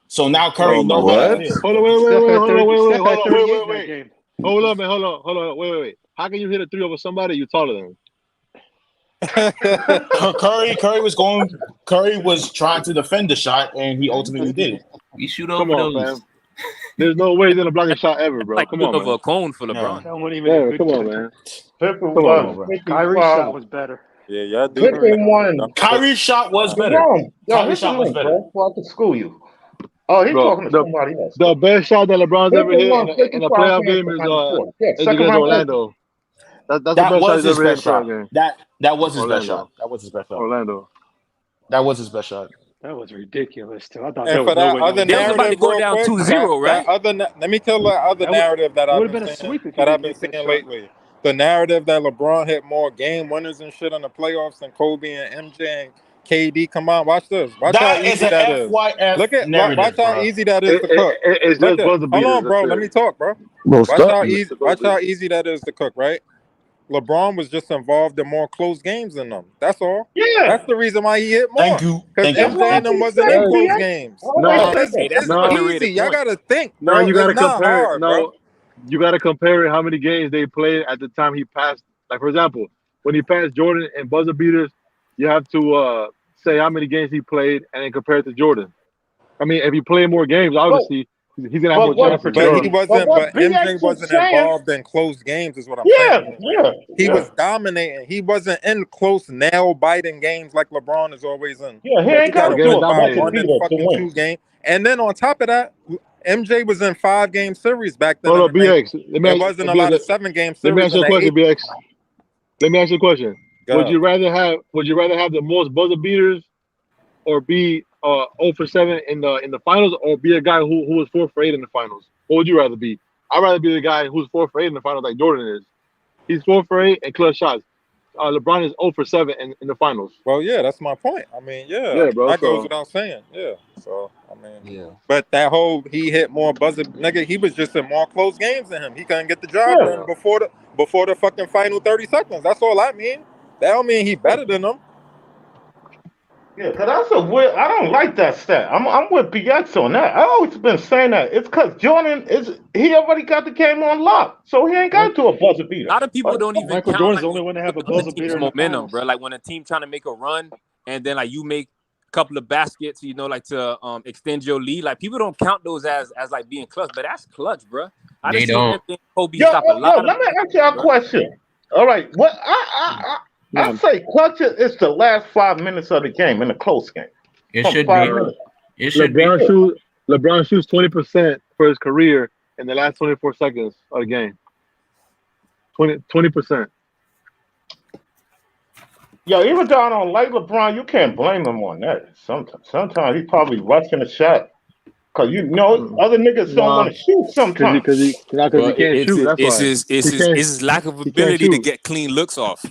So now Curry knows what? Hold on, wait. Hold on, man. Hold on. Wait. How can you hit a three over somebody you taller than? Curry was trying to defend the shot, and he ultimately did it. You shoot over those. Man. There's no way he's gonna block a shot ever, bro. Come on, man. A cone for LeBron. Come on, man. Kyrie's shot was better. Yeah, y'all do. Kyrie's shot was better. Kyrie's shot was better. I can school you. Oh, he's talking to somebody else. The best shot that LeBron's ever hit in a playoff game is against Orlando. That's the best shot he's ever hit in a playoff game. That was his best shot. That was his best shot. Orlando. That was his best shot. That was ridiculous, too. I thought And for that other narrative, go down 2-0, right? Let me tell the other narrative that I've been seeing lately. The narrative that LeBron hit more game winners and shit in the playoffs than Kobe and MJ and KD. Come on, watch this. Watch how easy that is. Look at watch how easy that is to cook. Hold on, bro. Let me talk, bro. Watch how easy that is to cook, right? LeBron was just involved in more close games than them. That's all. Yeah. That's the reason why he hit more. Thank you. Because MJ and them wasn't in close games. It's easy. Y'all got to think. No, you got to compare. Hard, no, you got to compare how many games they played at the time he passed. Like, for example, when he passed Jordan and buzzer beaters, you have to say how many games he played and then compare it to Jordan. I mean, if he played more games, obviously he's gonna have more chance for Jordan. But MJ wasn't involved in close games, is what I'm saying. Yeah. He was dominating. He wasn't in close nail biting games like LeBron is always in. Yeah, he ain't got to do it. 2 game. And then on top of that, MJ was in 5-game series back then. Hold on, BX. It wasn't a lot of 7-game series. Let me ask you a question, BX. Let me ask you a question. Would you rather have the most buzzer beaters, or be 0 for 7 in the finals, or be a guy who was 4 for 8 in the finals? What would you rather be? I'd rather be the guy who's 4 for 8 in the finals, like Jordan is. He's 4 for 8 and clutch shots. LeBron is 0 for 7 in the finals. Well, yeah, that's my point. I mean, bro. that goes So, without saying. Yeah. So, I mean, but that whole he hit more buzzer, nigga, he was just in more close games than him. He couldn't get the job done before the fucking final 30 seconds. That's all I mean. That don't mean he better than them. Yeah, because that's a weird. I don't like that stat. I'm with BX on that. I always been saying that. It's because Jordan he already got the game on lock, so he ain't got to do a buzzer beater. A lot of people don't even Michael count Jordan's like the only one to have a the buzzer team's beater in the momentum, finals. bro. Like when a team trying to make a run and then like you make a couple of baskets, you know, like to extend your lead. Like people don't count those as like being clutch, but that's clutch, bro. I They done seen don't. MJ and Kobe stop a lot. Let me ask you a question. All right, what I say clutch is the last 5 minutes of the game in a close game. It From should 5 be. minutes. It should be. LeBron shoots 20% for his career in the last 24 seconds of the game. 20%. Yo, even though I don't like LeBron, you can't blame him on that. Sometimes he probably rushing the shot. Cause you know other niggas don't want to shoot sometimes. Because he can't shoot. That's why. It's his lack of ability to get clean looks off.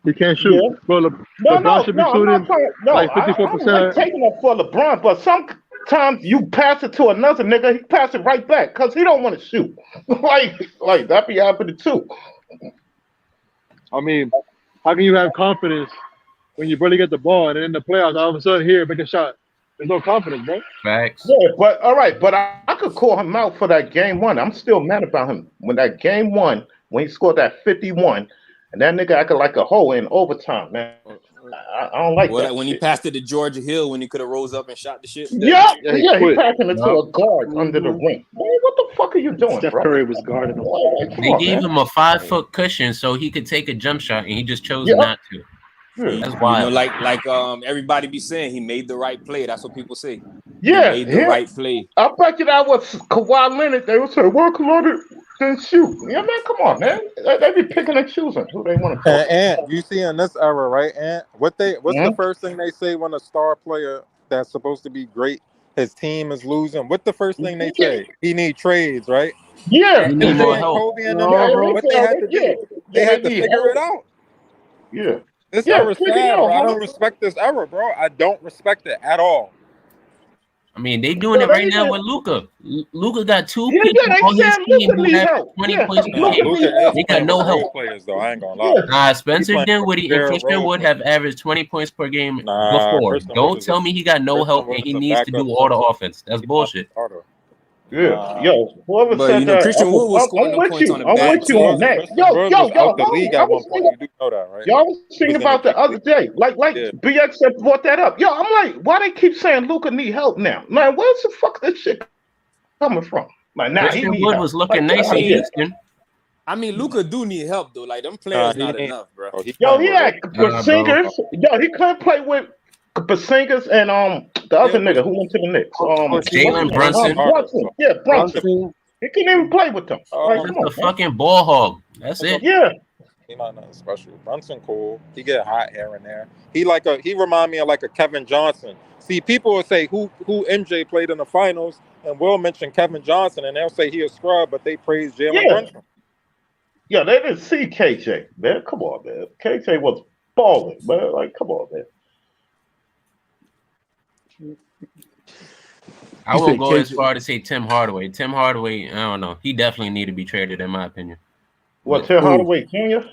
He can't shoot. Yeah. Bro, LeBron should be shooting like 54%. I'm like taking it for LeBron, but sometimes you pass it to another nigga, he pass it right back because he don't want to shoot. like that be happening too. I mean, how can you have confidence when you barely get the ball and then in the playoffs all of a sudden here make a shot? There's no confidence, bro. Facts. Yeah, but all right, but I could call him out for that game one. I'm still mad about him when that game one when he scored that 51. And that nigga acted like a hoe in overtime, man. I don't like that. When shit. he passed it to Georgia Hill when he could have rose up and shot the shit. Yeah, he passing it to a guard under the ring. Man, what the fuck are you doing, Steph bro? Curry was guarding him. They gave him a 5-foot cushion so he could take a jump shot, and he just chose not to. That's wild. You know, like everybody be saying, he made the right play. That's what people say. Yeah, he made the right play. I bet you that was Kawhi Leonard. They would say, "Well, Kawhi didn't shoot." Yeah, man, come on, man. They be picking and choosing who they want to play. And you see in this era, right? And what's the first thing they say when a star player that's supposed to be great, his team is losing? What's the first thing they say? He need trades, right? Yeah, he need more help. Kobe and them, what they had to do? They had to figure it out. Yeah. This era's sad, bro. I don't respect this era, bro. I don't respect it at all. I mean, they doing it right now with Luka. Luka got 2 people on his team who have 20 points per game. They got no help. Players, though. I ain't gonna lie. Nah, Spencer Dinwiddie and Christian Wood have averaged 20 points per game before. Don't tell me he got no help and he needs to do all the offense. That's bullshit. Yeah, yo, whoever But, said you know, that, Christian Wood was scoring I'm no with points you. on the I'm back. with you on that. Yo, out the league at one point. You do know that, right? Y'all was thinking about the other day, like BX had brought that up. Yo, I'm like, why they keep saying Luka need help now? Man, where's the fuck this shit coming from? Like, nah, he Christian need Wood help. was looking Like, nice in Houston. I mean, Luka do need help though. Like them players not enough, bro. Yo, he had Singers. Yo, he couldn't play with Singers and the other nigga who went to the Knicks. Jalen Brunson. Brunson. Yeah, Brunson. He couldn't even play with them. Like, come on, the fucking ball hog. That's it. Yeah. He not nothing special. Brunson cool. He get hot here and there. He remind me of like a Kevin Johnson. See, people will say who MJ played in the finals, and we'll mention Kevin Johnson, and they'll say he a scrub, but they praise Jalen Brunson. Yeah, they didn't see KJ, man. Come on, man. KJ was balling, man. Like, come on, man. I won't go as far to say Tim Hardaway. Tim Hardaway, I don't know. He definitely need to be traded, in my opinion. What, Tim Hardaway Jr.?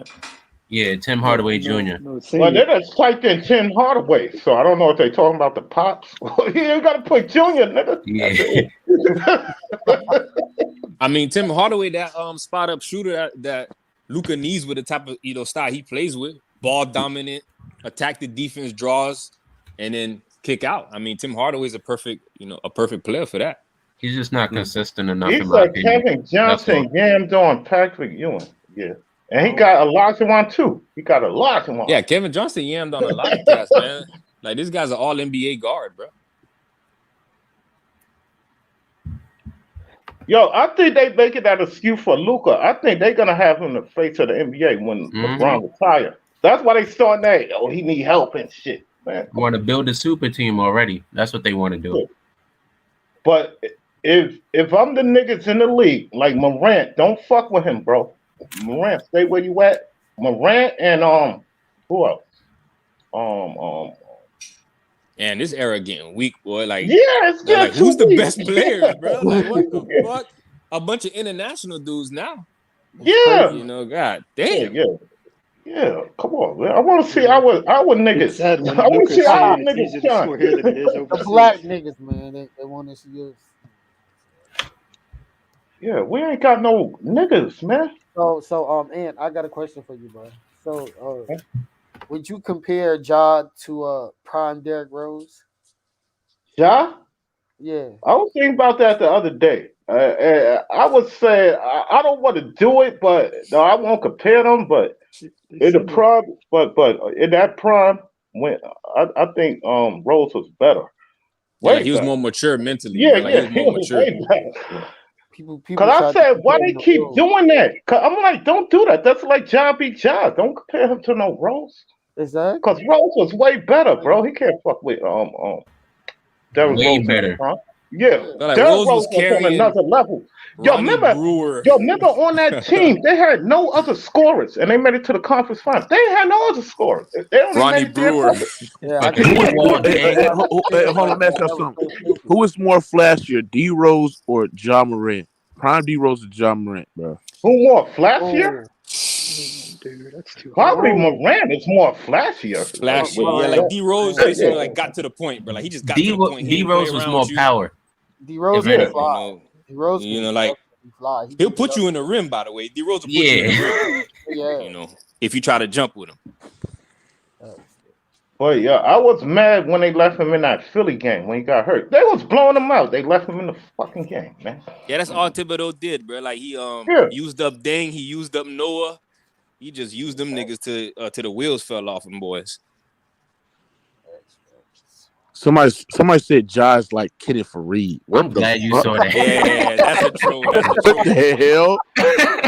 Yeah, Tim Hardaway Jr. Well, they just typed in Tim Hardaway, so I don't know if they're talking about the Pops. You ain't got to put Junior, nigga. Yeah. I mean, Tim Hardaway, that spot up shooter that Luka needs with the type of style he plays with, ball dominant, attack the defense, draws, and then kick out. I mean, Tim Hardaway is a perfect player for that. He's just not consistent enough. He's like Kevin Johnson yammed on Patrick Ewing. Yeah. And he got a large one too. He got a large one. Yeah, Kevin Johnson yammed on a lot of cats, man. Like, this guy's an all NBA guard, bro. Yo, I think they make it that excuse for Luka. I think they're gonna have him the face of the NBA when LeBron retire. That's why they starting that. Oh, he need help and shit, man. Want to build a super team already. That's what they want to do. But if I'm the niggas in the league, like Morant, don't fuck with him, bro. Morant, stay where you at. Morant and Who else? And this era getting weak, boy. Like, yeah, it's getting like who's the weak. best players, bro? Like, what the fuck? A bunch of international dudes now. Yeah, you know, god damn. Yeah. Come on, man. I want to see our niggas. It's sad when I want to Luka's see our saying it's niggas easier to shine. score here than it is The overseas. black niggas, man, they want to see us. Yeah, we ain't got no niggas, man. And I got a question for you, bro. So, would you compare Ja to prime Derrick Rose? Ja? Yeah. I was thinking about that the other day. I would say I don't want to do it, but no, I won't compare them. But in the prime, but in that prime, when I think Rose was better. Yeah, like he was more mature mentally. Yeah, bro. Like he was more mature. way better. People Because I said, why they compare keep Rose. doing that? 'Cause I'm like, don't do that. That's like Ja be Ja. Don't compare him to no Rose. Exactly. Because Rose was way better, bro. He can't fuck with Derrick Way Rose. better. Yeah, Like Derrick Rose was on carrying another level. Ronnie Brewer. Remember on that team, they had no other scorers, and they made it to the conference final. They had no other scorers. They only Ronnie made it there. Brewer. Hold on, let's have something. Who is more flashier, D Rose or Ja Morant? Prime D Rose or Ja Morant, bro? Who more flashier? Dude, that's too Probably Morant is more flashier. Flashy. Yeah, like D Rose basically like got to the point, bro. Like he just got to the point. He D Rose was more power. D Rose If can anything. fly. D Rose You can know, like fly. he'll put you in the rim, by the way. D Rose will put you in the rim. Yeah. You know, if you try to jump with him. Well, yeah, I was mad when they left him in that Philly game when he got hurt. They was blowing him out. They left him in the fucking game, man. Yeah, that's all Thibodeau did, bro. Like he used up Deng, he used up Noah. He just used them niggas to the wheels fell off them boys. Somebody said Ja's like Kenneth Fareed. I'm glad you saw that. Yeah, that's a troll. That's a troll. What the hell?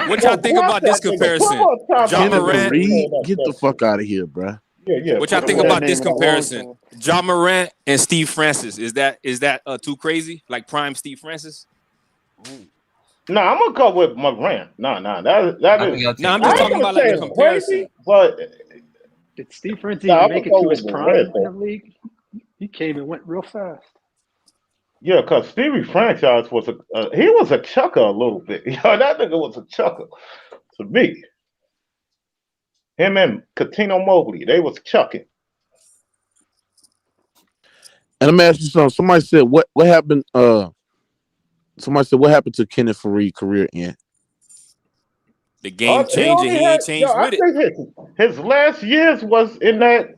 What y'all think about this comparison? Ja Morant, get the fuck out of here, bro. Yeah. What y'all think about this comparison? Ja Morant and Steve Francis. Is that too crazy? Like prime Steve Francis? No, I'm gonna go with Morant. No, that is. No, I'm just talking about like the comparison. Crazy, but did Steve Francis even make it to his prime in the league? He came and went real fast. Yeah, because Stevie Franchise was he was a chucker a little bit. Yo, that nigga was a chucker to me. Him and Catino Mobley, they was chucking. And let me ask you something. Somebody said what happened? Somebody said what happened to Kenneth Fareed career end? The game changing. He ain't changed with it. I think his last years was in that.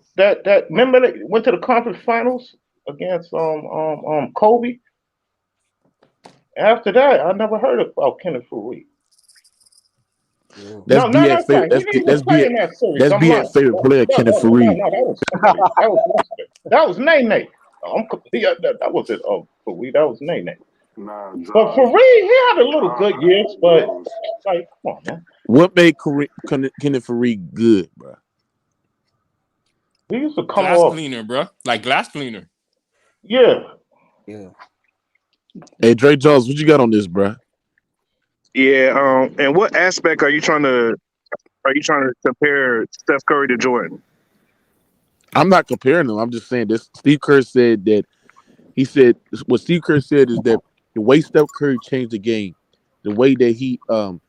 Remember they went to the conference finals against Kobe. After that, I never heard about Kenneth Fareed. That's BX favorite player, Kenneth Fareed. That was Nene. That was it. Fareed. That was Nene. But Fareed, he had a little good years, but like, come on, man. What made Kenneth Fareed good, bro? He used to come glass off cleaner, bro. Like glass cleaner. Yeah. Hey, Dre Jones, what you got on this, bro? Yeah. And what aspect are you trying to compare Steph Curry to Jordan? I'm not comparing them. I'm just saying this. Steve Kerr said that. He said what Steve Kerr said is that the way Steph Curry changed the game, the way that he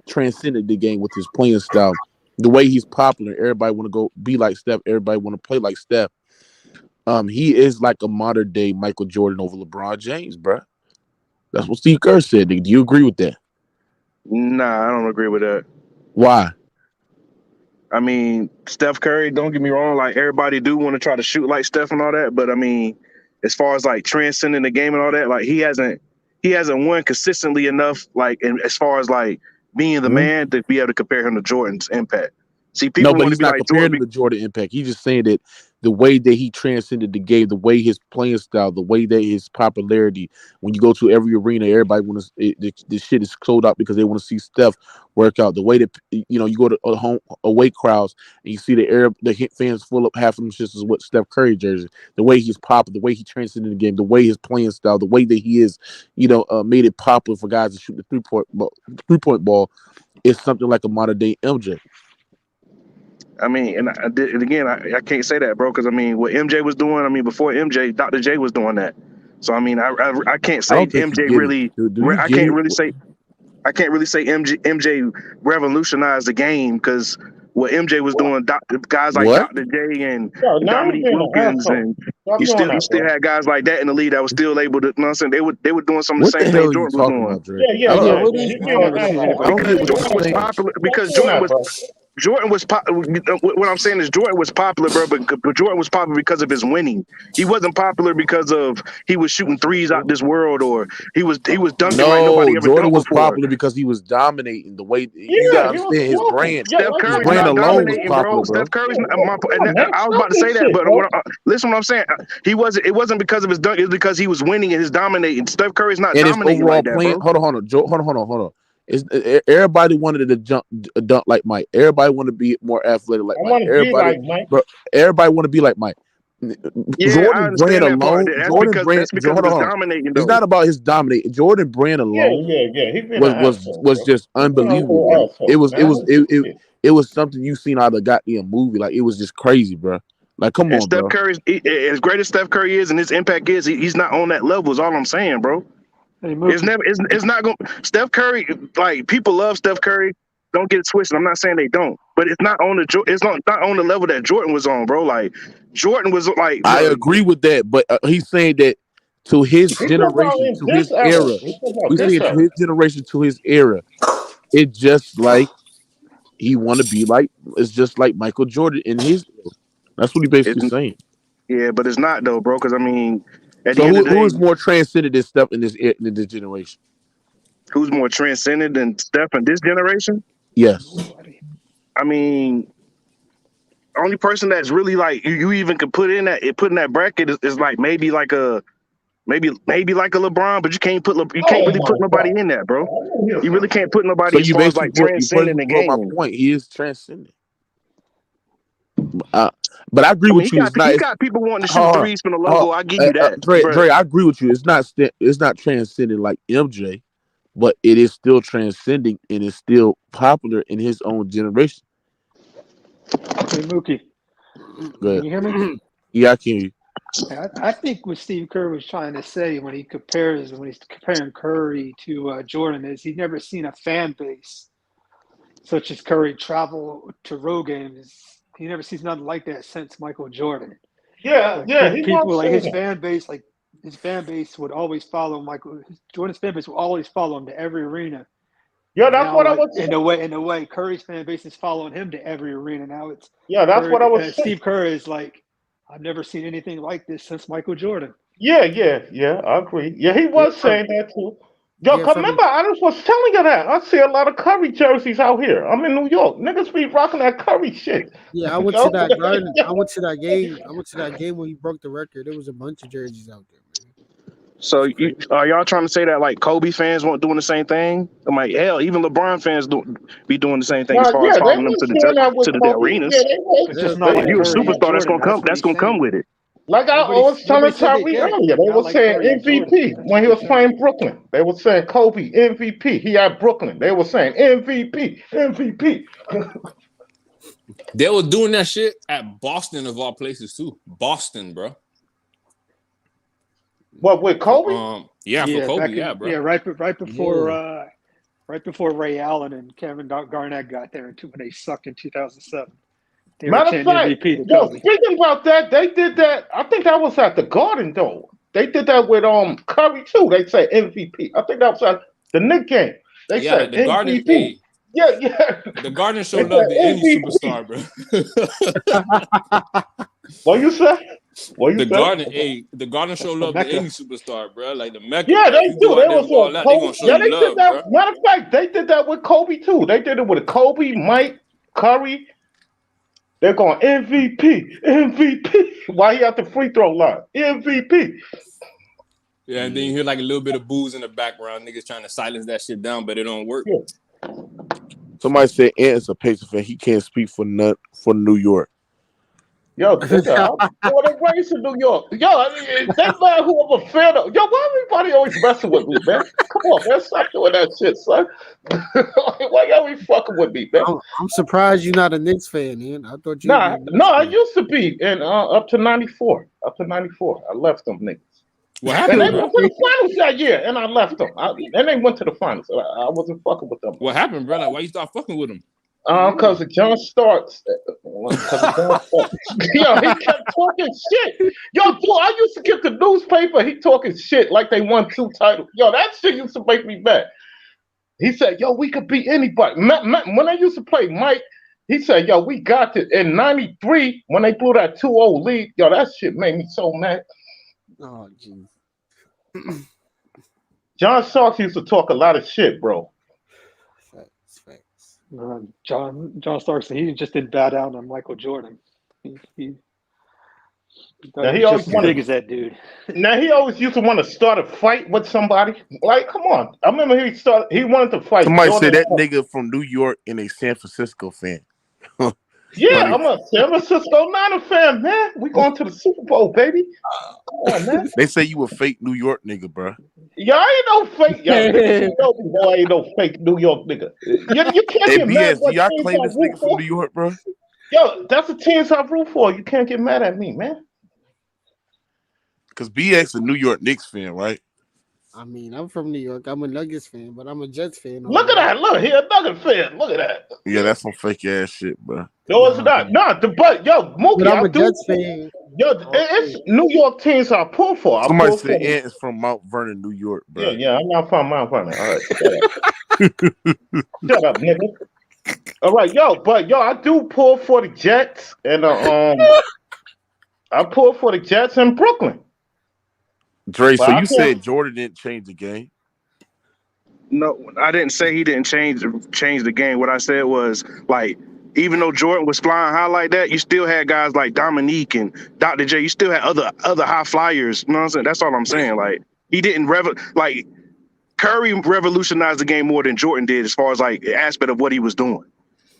transcended the game with his playing style, the way he's popular, everybody want to go be like Steph, everybody want to play like Steph. He is like a modern day Michael Jordan over LeBron James, bro. That's what Steve Kerr said. Do you agree with that? Nah, I don't agree with that. Why? I mean, Steph Curry, don't get me wrong, like everybody do want to try to shoot like Steph and all that, but I mean, as far as like transcending the game and all that, like he hasn't won consistently enough, like and as far as like being the man to be able to compare him to Jordan's impact. See, people No, but want to he's be not like comparing Jordan. him to Jordan impact. He's just saying that the way that he transcended the game, the way his playing style, the way that his popularity, when you go to every arena, everybody wants the shit is sold out because they want to see Steph work out. The way that you go to home away crowds and you see the fans full up half of them shits is what Steph Curry jersey. The way he's popular, the way he transcended the game, the way his playing style, the way that he is, made it popular for guys to shoot the 3-point ball is something like a modern day MJ. I mean, and again, I can't say that, bro, because I mean, what MJ was doing, I mean, before MJ, Dr. J was doing that. So I mean, I can't I say don't think you MJ get it. really. Do you I get can't it? really say. I can't really say MJ revolutionized the game because what MJ was doing, guys like What? Dr. J and Yo, now he's Dominique being an Wilkins, asshole. and Stop you doing still that, bro. had guys like that in the league that was still able to. You know what I'm saying? They were doing some of the What the same hell things are you Jordan was talking doing. about, Dre? Yeah, I don't yeah. understand. He's being an asshole. I don't get what Jordan you're was saying. popular because Stop doing that, bro. Jordan was what I'm saying is Jordan was popular, bro, but Jordan was popular because of his winning. He wasn't popular because of he was shooting threes out this world or he was dunking like nobody No, ever Jordan dunked was before. popular because he was dominating the way you Yeah, gotta he was understand his smoking. brand. Yeah, Steph like His Curry's Michael brand not alone was dominating, Jordan. bro. popular, Steph bro. Curry's not, Come on, man. I was Stop about to say this that, shit, but bro. listen what I'm saying. It wasn't because of his dunk, it was because he was winning and his dominating. Steph Curry's not And his dominating overall like that, plan. bro. Hold on. Everybody wanted to dunk like Mike. Everybody wanted to be more athletic like I Mike. want to be like Mike. Everybody want to be like Mike. Yeah, I Jordan brand understand that part. alone. Jordan That's because of hold his on. dominating It's though. not about his dominating. Jordan brand Yeah, alone yeah, yeah. He's being an was asshole, bro. just He's being a unbelievable, little bro. asshole, man. It was something you seen out of a goddamn movie. Like it was just crazy, bro. Like come And on, Steph bro. Curry's as great as Steph Curry is and his impact is, he's not on that level. Is all I'm saying, bro. Hey, It's Mookie. never. It's not going. Steph Curry, like people love Steph Curry. Don't get it twisted. I'm not saying they don't, but it's not on the. It's not on the level that Jordan was on, bro. Like Jordan was like, I bro. agree with that, but he's saying that to his He's talking about generation, in to this his era. era. He's talking about We this saying to era. his generation, to his era. It just like he want to be like. It's just like Michael Jordan in his era. That's what he basically It's, saying. yeah, but it's not though, bro. Because I mean, at the So end of the who day, is more transcendent than Steph in this generation? who's more transcendent than Steph in this generation? Yes. I mean, only person that's really like you even could put in that bracket is like maybe like a LeBron, but you can't Oh really put my nobody God. in that, bro. Yes, You really can't put So nobody as you far as basically like transcending the brought my game. point. He is transcendent. But I agree I mean, with you. It's not. he It's got people wanting to shoot hold on. threes from the logo. I give you that, Dre, but I agree with you. It's not transcending like MJ, but it is still transcending and it's still popular in his own generation. Hey, Mookie. Go Can ahead. you hear me? Yeah, I can hear you. I think what Steve Kerr was trying to say when he's comparing Curry to Jordan is he's never seen a fan base such as Curry travel to road games. He never sees nothing like that since Michael Jordan. Yeah, Like yeah. He people was like saying his that. fan base, would always follow Michael. Jordan's fan base will always follow him to every arena. Yeah, And that's now, what I like was in saying. a way, Curry's fan base is following him to every arena. Now it's Yeah, that's what I Curry. was saying. Steve Kerr is like, I've never seen anything like this since Michael Jordan. Yeah, I agree. Yeah, he was saying that too. Yo, Yeah, cause from remember, I just was telling you that. I see a lot of Curry jerseys out here. I'm in New York. Niggas be rocking that Curry shit. yeah, I You went to know? that garden. I went to that game. I went to that game when he broke the record. There was a bunch of jerseys out there, man. so are y'all trying to say that like Kobe fans weren't doing the same thing? I'm like, hell, even LeBron fans be doing the same thing as Nah, far as yeah, they following them was doing that with to the Kobe. Yeah, arenas. they was. It's just Yeah, not But if like you're a Curry and superstar, Jordan. That's what that's he's gonna come saying. with it. Like I was Nobody telling said they Tyree did. earlier, they Not were like saying Curry and Jordan. MVP That's when what he they're was saying. playing Brooklyn. They were saying Kobe MVP. He had Brooklyn. They were saying MVP, MVP. They were doing that shit at Boston of all places too. Boston, bro. What with Kobe? For Kobe, bro. Right before Ray Allen and Kevin Garnett got there when they sucked in 2007. They were Matter of chanting fact, MVP to yo, Kobe. speaking about that, they did that. I think that was at the Garden though. They did that with Curry too. They say MVP. I think that was at the Knicks game. They said The Garden, MVP. Yeah. The Garden show They love said to any MVP. superstar, bro. What you say? The Garden show love to any superstar, bro. Like the Mecca, Yeah, bro. they If you do. go They out there was and ball out, they gonna Kobe. show Yeah, you they did love, that. bro. Matter of fact, they did that with Kobe too. They did it with Kobe, Mike, Curry. They're going MVP. Why he at the free throw line? MVP. Yeah, and then you hear like a little bit of booze in the background. Niggas trying to silence that shit down, but it don't work. Yeah. Somebody said Ant is a Pacers fan. He can't speak for New York. Yo, nigga, I'm born and raised in New York. Yo, that man who I'm a fan of. Yo, why everybody always messing with me, man? Come on, man, stop doing that shit, son. Why y'all be fucking with me, man? I'm surprised you're not a Knicks fan, man. I thought you. Nah, I used to be, and up to '94. Up to '94, I left them niggas. What And they happened, went bro? to the finals that year, and I left them. And they went to the finals. I wasn't fucking with them. What happened, bro? Like, why you start fucking with him? Because of John Starks. Yo, he kept talking shit. Yo, dude, I used to get the newspaper. He talking shit like they won 2 titles. Yo, that shit used to make me mad. He said, yo, we could beat anybody. When I used to play Mike, he said, yo, we got it. In '93, when they blew that 2-0 lead, yo, that shit made me so mad. Oh, jeez. John Starks used to talk a lot of shit, bro. John Starks, he just didn't bow down on Michael Jordan. He always just as big as that dude. Now he always used to want to start a fight with somebody. Like, come on! I remember he wanted to fight. Somebody Jordan. said that nigga from New York and a San Francisco fan. Yeah, I'm a San Francisco Niner fan, man. We going to the Super Bowl, baby. Come on, man. They say you a fake New York nigga, bro. Yeah, I ain't no fake. Y'all know I ain't no fake New York nigga. You can't Hey, get mad. BS, do y'all claim this nigga from New York, bro? Yo, that's the teams I root for. You can't get mad at me, man. Because BX a New York Knicks fan, right? I mean, I'm from New York. I'm a Nuggets fan, but I'm a Jets fan. Look at that. Look, he a Nugget fan. Look at that. Yeah, that's some fake ass shit, bro. No, it's not. But yo, Mookie, But I'm a Jets fan. Yo, it's New York teams I pull for. Somebody said Ant is from Mount Vernon, New York, bro. Yeah, I'm not from Mount Vernon. All right, shut up, nigga. All right, I do pull for the Jets, and I pull for the Jets in Brooklyn. Dre, so you said Jordan didn't change the game? No, I didn't say he didn't change the game. What I said was, like, even though Jordan was flying high like that, you still had guys like Dominique and Dr. J. You still had other high flyers. You know what I'm saying? That's all I'm saying. Like, he didn't like Curry revolutionized the game more than Jordan did as far as like the aspect of what he was doing.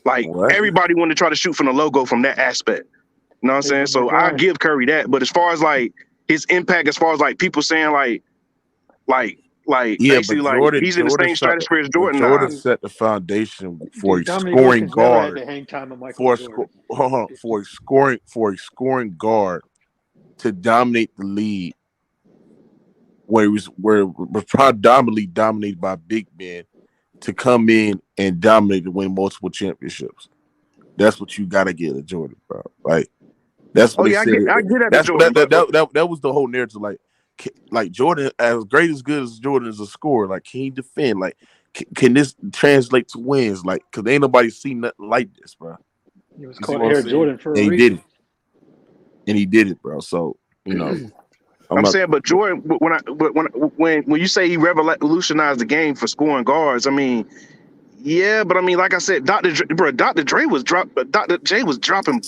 Like, everybody wanted to try to shoot from the logo from that aspect. You know what I'm saying? So I give Curry that. But as far as like his impact, as far as like people saying basically like Jordan, he's in the same stratosphere as Jordan. Jordan set the foundation for a Dominique scoring Wilkins never had guard. to hang time on Michael Jordan. For a scoring guard to dominate the league, where it was predominantly dominated by big men, to come in and dominate and win multiple championships. That's what you gotta get at Jordan, bro. Like, that's what they said. I get that. That's Jordan. That was the whole narrative. Like Jordan, as great as good as Jordan is a scorer, like, can he defend? Like, can this translate to wins? Like, because ain't nobody seen nothing like this, bro. He was called Air Jordan for a reason. He did it, bro. So, you know, I'm saying, but Jordan, when you say he revolutionized the game for scoring guards, I mean, yeah, but I mean, like I said, Dr. J was dropping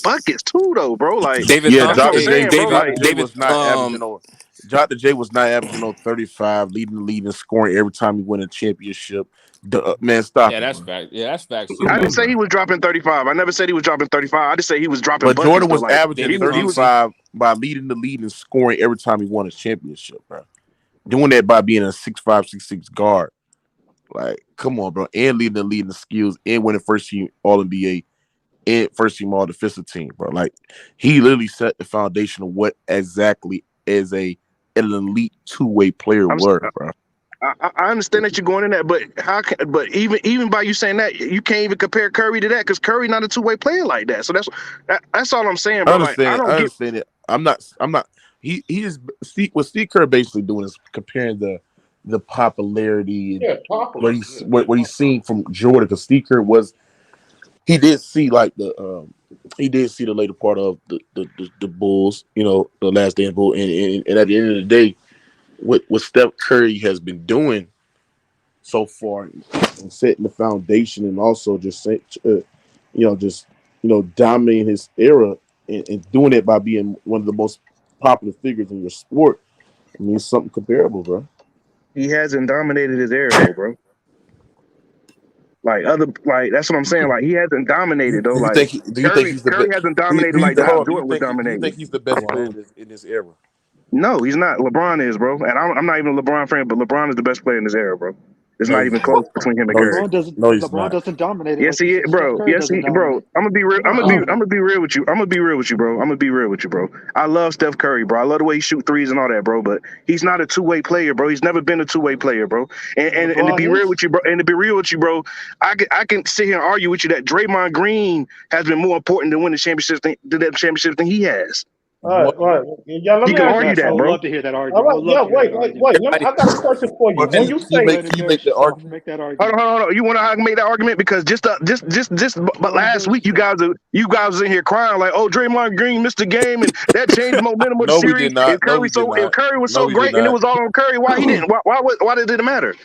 buckets too, though, bro. Like, Dr. J was not averaging 35, leading the lead in scoring every time he won a championship. Man, stop. Yeah, that's fact. Yeah, that's facts. I didn't say he was dropping 35. I never said he was dropping 35. I just say he was dropping. But buckets, Jordan was like, averaging 35 by leading the lead in scoring every time he won a championship, bro. Doing that by being a 6'5", 6'6" guard. Like, come on, bro. And leading the lead in skills and winning first team All-NBA and first team All-Defensive team, bro. Like, he literally set the foundation of what exactly is an elite two-way player were, bro. I understand that you're going in that, but but even by you saying that, you can't even compare Curry to that, because Curry not a two-way player like that. So that's all I'm saying, bro. I understand it. I'm not. He is what Steve Kerr basically doing is comparing the popularity and what he's seen from Jordan, because Steve Kerr he did see the later part of the Bulls, you know, the last day of Bull, and at the end of the day, what Steph Curry has been doing so far and setting the foundation, and also just dominating his era and doing it by being one of the most popular figures in your sport. I mean, it's something comparable, bro. He hasn't dominated his era, though, bro. Like that's what I'm saying. Like he hasn't dominated though. Do you Like think? Do you think he's the Curry best? hasn't dominated like how Jordan was Do you think dominating. he's the best player in this era? No, he's not. LeBron is, bro. And I'm not even a LeBron fan, but LeBron is the best player in this era, bro. It's not even close between him and Curry. LeBron doesn't dominate it. Yes, he is, bro. Yes, he, bro. I'm gonna be real. I'm gonna be real with you. I'm gonna be real with you, bro. I'm gonna be real with you, bro. I love Steph Curry, bro. I love the way he shoot threes and all that, bro. But he's not a two-way player, bro. He's never been a two-way player, bro. And to be real with you, bro. And to be real with you, bro. I can sit here and argue with you that Draymond Green has been more important to win the championships than he has. All right. Yeah, let You me can ask argue you that, I would bro. love to hear that All argument. right, wait. I got a question for you. When you say Can you make the argument? Make that argument. Hold on. You want to make that argument because but last week you guys was in here crying like, oh, Draymond Green missed the game and that changed the momentum of the No, we series. did not. If Curry was so great and it was all on Curry, why he didn't? Why did it matter?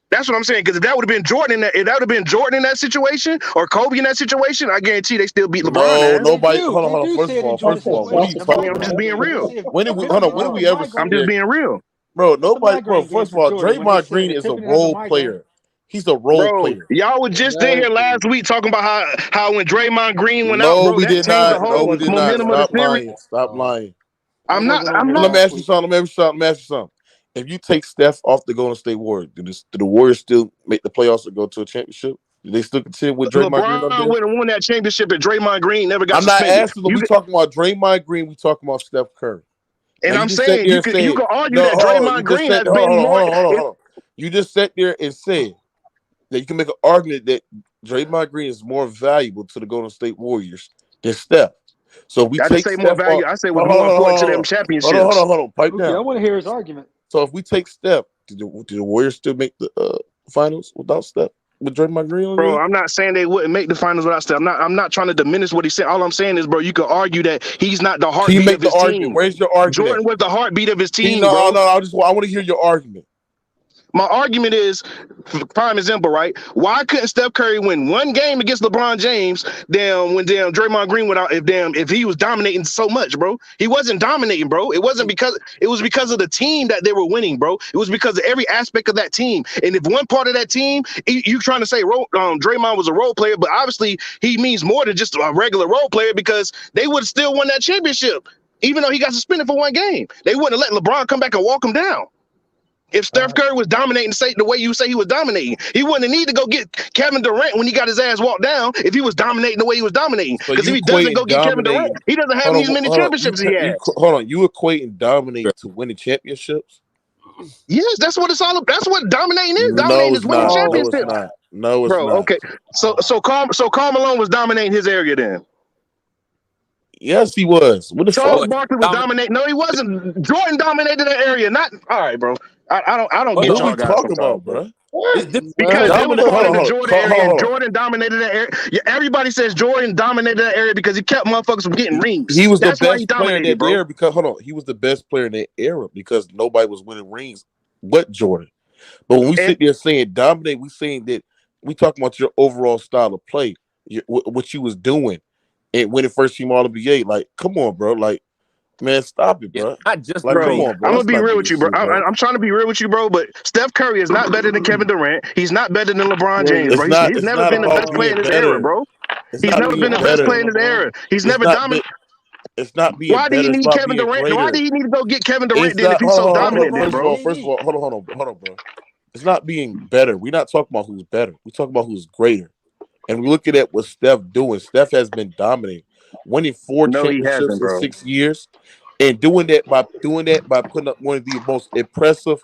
That's what I'm saying. Because if that would have been Jordan in that situation or Kobe in that situation, I guarantee they still beat LeBron. No, nobody. Hold on. First of all, what are you talking I'm about? just being real. When did we ever? I'm just being real. Bro, nobody. Bro, first of all, Draymond Green is a role player. He's a role player. Y'all were just in here last week talking about how when Draymond Green went out, No, bro, we that did changed not. the No, whole we did not. momentum of the Stop series. lying. Stop lying. I'm not. Let me ask you something. Let me ask you something. If you take Steph off the Golden State Warriors, do the Warriors still make the playoffs or go to a championship? Do they still continue with Draymond Green up LeBron there? would have won that championship if Draymond Green never got I'm not suspended. asking them. We talking about Draymond Green. We talking about Steph Curry. And now, I'm saying you can argue that Draymond Green has been more. Hold on. You just sat there and said that you can make an argument that Draymond Green is more valuable to the Golden State Warriors than Steph. So if we I take didn't say Steph more value. off, I said was more important to them championships. Hold on. Pipe down. I want to hear his argument. So if we take Steph, do the Warriors still make the finals without Steph? With Draymond Green on Bro, I'm not saying they wouldn't make the finals without Steph. I'm not trying to diminish what he said. All I'm saying is, bro, you could argue that he's not the heartbeat of his team. Where's your argument? Jordan was the heartbeat of his team, No, bro. I want to hear your argument. My argument is, prime example, right? Why couldn't Steph Curry win one game against LeBron James when Draymond Green went out? If he was dominating so much, bro, he wasn't dominating, bro. It was because of the team that they were winning, bro. It was because of every aspect of that team. And if one part of that team, you trying to say Draymond was a role player, but obviously he means more than just a regular role player because they would have still won that championship, even though he got suspended for one game. They wouldn't have let LeBron come back and walk him down. If Steph Curry was dominating the way you say he was dominating, he wouldn't need to go get Kevin Durant when he got his ass walked down if he was dominating the way he was dominating. Because if he doesn't go get Kevin Durant, he doesn't have as many championships he has. Hold on. You equating dominating to winning championships? Yes, that's what it's all about. That's what dominating is. Dominating is winning championships. No, it's not. Okay. So Karl Malone was dominating his area then. Yes, he was. What the Charles Barkley was dominating. No, he wasn't. Jordan dominated that area. Not all right, bro. I don't get what y'all are we talking about, bro? Because they were going to the Jordan area and Jordan dominated that area. Yeah, everybody says Jordan dominated that area because he kept motherfuckers from getting rings. He was That's the why best he player in dominated, that era because he was the best player in that era because nobody was winning rings but Jordan. But when we sit there saying dominate, we saying that we talking about your overall style of play, what you was doing, and winning first team All NBA. Like, come on, bro. Like, man, stop it, bro. Not just bro, come on, bro. I'm gonna be real with you, bro. I'm trying to be real with you, bro. But Steph Curry is not better than Kevin Durant. He's not better than LeBron James, bro. He's never been the best player in his era, bro. He's never been the best player in his era. He's never dominated. It's not being Why do you need Kevin Durant? Why do you need to go get Kevin Durant then if he's so dominant, then, bro? First of all, hold on, bro. It's not being better. We're not talking about who's better. We're talking about who's greater. And we look at what Steph doing. Steph has been dominating, winning 4 championships in 6 years, and doing that by putting up one of the most impressive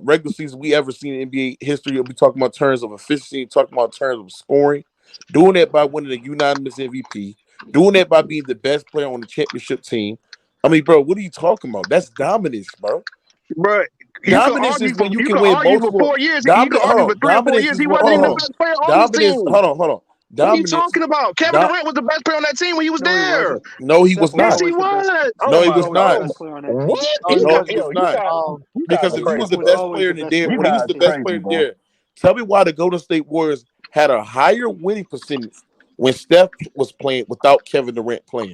regular seasons we ever seen in NBA history. We'll be talking about terms of efficiency, talking about terms of scoring, doing that by winning a unanimous MVP, doing that by being the best player on the championship team. I mean, bro, what are you talking about? That's dominance, bro. Bro, dominance is when you can win multiple. For 4 years. You can argue for 3 or 4 years. He wasn't even the best player on the team. Hold on. What are you talking about? Kevin Durant was the best player on that team when he was there. No, he was not. Yes, he was. No, he was not. What? No, he was not. Because if he was the best player in there, when he was the best player there, tell me why the Golden State Warriors had a higher winning percentage when Steph was playing without Kevin Durant playing.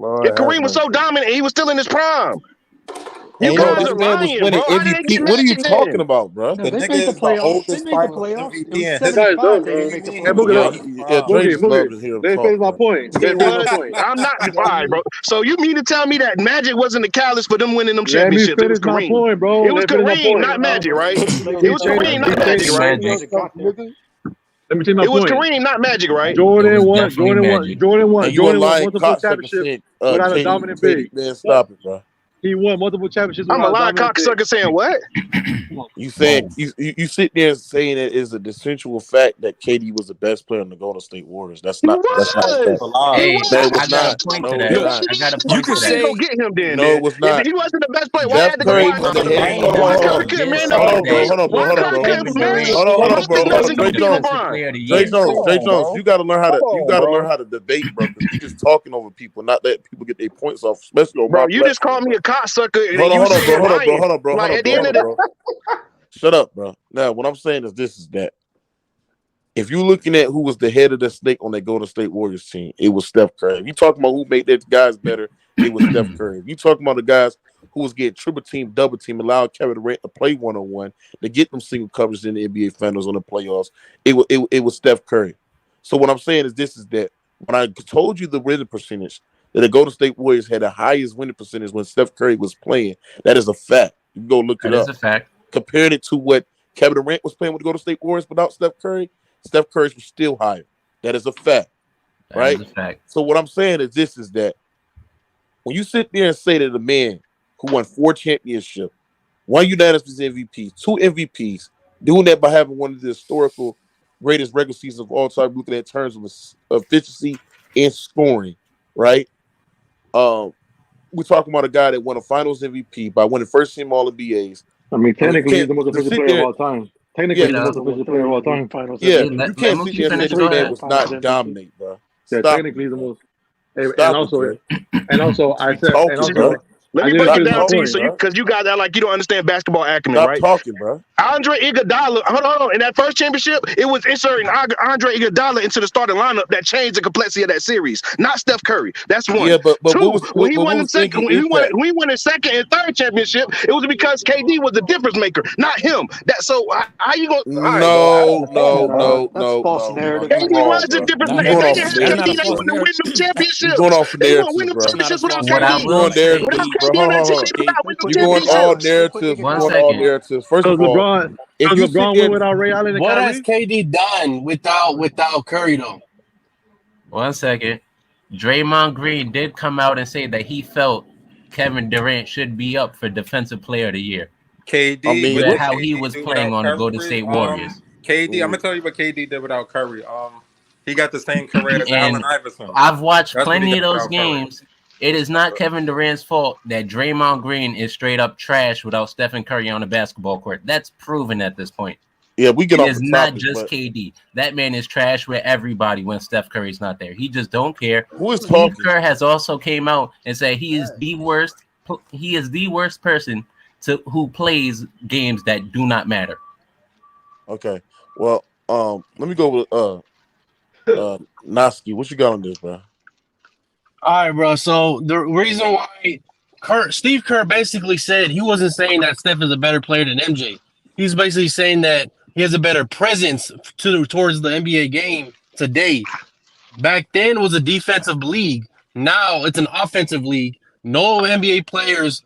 If Kareem was so dominant, he was still in his prime. You Bro, guys this are man was lying, winning bro. How did they get MVP. What are you Magic talking then? about, bro? The nigga is the oldest finals MVP in You history. guys don't, bro. Hey, Boogie, Yeah, look. Dre Boogie, just love to Boogie. hear him Let me finish talk, my man. point. Let Say me finish my what? point. I'm not all right, bro. So you mean to tell me that Magic wasn't the catalyst for them winning them Let me championships? It was finish my Kareem. point, bro. It was Let me finish my Kareem, point. not Magic, right? It He was changed. Kareem, He not Magic, changed. right? Magic. Let me take my It was point. Kareem, not Magic, right? Jordan won And you a lying multiple cocksucker championships saying without a KD, dominant big. man, stop it, bro. He won multiple championships I'm a without a lying dominant big. cocksucker saying what? You saying you sit there saying it is a essential fact that KD was the best player in the Golden State Warriors. That's not a fact. Hey, No, it was I got not. a point No, to it that. was not. I got a You point to can that. go get him then. No, it was not. If he wasn't the best player, why Steph had to Curry why was the head. why Curry couldn't man? Hold on, bro. Hold on, bro. Why Hold on, Curry bro. couldn't man? Hold on, bro. Hold on, Go Dre beat Jones. LeBron. Dre Jones. You gotta learn how to. You gotta learn how to debate, bro. Because we just talking over people, not letting people get their points off, especially on my Bro, you just platform. called me a cocksucker and Hold you on, sitting bro. here Hold on, bro. lying. Hold on, bro. Like Hold at the on, end of bro. Shut up, bro. Now, what I'm saying is this: is that if you're looking at who was the head of the snake on that Golden State Warriors team, it was Steph Curry. If you talking about who made their guys better, it was Steph Curry. If you talking about the guys who was getting triple team, double team, allowed Kevin Durant to play 1-on-1 to get them single covers in the NBA Finals on the playoffs, it was Steph Curry. So what I'm saying is this: is that when I told you the winning percentage that the Golden State Warriors had the highest winning percentage when Steph Curry was playing, that is a fact. You can go look it That up. is a fact. Compared it to what Kevin Durant was playing with the Golden State Warriors without Steph Curry, Steph Curry's was still higher. That is a fact, right? That is a fact. So what I'm saying is this: is that when you sit there and say that a man who won 4 championships, 1 unanimous MVP, 2 MVPs, doing that by having one of the historical greatest regular seasons of all time, looking at terms of efficiency and scoring, right? We're talking about a guy that won a Finals MVP by winning first team All NBAs. I mean, technically, he's the most to efficient sit player of there, all time. Technically, he's the most efficient player of all time. Yeah, Hey, you can't sit there and say this man was not dominate, bro. Yeah, Stop technically, he's the most. And Stop also, it, I you said, and talking, bro. also, Let I me didn't break it finish my down to you point. so you because you guys are like you don't understand basketball acumen, Stop right? talking, bro. Andre Iguodala, hold on. In that first championship, it was inserting Andre Iguodala into the starting lineup that changed the complexity of that series. Not Steph Curry. That's one. Yeah, but Two, what was when he what won the was second, Iggy when impact? he won his second and third championship, it was because KD was the difference maker, not him. That so how you going? All right, bro. I don't understand, bro. You KD was wrong, the bro. difference You maker. If going they off didn't of have KD, narratives, they bro. wouldn't win no You going championships. off of They wouldn't narratives, win no bro. championships without What I KD. You will going say, Without narratives, bro. KD on that team, Hold they on. would not win no You going all championships. narratives. You One going all second. narratives. First So of all, if does you sit LeBron there, win without Ray Allen and What has Kyrie? KD done without Curry though? 1 second. Draymond Green did come out and say that he felt Kevin Durant should be up for Defensive Player of the Year. KD, I mean, With what did how he KD was do playing without on the Golden Curry? State Warriors. KD, I'm gonna tell you what KD did without Curry. He got the same career as Allen And Iverson. I've watched That's what he plenty of got those without Curry. games. It is not Kevin Durant's fault that Draymond Green is straight up trash without Stephen Curry on the basketball court. That's proven at this point. yeah, we get It off is the not topic, just but KD. That man is trash with everybody when Steph Curry's not there. He just don't care. who is Steve talking? Kerr has also came out and said he is the worst. He is the worst person who plays games that do not matter. Okay, well, let me go with Noski. What you got on this, bro? All right, bro. So the reason why Steve Kerr basically said he wasn't saying that Steph is a better player than MJ. He's basically saying that he has a better presence towards the NBA game today. Back then was a defensive league. Now it's an offensive league. No NBA players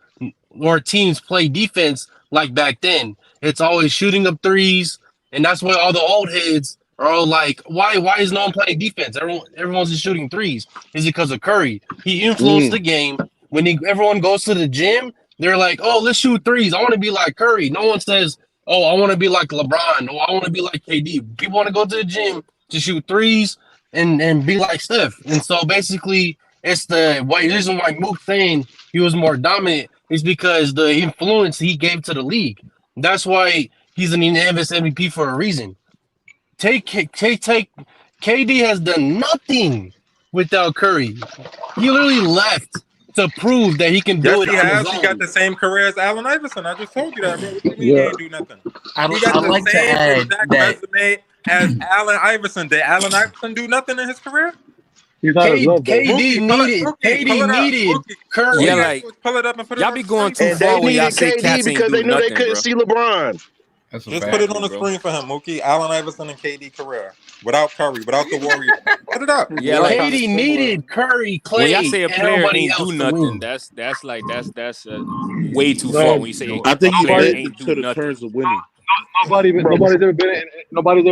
or teams play defense like back then. It's always shooting up threes, and that's why all the old heads are all like, "Why is no one playing defense? Everyone's just shooting threes." Is it because of Curry? He influenced the game. When everyone goes to the gym, they're like, "Oh, let's shoot threes. I want to be like Curry." No one says, "Oh, I want to be like LeBron," or "I want to be like KD." People want to go to the gym to shoot threes and be like Steph. And so basically, it's the reason why Mook saying he was more dominant is because the influence he gave to the league. That's why he's an unanimous MVP for a reason. KD has done nothing without Curry. He literally left to prove that he can do Yes, it he on his has. He got own. the same career as Allen Iverson. I just told you that, bro. What do you mean he ain't do nothing? He got I'd the like to same add exact that resume as Allen Iverson. Did Allen Iverson do nothing in his career? He's not as loved, though. KD Pull it up. needed All Curry. you Yeah, gotta like do is pull it up and put it y'all on be the going screen. too And they far when y'all needed say KD cats ain't because do they knew they nothing, couldn't bro. see LeBron. that's a Just fact. put it on the Bro. screen for him, Mookie. Allen Iverson and KD career. Without Curry, without the Warriors. Put it up. Yeah, like KD needed Curry, when y'all Clay, say a and player everybody ain't do else to nothing, win. that's way too far. No, when you say I a think he player meant ain't it do to the nothing. terms of winning. nobody's ever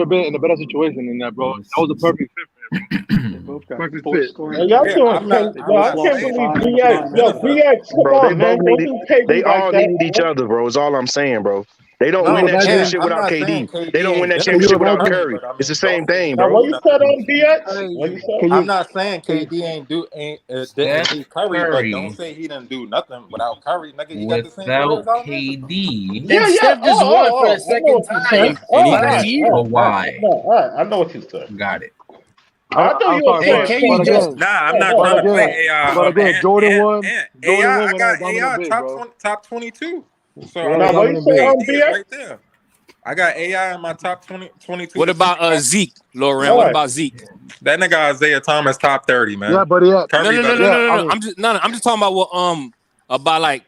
been in a better situation than that, bro. That was a perfect fit for him, bro. Perfect fit. Y'all doing crazy. Yo, I can't believe DX. Yo, DX, come Bro, on, man. Don't do KD they like all that, need each bro. other, bro. Is all I'm saying, bro. They don't Can you win that imagine? championship I'm without not KD. saying KD They don't win ain't that done Can you championship nothing, without imagine? Curry. but I It's mean, the same thing, Now, bro. what you said on DX? What you said? I'm not saying Can KD didn't Steph beat Curry, but don't Curry say he didn't do nothing without Curry. Nigga, he got the same career without as Allen Iverson. KD Yeah, And yeah. Steph just won for the I know second what you said. time And he last and year. Kawhi. All right. I know what you said. Got it. I know I'm you were sorry, And saying but KD something else. just again, Nah, I'm No, not no, trying to no, play no. AI, but again, Jordan won. and Jordan AI. won I without a got dominant AI big, bro. top 22. So I Without a Now, mean, what you dominant say big. on KD is DX? right there. I got AI in my top 22 What to see. about Zeke, Loren? All What right. about Zeke? That nigga Isaiah Thomas top 30, Yeah, man. but yeah, No, Curry no, no, better no, than yeah. no, I no, no. mean, I'm just talking about what about like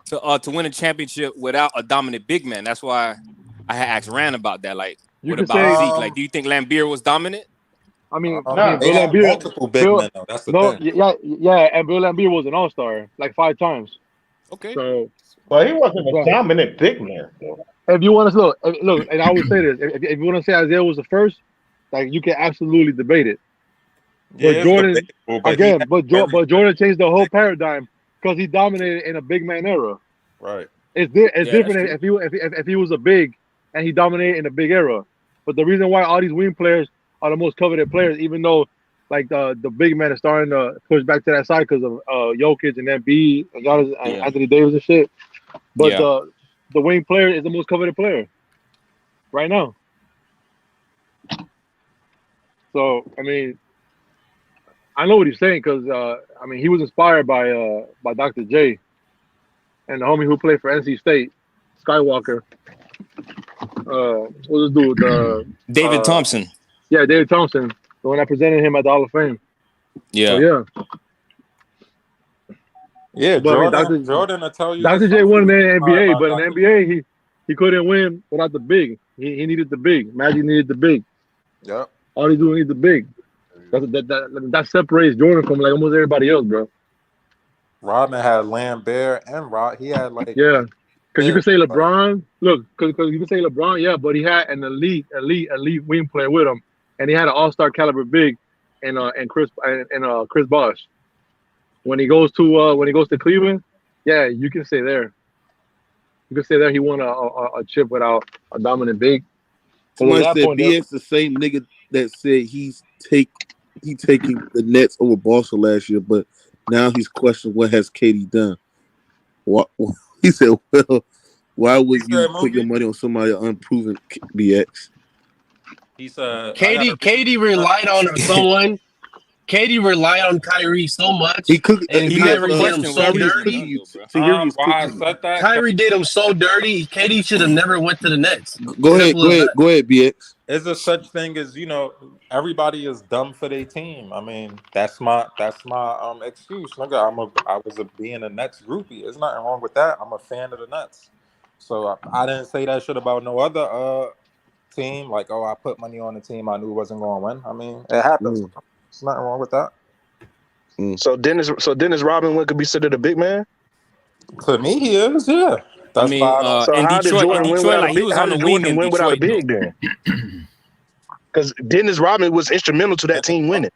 to win a championship without a dominant big man. That's why I had asked Rand about that. Like, you what could about say. Zeke? Like, do you think Lambeer was dominant? I mean, Nah. they Bill had Laimbeer, multiple big Bill. men though. That's the No, thing. yeah, and Bill Laimbeer was an all-star like 5 times. Okay. So, But he wasn't a but dominant big man, though. if you want to look, and I would say this: if you want to say Isaiah was the first, like you can absolutely debate it. Yeah, But it's Jordan, debatable, but he again, had but very Jordan changed the whole paradigm because he dominated in a big man era. right. It's Yeah, that's different true. if he was a big and he dominated in a big era. But the reason why all these wing players are the most coveted players, even though like the big man is starting to push back to that side because of Jokic and Embiid and Giannis and Yeah. Anthony Davis and shit. But Yeah. the wing player is the most coveted player right now. So I mean, I know what he's saying because I mean he was inspired by Dr. J and the homie who played for NC State, Skywalker. What's this dude? David Thompson. Yeah, David Thompson, the one that presented him at the Hall of Fame. Yeah. So yeah. Yeah, But I Jordan mean, will tell you Dr. this J stuff. won He in was the inspired NBA, by but in Dr. the NBA he couldn't win without the big. He needed the big. Magic needed the big. Yep. All he do is need the big. That separates Jordan from like almost everybody else, bro. Rodman had Lambert and Rod. He had like Yeah, because you could say like, LeBron. Look, because you could say LeBron, yeah, but he had an elite wing player with him, and he had an all-star caliber big, and Chris Bosh. When he goes to Cleveland, yeah, you can say there. You can say that he won a chip without a dominant big. Somebody At that said point, BX the same nigga that said he taking the Nets over Boston last year, but now he's questioning what has KD done. What he said? Well, why would you put your money on somebody unproven, BX? he said, KD relied on someone. KD relied on Kyrie so much, He cooked. and He never Kyrie did him questioned what so Kyrie is KD dirty. cooking done, you. though, bro. Kyrie is why I cooking you. said that? Kyrie did him so dirty. KD should have never went to the Nets. Go ahead, Simple as that. BX. Is there such thing as everybody is dumb for their team? I mean, that's my excuse, nigga. I was being a Nets groupie. There's nothing wrong with that. I'm a fan of the Nets, so I didn't say that shit about no other team. Like, oh, I put money on the team I knew wasn't going to win. I mean, it happens. There's nothing wrong with that. So Dennis Rodman would could be considered a big man. To me, he is. Yeah. I That's mean, why I don't. So in how did Detroit, Jordan win without a like he big? was How on the did wing Jordan in win without a Detroit, big though. then? Because Dennis Rodman was instrumental to that team winning.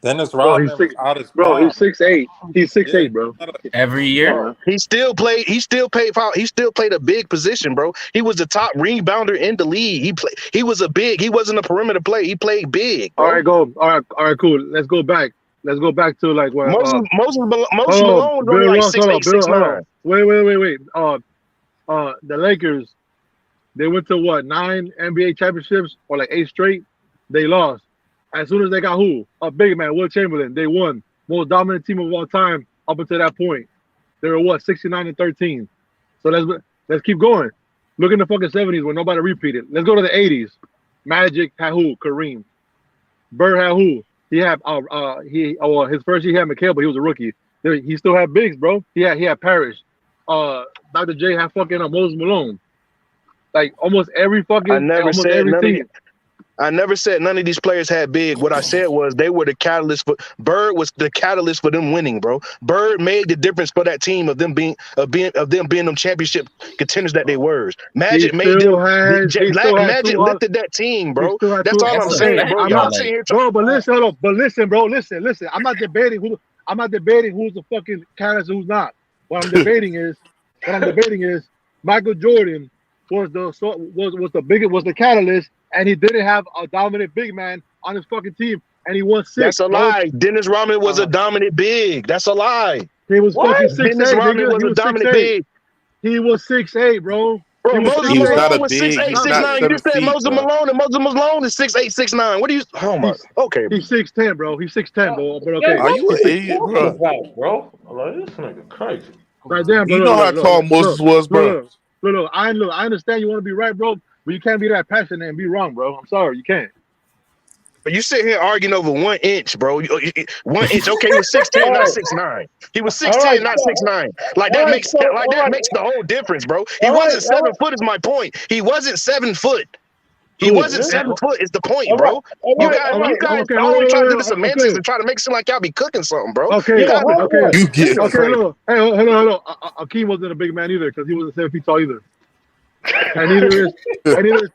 Dennis bro, he's Rodman was out his bro, prime. he's 6'8". He's 6'8", bro. Every year. Bro, he still played a big position, bro. He was the top rebounder in the league. He was a big. He wasn't a perimeter player. He played big, bro. All right, cool. Let's go back to like where Moses Malone was Bill only like Ross, 6'8", 6'9". Wait. The Lakers, they went to what, 9 NBA championships or like 8 straight? They lost. As soon as they got who? A big man, Will Chamberlain. They won. Most dominant team of all time up until that point. They were what, 69-13. So let's keep going. Look in the fucking 70s when nobody repeated. Let's go to the 80s. Magic had who? Kareem. Bird had who? He had his first year he had Micheal, but he was a rookie. He still had bigs, bro. He had Parrish. Dr. J had fucking Moses Malone. Like almost every fucking I never said every none team. I never said none of these players had big. What I said was they were the catalyst for Bird was the catalyst for them winning, bro. Bird made the difference for that team of them being them championship contenders that they were. Magic made them. Magic lifted that team, bro. That's all I'm saying, bro. Y'all sitting here, bro. But listen, hold on. But listen, bro. Listen. I'm not debating who's the fucking catalyst and who's not. What I'm debating is Michael Jordan was the catalyst, and he didn't have a dominant big man on his fucking team, and he won 6. That's a lie. Dennis Rodman was a dominant big. That's a lie. He was fucking 6'8". Dennis Rodman was a dominant big. He was 6'8", bro. Bro, Moses Malone was 6'8", 6'9". You just said Moses bro. Malone, and Moses Malone is 6'8", 6'9". What do you? Oh my. Okay. He's 6'10", bro. He's 6'10", bro. But okay. Are you an idiot, bro? Like, this nigga crazy. Right there, bro. You know how tall Moses was, bro. Look. I understand you want to be right, bro, but you can't be that passionate and be wrong, bro. I'm sorry, you can't. But you sit here arguing over 1 inch, bro. 1 inch. Okay, he was 6'10", not 6'9". He was 6'10", not 6'9". Like that makes the whole difference, bro. He wasn't 7 foot. Is my point. He wasn't 7 foot. He wasn't 7 foot. Is the point, bro. You guys always try to do the semantics and try to make it seem like y'all be cooking something, bro. Okay. You get hello. Akeem wasn't a big man either because he wasn't 7 feet tall either. And neither is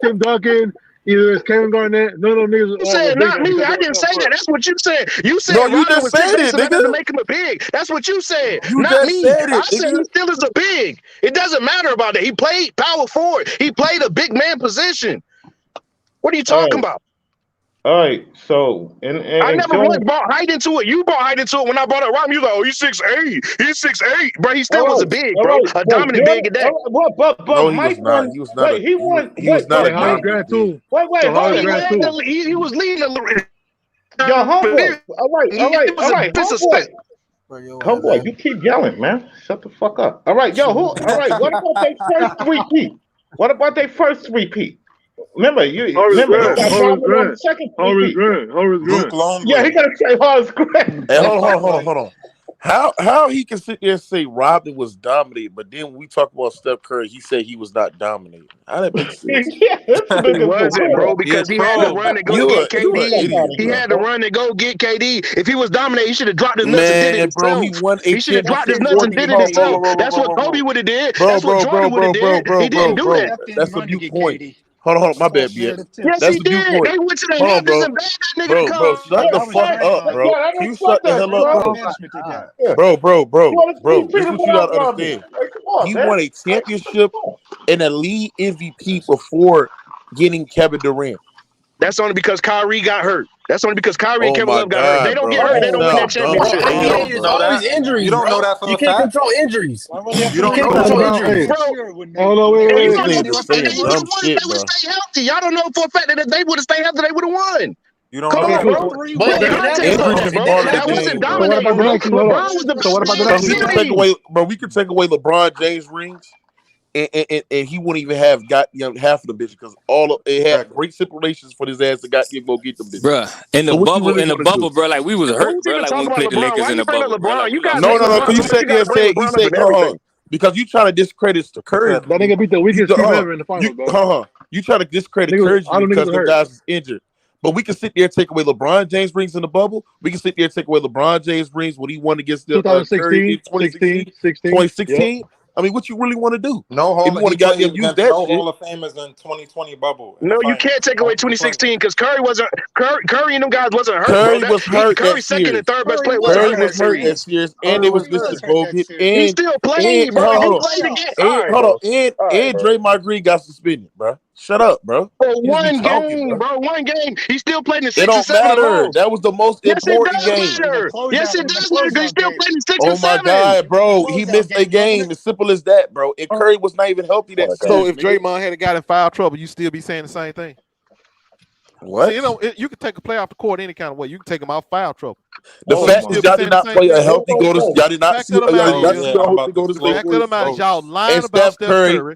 Tim Duncan. Either it's Kevin Garnett. No, niggas. You said not me. I didn't say that. That's what you said. You said you just said it, nigga. To make him a big. That's what you said. You not me. I said he still is a big. It doesn't matter about that. He played power forward. He played a big man position. What are you talking about? All right, so I never once brought height into it. You brought height into it when I brought up Rodman. You go, oh, he's 6'8". He's 6'8", bro. He still was a big, bro. A dominant big at that. But no, Mike he was not. He was not a dominant big. He was leading the. Yo, homeboy. All right. Homeboy, you keep yelling, man. Shut the fuck up. All right, what about their first repeat? Remember, the second Luke Longley. Yeah, he gotta say Horace Grant. Hey, hold on. How he can sit there and say Rodman was dominated, but then when we talk about Steph Curry, he said he was not dominated. How that makes sense? He wasn't, bro, because he had to run and go get KD. He had to run and go get KD. If he was dominated, he should have dropped his nuts and did it himself. He should have dropped his nuts and did it himself. That's what Kobe would have did. That's what Jordan would have did. He didn't do that. That's a viewpoint. Hold on, my bad, BS. Yes, that's he did. They went to the Hamptons and banned that nigga to come. Bro, shut the fuck up, bro. You shut the hell up, bro. Bro. This is what you gotta understand. He won a championship and a league MVP before getting Kevin Durant. That's only because Kyrie got hurt. That's only because Kyrie and Kevin Love got hurt. They don't get hurt. They don't win that championship. It's always injuries. You don't know that for a fact. You can't control injuries. You don't control injuries, bro. Oh no, wait. They would stay healthy. Y'all don't know for a fact that if they would have stayed healthy, they would have won. You don't Come know. on, bro. That wasn't dominating. LeBron was the best. We could take away LeBron James rings. And he wouldn't even have got half of the bitches because it had great stipulations for his ass to go get them bitches. Bruh, in the bubble, bro, like we was hurt, bro, like when we played the Lakers in the bubble. No, because you said because you trying to discredit the Curry. That nigga beat the weakest team ever in the finals, bro. You trying to discredit Curry because the guys is injured. But we can sit there and take away LeBron James rings in the bubble. We can sit there and take away LeBron James rings when he won against the 2016. I mean, what you really want to do? No Hall of Famers in 2020 bubble. No, you can't take away 2016 because Curry and them guys wasn't hurt. Curry was hurt. Curry's second and third best player. Curry was hurt that series, and it was Mr. Bogut. He still played, bro. He played again. Hold on, and Draymond Green got suspended, bro. Shut up, bro. For one game, bro. One game. He still played in 6 or 7 matter. That was the most important game. Yes, it does matter. He still played in 6 or 7. Oh my God, bro. He missed a game. As simple as that, bro. And Curry was not even healthy that season. So if Draymond had got in foul trouble, you still be saying the same thing? What? So, you can take a player off the court any kind of way. You can take him out foul trouble. The fact that y'all did not play a healthy go to y'all did not see go to y'all lying about Steph Curry.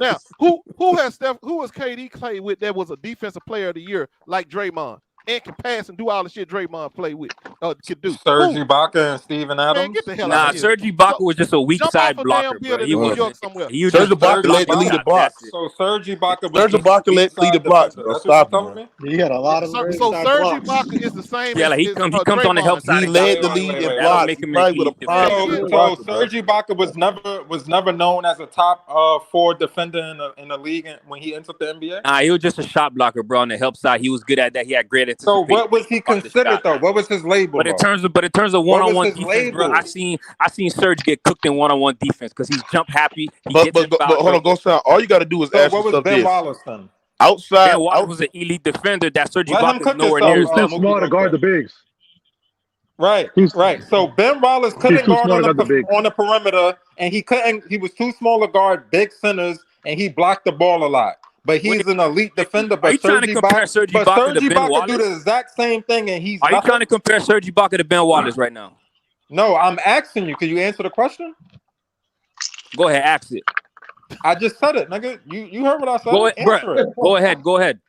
Now, who has KD played with that was a defensive player of the year like Draymond and can pass and do all the shit Draymond play with could do? Serge Ibaka and Steven Adams. Man, get the hell out of here. Serge Ibaka was just a weak side blocker, bro. He was York somewhere. Serge Ibaka led the lead in blocks. So Serge Ibaka Serge Ibaka led the lead in blocks, bro. Stop it, man. He had a lot of so Serge Ibaka is the same. Yeah, like he comes on the help side. He led the lead in blocks. He probably with a prime. So Serge Ibaka was never known as a top 4 defender in the league when he entered the NBA. Nah, he was just a shot blocker, bro. On the help side, he was good at that. He had great anticipation. So what was he considered though? What was his label? But in terms of one-on-one defense, bro, I seen Serge get cooked in one-on-one defense because he's jump happy. But hold on, go sound. All you got to do is ask what was yourself Ben this. Wallace then? Outside, Ben Wallace was an elite defender. That Serge Let him Ibaka is cook nowhere himself, near bro. his He's too small to guard the bigs. Right, right. So Ben Wallace couldn't too guard small to guard the big. on the perimeter, and he was too small to guard big centers, and he blocked the ball a lot. But he's an elite defender. But Are you trying to compare Serge Ibaka to Ben Wallace? do the exact same thing, and he's. Are you trying to compare Serge Ibaka to Ben Wallace right now? No, I'm asking you. Can you answer the question? Go ahead, ask it. I just said it, nigga. You heard what I said. Go ahead, Answer it. Go ahead. Go ahead.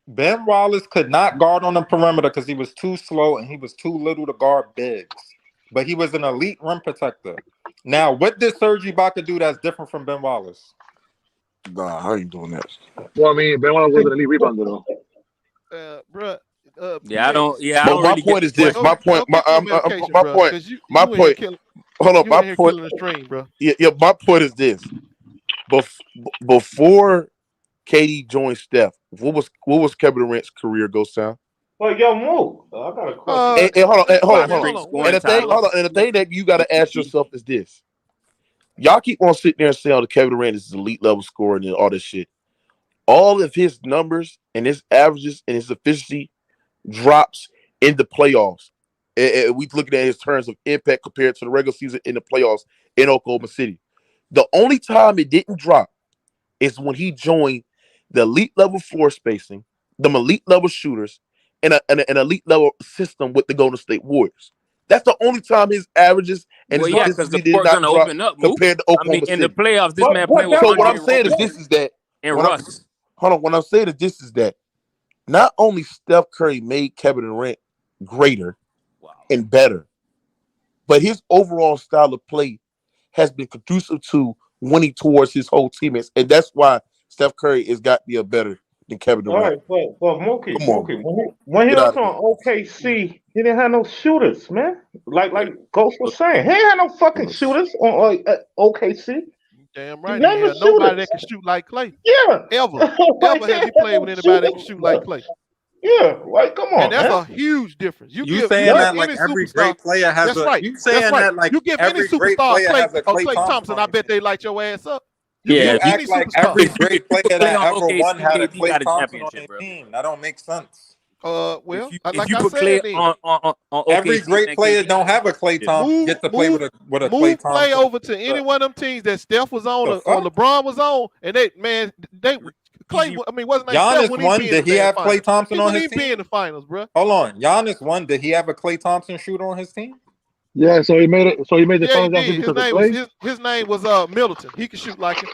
Ben Wallace could not guard on the perimeter because he was too slow and he was too little to guard bigs. But he was an elite rim protector. Now, what did Serge Ibaka do that's different from Ben Wallace? Nah, how you doing that? Well, I mean, Ben Wallace was an elite rebounder though. Bruh. Yeah, I don't. Yeah, I But don't my really point get is this. My point. My point. My point. Hold on. My point. Yeah. My point is this. Before KD joined Steph, what was Kevin Durant's career go sound? Well, yo, Mook, I got a question. And hold on. And the thing that you got to ask yourself is this: y'all keep on sitting there and saying, "Oh, the Kevin Durant is elite level scoring and all this shit." All of his numbers and his averages and his efficiency drops in the playoffs. And we looking at his terms of impact compared to the regular season in the playoffs in Oklahoma City. The only time it didn't drop is when he joined the elite level floor spacing, the elite level shooters, and an elite level system with the Golden State Warriors. That's the only time his averages and his because the did court's not gonna drop open up compared to Oklahoma in City. the playoffs, this man playing with So what I'm saying is this is that and Russ. Hold on. What I'm saying is this is that not only Steph Curry made Kevin Durant greater and better, but his overall style of play has been conducive to winning towards his whole teammates, and that's why Steph Curry has got to be better than Kevin Durant. All right, but Mookie, when he was on OKC, he didn't have no shooters, man. Like Ghost was saying, he ain't had no fucking shooters on OKC. Damn right. He had nobody that can shoot like Clay. Yeah. Ever has he played with anybody that can shoot like Clay. Yeah, like come on, and that's man. a huge difference. You saying that like every great player has a. You saying that like you give every any great superstar player has a Clay Thompson, I bet they light your ass up. You act like every great player that ever won had a Clay Thompson on their team. That don't make sense. Well, if you put Clay on every great player don't have a Clay Thompson. Get to play with a Clay Thompson. Play over to any one of them teams that Steph was on or LeBron was on, and they Clay. I mean, wasn't like Giannis Steph won? Did he have Clay Thompson on his team? Be in the finals, bro. Hold on, Giannis won. Did he have a Clay Thompson shooter on his team? Yeah, so he made it. So he made the finals after because of Clay. His name was Middleton. He could shoot like him.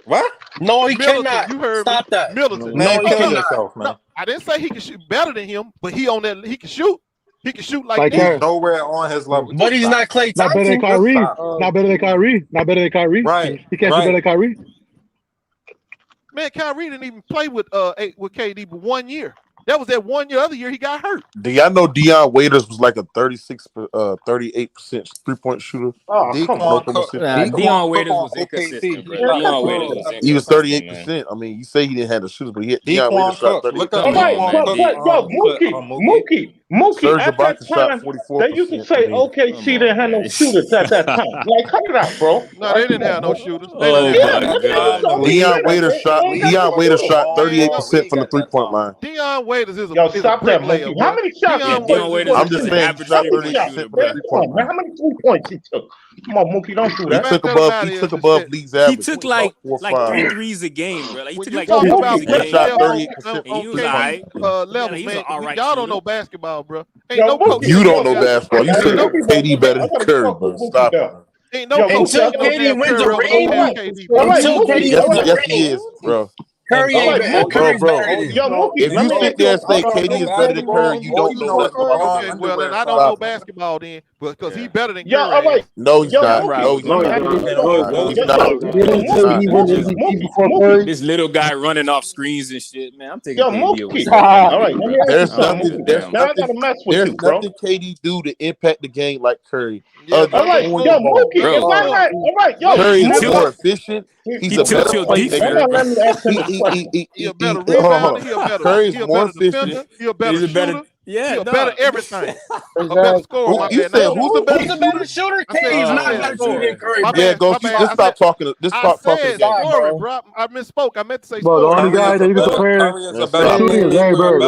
What? No, he Middleton, cannot. You heard Stop me. that. Middleton. Man, kill yourself, man. No, I didn't say he could shoot better than him, but he can shoot. He can shoot like he's nowhere on his level. But he's not Clay Not Thompson. better than Kyrie. Not better than Kyrie. Not better than Kyrie. Right. He can't shoot better than Kyrie. Man, Kyrie didn't even play with KD for 1 year. That was that 1 year. Other year he got hurt. Do y'all know Deion Waiters was like a 38% 3-point shooter? Oh, come on. Deion Waiters was inconsistent, bro. Deion Waiters was inconsistent. He was 38%. I mean, you say he didn't have the shooters, but Deion Waiters shot 38%. All right, Mookie. Serge At that Ibaka shot time, 44%. they used to say OKC didn't have no shooters at that time. Like, cut it out, bro. No, they didn't have no shooters. Deion Waiters shot 38% from the 3-point line. Deion Waiters is a stop that, Mookie. How many shots? I'm just saying, he shot 38% from the 3-point line. How many 3 points he took? Come on, Mookie, don't do that. He took above league's average. He took like 3 threes a game, bro. Like, he took like 3 threes a game. He shot 38%. And he was all right. Level, He's man. an all right Y'all don't shooter. know basketball, bro. Ain't no coach. You don't know basketball. You said KD better than Curry, bro. Stop it. Ain't no coach. Until KD wins a ring. Yes, he is, bro. Curry ain't better. Bro. If you sit there and say KD is better than Curry, you don't know basketball. Okay, well, then I don't know basketball then, because he's better than Curry. All right. No, he's not. No, he's not. This little guy running off screens and shit, man. I'm taking KD away. All right. There's nothing KD do to impact the game like Curry. All right, Curry is more efficient. He's a better playmaker. He a better rebounder. He a better defender. He a better shooter. Yeah, he a better everything. A better scorer. You said who's the better shooter? KD's not better shooter than Curry. Yeah, go. Just stop talking. Just stop talking. Scoring, bro. I misspoke. I meant to say Bro, the scoring. only guy that you can compare shooting is Larry Bird.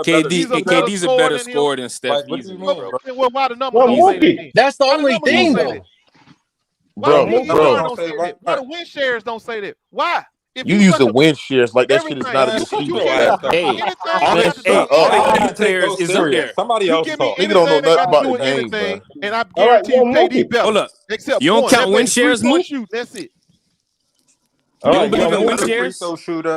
KD's a better scorer than Steph. Well, why the number don't say that? That's the only thing, though. Why the win shares don't say that? Why? If You you such using a win shares like that shit is everything, not an you excuse. anything Hey, that all got the to hey, do all the anything. Heat players is up there. Somebody You else give me talk. Nigga don't know anything that nothing got to about do the with game, bro. anything, and I All right, guarantee you well, KD better. Hold up. Except You don't one. count That win boy shares, Mook? 3-point shoot. That's it. All You right, don't believe well, in win Better free shares? throw shooter.